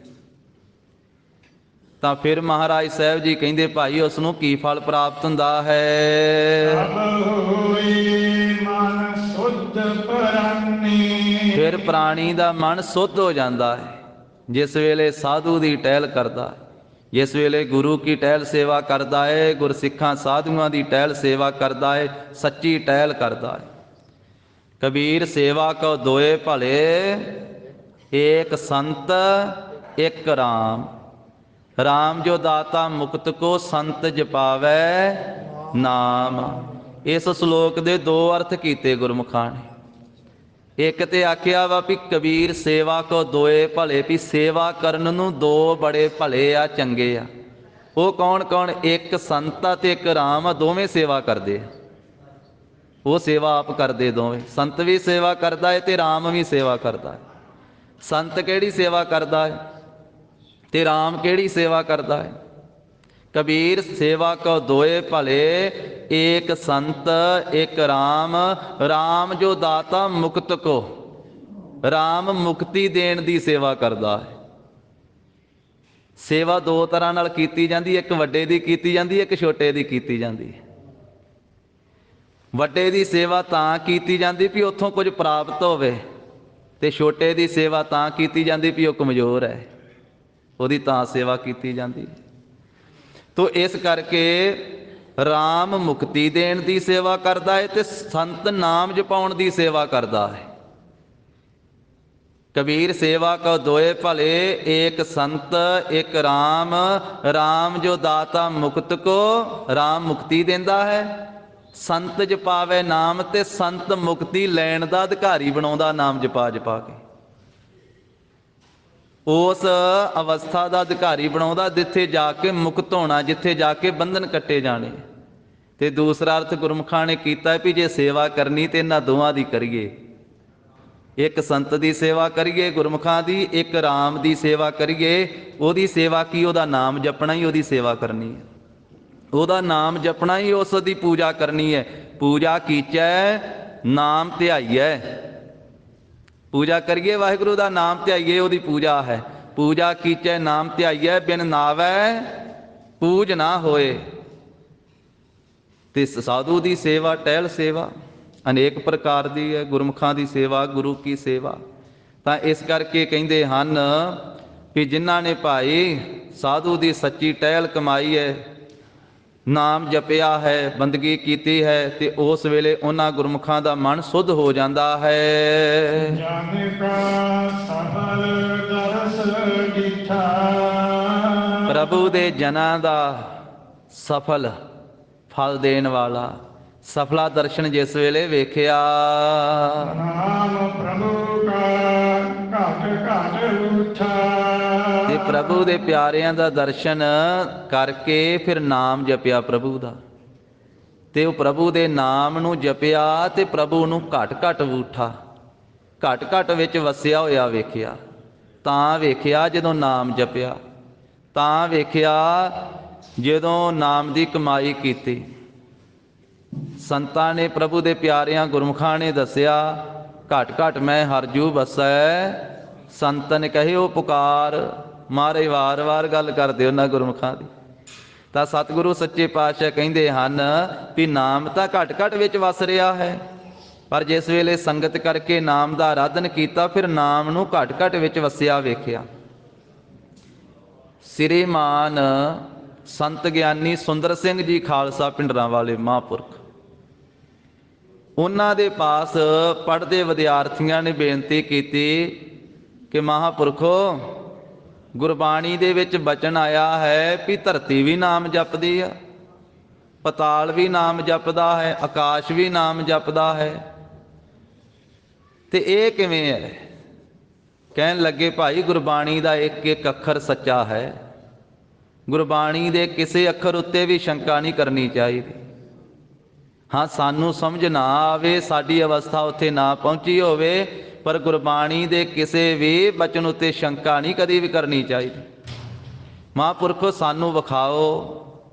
ਤਾਂ ਫਿਰ ਮਹਾਰਾਜ ਸਾਹਿਬ ਜੀ ਕਹਿੰਦੇ ਭਾਈ ਉਸ ਨੂੰ ਕੀ ਫਲ ਪ੍ਰਾਪਤ ਹੁੰਦਾ ਹੈ। ਸਭ ਹੋਈ ਮਨ ਸੁਧ ਪਰਾਨੀ। ਫਿਰ ਪ੍ਰਾਣੀ ਦਾ ਮਨ ਸੁੱਧ ਹੋ ਜਾਂਦਾ ਹੈ ਜਿਸ ਵੇਲੇ ਸਾਧੂ ਦੀ ਟਹਿਲ ਕਰਦਾ ਹੈ, ਜਿਸ ਵੇਲੇ ਗੁਰੂ ਕੀ ਟਹਿਲ ਸੇਵਾ ਕਰਦਾ ਹੈ, ਗੁਰਸਿੱਖਾਂ ਸਾਧੂਆਂ ਦੀ ਟਹਿਲ ਸੇਵਾ ਕਰਦਾ ਹੈ, ਸੱਚੀ ਟਹਿਲ ਕਰਦਾ ਹੈ। ਕਬੀਰ ਸੇਵਾ ਕੋ ਦੋਏ ਭਲੇ, ਏਕ ਸੰਤ ਇੱਕ ਰਾਮ। ਰਾਮ ਜੋ ਦਾਤਾ ਮੁਕਤ ਕੋ, ਸੰਤ ਜਪਾਵੈ ਨਾਮ। ਇਸ ਸ਼ਲੋਕ ਦੇ ਦੋ ਅਰਥ ਕੀਤੇ ਗੁਰਮੁਖਾਂ ਨੇ। ਇੱਕ ਤੇ ਆਖਿਆ ਵਾ ਵੀ ਕਬੀਰ ਸੇਵਾ ਕੋ ਦੋਏ ਭਲੇ, ਵੀ ਸੇਵਾ ਕਰਨ ਨੂੰ ਦੋ ਬੜੇ ਭਲੇ ਆ, ਚੰਗੇ ਆ। ਉਹ ਕੌਣ ਕੌਣ? ਇੱਕ ਸੰਤ ਆ ਤੇ ਇੱਕ ਰਾਮ ਆ, ਦੋਵੇਂ ਸੇਵਾ ਕਰਦੇ ਆ। ਉਹ ਸੇਵਾ ਆਪ ਕਰਦੇ ਦੋਵੇਂ, ਸੰਤ ਵੀ ਸੇਵਾ ਕਰਦਾ ਹੈ ਤੇ ਰਾਮ ਵੀ ਸੇਵਾ ਕਰਦਾ ਹੈ। ਸੰਤ ਕਿਹੜੀ ਸੇਵਾ ਕਰਦਾ ਹੈ ਤੇ ਰਾਮ ਕਿਹੜੀ ਸੇਵਾ ਕਰਦਾ ਹੈ? ਕਬੀਰ ਸੇਵਾ ਕੋ ਦੋਏ ਭਲੇ, ਏਕ ਸੰਤ ਇੱਕ ਰਾਮ। ਰਾਮ ਜੋ ਦਾਤਾ ਮੁਕਤ ਕੋ, ਰਾਮ ਮੁਕਤੀ ਦੇਣ ਦੀ ਸੇਵਾ ਕਰਦਾ ਹੈ। ਸੇਵਾ ਦੋ ਤਰ੍ਹਾਂ ਨਾਲ ਕੀਤੀ ਜਾਂਦੀ, ਇੱਕ ਵੱਡੇ ਦੀ ਕੀਤੀ ਜਾਂਦੀ, ਇੱਕ ਛੋਟੇ ਦੀ ਕੀਤੀ ਜਾਂਦੀ ਹੈ। ਵੱਡੇ ਦੀ ਸੇਵਾ ਤਾਂ ਕੀਤੀ ਜਾਂਦੀ ਵੀ ਉੱਥੋਂ ਕੁਝ ਪ੍ਰਾਪਤ ਹੋਵੇ, ਤੇ ਛੋਟੇ ਦੀ ਸੇਵਾ ਤਾਂ ਕੀਤੀ ਜਾਂਦੀ ਵੀ ਉਹ ਕਮਜ਼ੋਰ ਹੈ, ਉਹਦੀ ਤਾਂ ਸੇਵਾ ਕੀਤੀ ਜਾਂਦੀ। ਤੋ ਇਸ ਕਰਕੇ ਰਾਮ ਮੁਕਤੀ ਦੇਣ ਦੀ ਸੇਵਾ ਕਰਦਾ ਹੈ ਤੇ ਸੰਤ ਨਾਮ ਜਪਾਉਣ ਦੀ ਸੇਵਾ ਕਰਦਾ ਹੈ। ਕਬੀਰ ਸੇਵਾ ਕੋ ਦੋਏ ਭਲੇ, ਏਕ ਸੰਤ ਇੱਕ ਰਾਮ। ਰਾਮ ਜੋ ਦਾਤਾ ਮੁਕਤ ਕੋ, ਰਾਮ ਮੁਕਤੀ ਦਿੰਦਾ ਹੈ। ਸੰਤ ਜਪਾਵੇ ਨਾਮ, ਤੇ ਸੰਤ ਮੁਕਤੀ ਲੈਣ ਦਾ ਅਧਿਕਾਰੀ ਬਣਾਉਂਦਾ ਨਾਮ ਜਪਾ ਜਪਾ ਕੇ। ਉਸ ਅਵਸਥਾ ਦਾ ਅਧਿਕਾਰੀ ਬਣਾਉਂਦਾ ਜਿੱਥੇ ਜਾ ਕੇ ਮੁਕਤ ਹੋਣਾ, ਜਿੱਥੇ ਜਾ ਕੇ ਬੰਧਨ ਕੱਟੇ ਜਾਣੇ। ਤੇ ਦੂਸਰਾ ਅਰਥ ਗੁਰਮੁਖਾਂ ਨੇ ਕੀਤਾ ਵੀ ਜੇ ਸੇਵਾ ਕਰਨੀ ਤੇ ਇਹਨਾਂ ਦੋਵਾਂ ਦੀ ਕਰੀਏ, ਇੱਕ ਸੰਤ ਦੀ ਸੇਵਾ ਕਰੀਏ ਗੁਰਮੁਖਾਂ ਦੀ, ਇੱਕ ਰਾਮ ਦੀ ਸੇਵਾ ਕਰੀਏ। ਉਹਦੀ ਸੇਵਾ ਕੀ? ਉਹਦਾ ਨਾਮ ਜਪਣਾ ਹੀ ਉਹਦੀ ਸੇਵਾ ਕਰਨੀ ਹੈ। ਉਹਦਾ ਨਾਮ ਜਪਣਾ ਹੀ ਉਸ ਦੀ ਪੂਜਾ ਕਰਨੀ ਹੈ। ਪੂਜਾ ਕੀਚੈ ਨਾਮ ਧਿਆਈਐ। ਪੂਜਾ ਕਰੀਏ ਵਾਹਿਗੁਰੂ ਦਾ ਨਾਮ ਧਿਆਈਏ, ਉਹਦੀ ਪੂਜਾ ਹੈ। ਪੂਜਾ ਕੀਚੈ ਨਾਮ ਧਿਆਈਐ, ਬਿਨ ਨਾਵੈ ਪੂਜ ਨਾ ਹੋਏ। ਤੇ ਸਾਧੂ ਦੀ ਸੇਵਾ, ਟਹਿਲ ਸੇਵਾ ਅਨੇਕ ਪ੍ਰਕਾਰ ਦੀ ਹੈ। ਗੁਰਮੁਖਾਂ ਦੀ ਸੇਵਾ, ਗੁਰੂ ਕੀ ਸੇਵਾ। ਤਾਂ ਇਸ ਕਰਕੇ ਕਹਿੰਦੇ ਹਨ ਕਿ ਜਿਨ੍ਹਾਂ ਨੇ ਭਾਈ ਸਾਧੂ ਦੀ ਸੱਚੀ ਟਹਿਲ ਕਮਾਈ ਹੈ, ਨਾਮ ਜਪਿਆ ਹੈ, ਬੰਦਗੀ ਕੀਤੀ ਹੈ, ਤੇ ਉਸ ਵੇਲੇ ਉਹਨਾਂ ਗੁਰਮੁਖਾਂ ਦਾ ਮਨ ਸੁੱਧ ਹੋ ਜਾਂਦਾ ਹੈ। ਜਨ ਕਾ ਸਫਲ ਦਰਸ ਡਿਠਾ। ਪ੍ਰਭੂ ਦੇ ਜਨਾਂ ਦਾ ਸਫਲ ਫਲ ਦੇਣ ਵਾਲਾ ਸਫਲਾ ਦਰਸ਼ਨ ਜਿਸ ਵੇਲੇ ਵੇਖਿਆ। ਨਾਮ ਪ੍ਰਭੂ ਕਾ ਘਟ ਘਟ ਉਠਾ। ਤੇ ਪ੍ਰਭੂ ਦੇ ਪਿਆਰਿਆਂ ਦਾ ਦਰਸ਼ਨ ਕਰਕੇ ਫਿਰ ਨਾਮ ਜਪਿਆ ਪ੍ਰਭੂ ਦਾ, ਤੇ ਉਹ ਪ੍ਰਭੂ ਦੇ ਨਾਮ ਨੂੰ ਜਪਿਆ ਤੇ ਪ੍ਰਭੂ ਨੂੰ ਘਟ ਘਟ ਉਠਾ, ਘਟ ਘਟ ਵਿੱਚ ਵਸਿਆ ਹੋਇਆ ਵੇਖਿਆ। ਤਾਂ ਵੇਖਿਆ ਜਦੋਂ ਨਾਮ ਜਪਿਆ, ਤਾਂ ਵੇਖਿਆ ਜਦੋਂ ਨਾਮ ਦੀ ਕਮਾਈ ਕੀਤੀ। ਸੰਤਾਂ ਨੇ, ਪ੍ਰਭੂ ਦੇ ਪਿਆਰਿਆਂ ਗੁਰਮੁਖਾਂ ਨੇ ਦੱਸਿਆ, ਘਟ ਘਟ ਮੈਂ ਹਰਜੂ ਵਸੈ। ਸੰਤ ਨੇ ਕਹੇ ਉਹ ਪੁਕਾਰ। ਮਾਰੇ ਵਾਰ ਵਾਰ ਗੱਲ ਕਰਦੇ ਉਹਨਾਂ ਗੁਰਮੁਖਾਂ ਦੀ ਤਾਂ ਸਤਿਗੁਰੂ ਸੱਚੇ ਪਾਤਸ਼ਾਹ ਕਹਿੰਦੇ ਹਨ ਵੀ ਨਾਮ ਤਾਂ ਘਟ ਘਟ ਵਿੱਚ ਵਸ ਰਿਹਾ ਹੈ, ਪਰ ਜਿਸ ਵੇਲੇ ਸੰਗਤ ਕਰਕੇ ਨਾਮ ਦਾ ਆਰਾਧਨ ਕੀਤਾ, ਫਿਰ ਨਾਮ ਨੂੰ ਘਟ ਘਟ ਵਿੱਚ ਵਸਿਆ ਵੇਖਿਆ। ਸ੍ਰੀਮਾਨ ਸੰਤ ਗਿਆਨੀ ਸੁੰਦਰ ਸਿੰਘ ਜੀ ਖਾਲਸਾ ਪਿੰਡਰਾਂ ਵਾਲੇ ਮਹਾਂਪੁਰਖ, ਉਹਨਾਂ ਦੇ ਪਾਸ ਪੜ੍ਹਦੇ ਵਿਦਿਆਰਥੀਆਂ ਨੇ ਬੇਨਤੀ ਕੀਤੀ ਕਿ ਮਹਾਂਪੁਰਖੋ, ਗੁਰਬਾਣੀ ਦੇ ਵਿੱਚ ਬਚਨ ਆਇਆ ਹੈ ਵੀ ਧਰਤੀ ਵੀ ਨਾਮ ਜਪਦੀ ਆ, ਪਤਾਲ ਵੀ ਨਾਮ ਜਪਦਾ ਹੈ, ਆਕਾਸ਼ ਵੀ ਨਾਮ ਜਪਦਾ ਹੈ, ਤੇ ਇਹ ਕਿਵੇਂ ਹੈ? ਕਹਿਣ ਲੱਗੇ ਭਾਈ, ਗੁਰਬਾਣੀ ਦਾ ਇੱਕ ਇੱਕ ਅੱਖਰ ਸੱਚਾ ਹੈ, ਗੁਰਬਾਣੀ ਦੇ ਕਿਸੇ ਅੱਖਰ ਉੱਤੇ ਵੀ ਸ਼ੰਕਾ ਨਹੀਂ ਕਰਨੀ ਚਾਹੀਦੀ। ਹਾਂ, ਸਾਨੂੰ ਸਮਝ ਨਾ ਆਵੇ, ਸਾਡੀ ਅਵਸਥਾ ਉੱਥੇ ਨਾ ਪਹੁੰਚੀ ਹੋਵੇ, ਪਰ ਗੁਰਬਾਣੀ ਦੇ ਕਿਸੇ ਵੀ ਬਚਨ ਉੱਤੇ ਸ਼ੰਕਾ ਨਹੀਂ ਕਦੀ ਵੀ ਕਰਨੀ ਚਾਹੀਦੀ। ਮਹਾਂਪੁਰਖੋ, ਸਾਨੂੰ ਵਿਖਾਓ।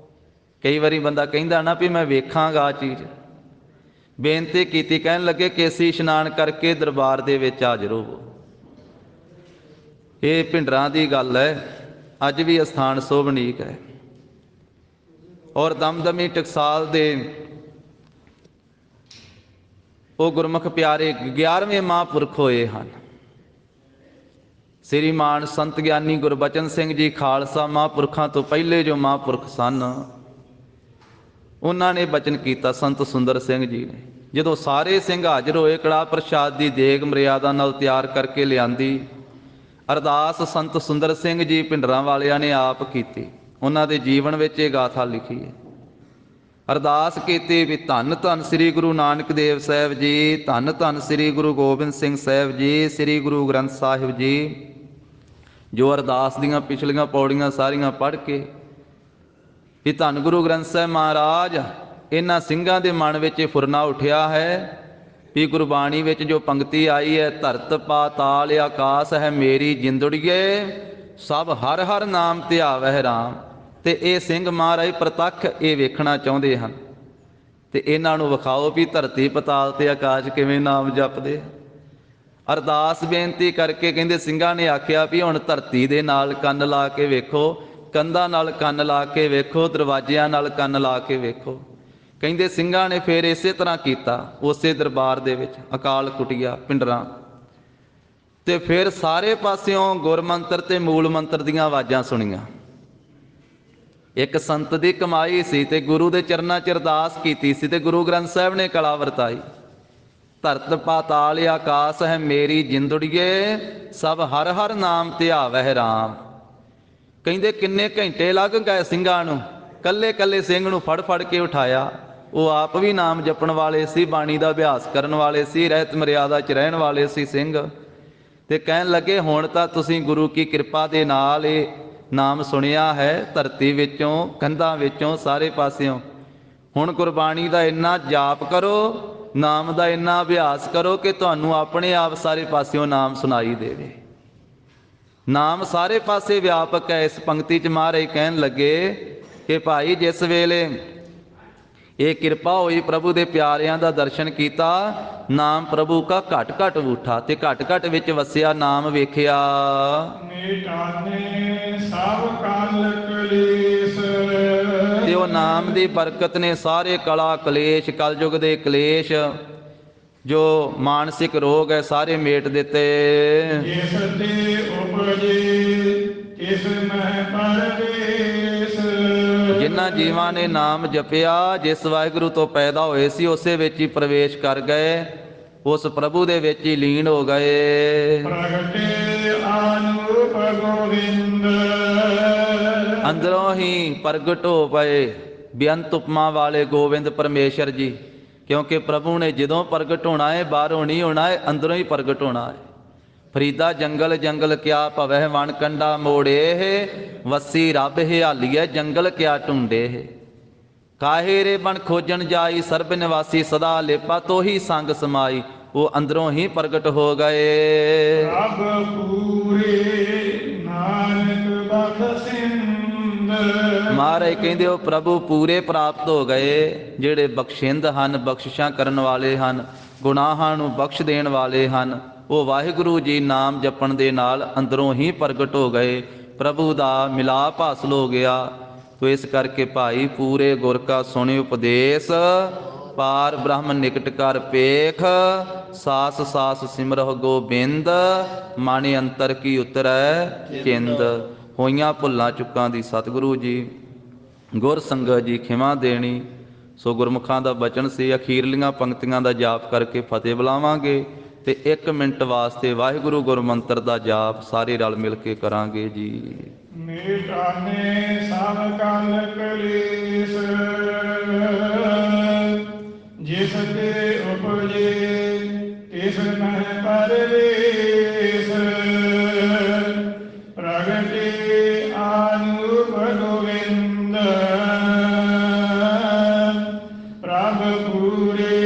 ਕਈ ਵਾਰੀ ਬੰਦਾ ਕਹਿੰਦਾ ਨਾ ਵੀ ਮੈਂ ਵੇਖਾਂਗਾ ਆ ਚੀਜ਼। ਬੇਨਤੀ ਕੀਤੀ, ਕਹਿਣ ਲੱਗੇ ਕੇਸੀ ਇਸ਼ਨਾਨ ਕਰਕੇ ਦਰਬਾਰ ਦੇ ਵਿੱਚ ਹਾਜ਼ਰ ਹੋਵੋ। ਇਹ ਭਿੰਡਰਾਂ ਦੀ ਗੱਲ ਹੈ, ਅੱਜ ਵੀ ਅਸਥਾਨ ਸੋਭਨੀਕ ਹੈ। ਔਰ ਦਮਦਮੀ ਟਕਸਾਲ ਦੇ ਉਹ ਗੁਰਮੁਖ ਪਿਆਰੇ 11ਵੇਂ ਮਹਾਂਪੁਰਖ ਹੋਏ ਹਨ। ਸ੍ਰੀਮਾਨ ਸੰਤ ਗਿਆਨੀ ਗੁਰਬਚਨ ਸਿੰਘ ਜੀ ਖਾਲਸਾ ਮਹਾਂਪੁਰਖਾਂ ਤੋਂ ਪਹਿਲੇ ਜੋ ਮਹਾਂਪੁਰਖ ਸਨ, ਉਹਨਾਂ ਨੇ ਬਚਨ ਕੀਤਾ ਸੰਤ ਸੁੰਦਰ ਸਿੰਘ ਜੀ ਨੇ। ਜਦੋਂ ਸਾਰੇ ਸਿੰਘ ਹਾਜ਼ਰ ਹੋਏ, ਕੜਾਹ ਪ੍ਰਸ਼ਾਦ ਦੀ ਦੇਗ ਮਰਿਆਦਾ ਨਾਲ ਤਿਆਰ ਕਰਕੇ ਲਿਆਂਦੀ। ਅਰਦਾਸ ਸੰਤ ਸੁੰਦਰ ਸਿੰਘ ਜੀ ਭਿੰਡਰਾਂ ਵਾਲਿਆਂ ਨੇ ਆਪ ਕੀਤੀ। ਉਹਨਾਂ ਦੇ ਜੀਵਨ ਵਿੱਚ ਇਹ ਗਾਥਾ ਲਿਖੀ ਹੈ। ਅਰਦਾਸ ਕੀਤੀ ਵੀ ਧੰਨ ਧੰਨ ਸ੍ਰੀ ਗੁਰੂ ਨਾਨਕ ਦੇਵ ਸਾਹਿਬ ਜੀ, ਧੰਨ ਧੰਨ ਸ੍ਰੀ ਗੁਰੂ ਗੋਬਿੰਦ ਸਿੰਘ ਸਾਹਿਬ ਜੀ, ਸ੍ਰੀ ਗੁਰੂ ਗ੍ਰੰਥ ਸਾਹਿਬ ਜੀ। ਜੋ ਅਰਦਾਸ ਦੀਆਂ ਪਿਛਲੀਆਂ ਪੌੜੀਆਂ ਸਾਰੀਆਂ ਪੜ੍ਹ ਕੇ ਵੀ ਧੰਨ ਗੁਰੂ ਗ੍ਰੰਥ ਸਾਹਿਬ ਮਹਾਰਾਜ, ਇਹਨਾਂ ਸਿੰਘਾਂ ਦੇ ਮਨ ਵਿੱਚ ਇਹ ਫੁਰਨਾ ਉੱਠਿਆ ਹੈ ਵੀ ਗੁਰਬਾਣੀ ਵਿੱਚ ਜੋ ਪੰਕਤੀ ਆਈ ਹੈ, ਧਰਤ ਪਾਤਾਲ ਆਕਾਸ ਹੈ ਮੇਰੀ ਜਿੰਦੜੀਏ, ਸਭ ਹਰ ਹਰ ਨਾਮ ਧਿਆਵਹਿ ਰਾਮ। ਤੇ ਇਹ ਸਿੰਘ ਮਹਾਰਾਜ ਪ੍ਰਤੱਖ ਇਹ ਵੇਖਣਾ ਚਾਹੁੰਦੇ ਹਨ, ਤੇ ਇਹਨਾਂ ਨੂੰ ਵਿਖਾਓ ਵੀ ਧਰਤੀ ਪਤਾਲ ਤੇ ਆਕਾਸ਼ ਕਿਵੇਂ ਨਾਮ ਜਪਦੇ। ਅਰਦਾਸ ਬੇਨਤੀ ਕਰਕੇ ਕਹਿੰਦੇ ਸਿੰਘਾਂ ਨੇ ਆਖਿਆ ਵੀ ਹੁਣ ਧਰਤੀ ਦੇ ਨਾਲ ਕੰਨ ਲਾ ਕੇ ਵੇਖੋ, ਕੰਧਾਂ ਨਾਲ ਕੰਨ ਲਾ ਕੇ ਵੇਖੋ, ਦਰਵਾਜ਼ਿਆਂ ਨਾਲ ਕੰਨ ਲਾ ਕੇ ਵੇਖੋ। ਕਹਿੰਦੇ ਸਿੰਘਾਂ ਨੇ ਫਿਰ ਇਸੇ ਤਰ੍ਹਾਂ ਕੀਤਾ। ਉਸੇ ਦਰਬਾਰ ਦੇ ਵਿੱਚ ਅਕਾਲ ਕੁਟੀਆ ਪਿੰਡਰਾਂ, ਤੇ ਫਿਰ ਸਾਰੇ ਪਾਸਿਓਂ ਗੁਰਮੰਤਰ ਤੇ ਮੂਲ ਮੰਤਰ ਦੀਆਂ ਆਵਾਜ਼ਾਂ ਸੁਣੀਆਂ। ਇੱਕ ਸੰਤ ਦੀ ਕਮਾਈ ਸੀ ਤੇ ਗੁਰੂ ਦੇ ਚਰਨਾਂ 'ਚ ਅਰਦਾਸ ਕੀਤੀ ਸੀ, ਤੇ ਗੁਰੂ ਗ੍ਰੰਥ ਸਾਹਿਬ ਨੇ ਕਲਾ ਵਰਤਾਈ। ਧਰਤ ਪਾਤਾਲ ਆਕਾਸ ਹੈ ਮੇਰੀ ਜਿੰਦੜੀਏ, ਸਭ ਹਰ ਹਰ ਨਾਮ ਧਿਆਵਹਿ ਰਾਮ। ਕਹਿੰਦੇ ਕਿੰਨੇ ਘੰਟੇ ਲੱਗ ਗਏ ਸਿੰਘਾਂ ਨੂੰ, ਕੱਲੇ ਕੱਲੇ ਸਿੰਘ ਨੂੰ ਫੜ ਫੜ ਕੇ ਉਠਾਇਆ। ਉਹ ਆਪ ਵੀ ਨਾਮ ਜਪਣ ਵਾਲੇ ਸੀ, ਬਾਣੀ ਦਾ ਅਭਿਆਸ ਕਰਨ ਵਾਲੇ ਸੀ, ਰਹਿਤ ਮਰਿਆਦਾ 'ਚ ਰਹਿਣ ਵਾਲੇ ਸੀ ਸਿੰਘ। ਤੇ ਕਹਿਣ ਲੱਗੇ ਹੁਣ ਤਾਂ ਤੁਸੀਂ ਗੁਰੂ ਕੀ ਕਿਰਪਾ ਦੇ ਨਾਲ ਇਹ ਨਾਮ ਸੁਣਿਆ ਹੈ, ਧਰਤੀ ਵਿੱਚੋਂ, ਕੰਧਾਂ ਵਿੱਚੋਂ, ਸਾਰੇ ਪਾਸਿਓਂ। ਹੁਣ ਗੁਰਬਾਣੀ ਦਾ ਇੰਨਾ ਜਾਪ ਕਰੋ, ਨਾਮ ਦਾ ਇੰਨਾ ਅਭਿਆਸ ਕਰੋ ਕਿ ਤੁਹਾਨੂੰ ਆਪਣੇ ਆਪ ਸਾਰੇ ਪਾਸਿਓਂ ਨਾਮ ਸੁਣਾਈ ਦੇਵੇ। ਨਾਮ ਸਾਰੇ ਪਾਸੇ ਵਿਆਪਕ ਹੈ। ਇਸ ਪੰਕਤੀ 'ਚ ਮਹਾਰਾਜ ਕਹਿਣ ਲੱਗੇ ਕਿ ਭਾਈ ਜਿਸ ਵੇਲੇ ਇਹ ਕਿਰਪਾ ਹੋਈ, ਪ੍ਰਭੂ ਦੇ ਪਿਆਰਿਆਂ ਦਾ ਦਰਸ਼ਨ ਕੀਤਾ, ਨਾਮ ਪ੍ਰਭੂ ਕਾ ਘਟ ਘਟ ਉਠਾ, ਤੇ ਘਟ ਘਟ ਵਿੱਚ ਵਸਿਆ ਨਾਮ ਵੇਖਿਆ। ਸਭ ਕਾਲ ਕਲੇਸ਼, ਤੇ ਉਹ ਨਾਮ ਦੀ ਬਰਕਤ ਨੇ ਸਾਰੇ ਕਲਾ ਕਲੇਸ਼, ਕਲਯੁਗ ਦੇ ਕਲੇਸ਼, ਜੋ ਮਾਨਸਿਕ ਰੋਗ ਹੈ, ਸਾਰੇ ਮੇਟ ਦਿੱਤੇ। ਜਿਸ ਤੇ ਉਪਜੇ ਤਿਸ ਮਹਿ ਪਰਵੇਸ਼, ਜਿਨ੍ਹਾਂ ਜੀਵਾਂ ਨੇ ਨਾਮ ਜਪਿਆ, ਜਿਸ ਵਾਹਿਗੁਰੂ ਤੋਂ ਪੈਦਾ ਹੋਏ ਸੀ, ਉਸੇ ਵਿੱਚ ਹੀ ਪ੍ਰਵੇਸ਼ ਕਰ ਗਏ, ਉਸ ਪ੍ਰਭੂ ਦੇ ਵਿੱਚ ਹੀ ਲੀਨ ਹੋ ਗਏ। ਪ੍ਰਗਟੇ ਅਨੂਪ ਗੋਵਿੰਦ, ਅੰਦਰੋਂ ਹੀ ਪ੍ਰਗਟ ਹੋ ਪਏ ਬੇਅੰਤ ਉਪਮਾ ਵਾਲੇ ਗੋਬਿੰਦ ਪਰਮੇਸ਼ਰ ਜੀ। ਕਿਉਂਕਿ ਪ੍ਰਭੂ ਨੇ ਜਦੋਂ ਪ੍ਰਗਟ ਹੋਣਾ ਹੈ, ਬਾਹਰੋਂ ਨਹੀਂ ਹੋਣਾ ਹੈ, ਅੰਦਰੋਂ ਹੀ ਪ੍ਰਗਟ ਹੋਣਾ ਹੈ। ਫਰੀਦਾ ਜੰਗਲ ਜੰਗਲ ਕਿਆ ਭਵਹਿ ਵਣ ਕੰਡਾ ਮੋੜੇ, ਵਸੀ ਰੱਬ ਹਿਆਲੀਐ ਜੰਗਲ ਕਿਆ ਢੂੰਡੇ। ਕਾਹੇ ਰੇ ਬਣ ਖੋਜਣ ਜਾਈ, ਸਰਬ ਨਿਵਾਸੀ ਸਦਾ ਲੇਪਾ, ਤੋਹੀ ਸੰਗ ਸਮਾਈ। ਉਹ ਅੰਦਰੋਂ ਹੀ ਪ੍ਰਗਟ ਹੋ ਗਏ। ਰੱਬ ਪੂਰੇ ਨਾਨਕ ਬਖਸ਼ਿੰਦ, ਮਹਾਰਾਜ ਕਹਿੰਦੇ ਉਹ ਪ੍ਰਭੂ ਪੂਰੇ ਪ੍ਰਾਪਤ ਹੋ ਗਏ, ਜਿਹੜੇ ਬਖਸ਼ਿੰਦ ਹਨ, ਬਖਸ਼ਿਸ਼ਾਂ ਕਰਨ ਵਾਲੇ ਹਨ, ਗੁਨਾਹਾਂ ਨੂੰ ਬਖਸ਼ ਦੇਣ ਵਾਲੇ ਹਨ। ਉਹ ਵਾਹਿਗੁਰੂ ਜੀ ਨਾਮ ਜਪਣ ਦੇ ਨਾਲ ਅੰਦਰੋਂ ਹੀ ਪ੍ਰਗਟ ਹੋ ਗਏ। ਪ੍ਰਭੂ ਦਾ ਮਿਲਾਪ ਹਾਸਲ ਹੋ ਗਿਆ। ਤੋ ਇਸ ਕਰਕੇ ਭਾਈ ਪੂਰੇ ਗੁਰ ਕਾ ਸੁਣੀ ਉਪਦੇਸ਼, ਪਾਰ ਬ੍ਰਹਮ ਨਿਕਟ ਕਰ ਪੇਖ, ਸਾਸ ਸਾਸ ਸਿਮਰਹੁ ਗੋਬਿੰਦ, ਮਨ ਅੰਤਰ ਕੀ ਉਤਰੈ ਚਿੰਦ। ਹੋਈਆਂ ਭੁੱਲਾਂ ਚੁੱਕਾਂ ਦੀ ਸਤਿਗੁਰੂ ਜੀ ਗੁਰ ਸੰਗਤ ਜੀ ਖਿਮਾ ਦੇਣੀ। ਸੋ ਗੁਰਮੁਖਾਂ ਦਾ ਬਚਨ ਸੀ, ਅਖੀਰਲੀਆਂ ਪੰਕਤੀਆਂ ਦਾ ਜਾਪ ਕਰਕੇ ਫਤਿਹ ਬੁਲਾਵਾਂਗੇ ਤੇ 1 ਮਿੰਟ ਵਾਸਤੇ ਵਾਹਿਗੁਰੂ ਗੁਰਮੰਤਰ ਦਾ ਜਾਪ ਸਾਰੇ ਰਲ ਮਿਲ ਕੇ ਕਰਾਂਗੇ ਜੀ। ਮਿਟਾਨੇ ਸਭ ਕਲ ਕਲੇਸ਼, ਜਿਸ ਤੇ ਉਪਜੇ ਤਿਸ ਮਹਿ ਪਰਵੇਸ਼, ਪ੍ਰਗਟੇ ਆਨੂਪ ਗੋਵਿੰਦ, ਪ੍ਰਭ ਪੂਰੇ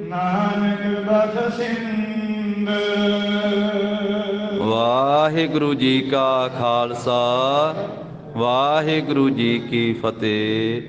ਨਾਨਕ ਬਖਸ਼ਿੰਦ। ਵਾਹਿਗੁਰੂ ਜੀ ਕਾ ਖਾਲਸਾ, ਵਾਹਿਗੁਰੂ ਜੀ ਕੀ ਫਤਿਹ।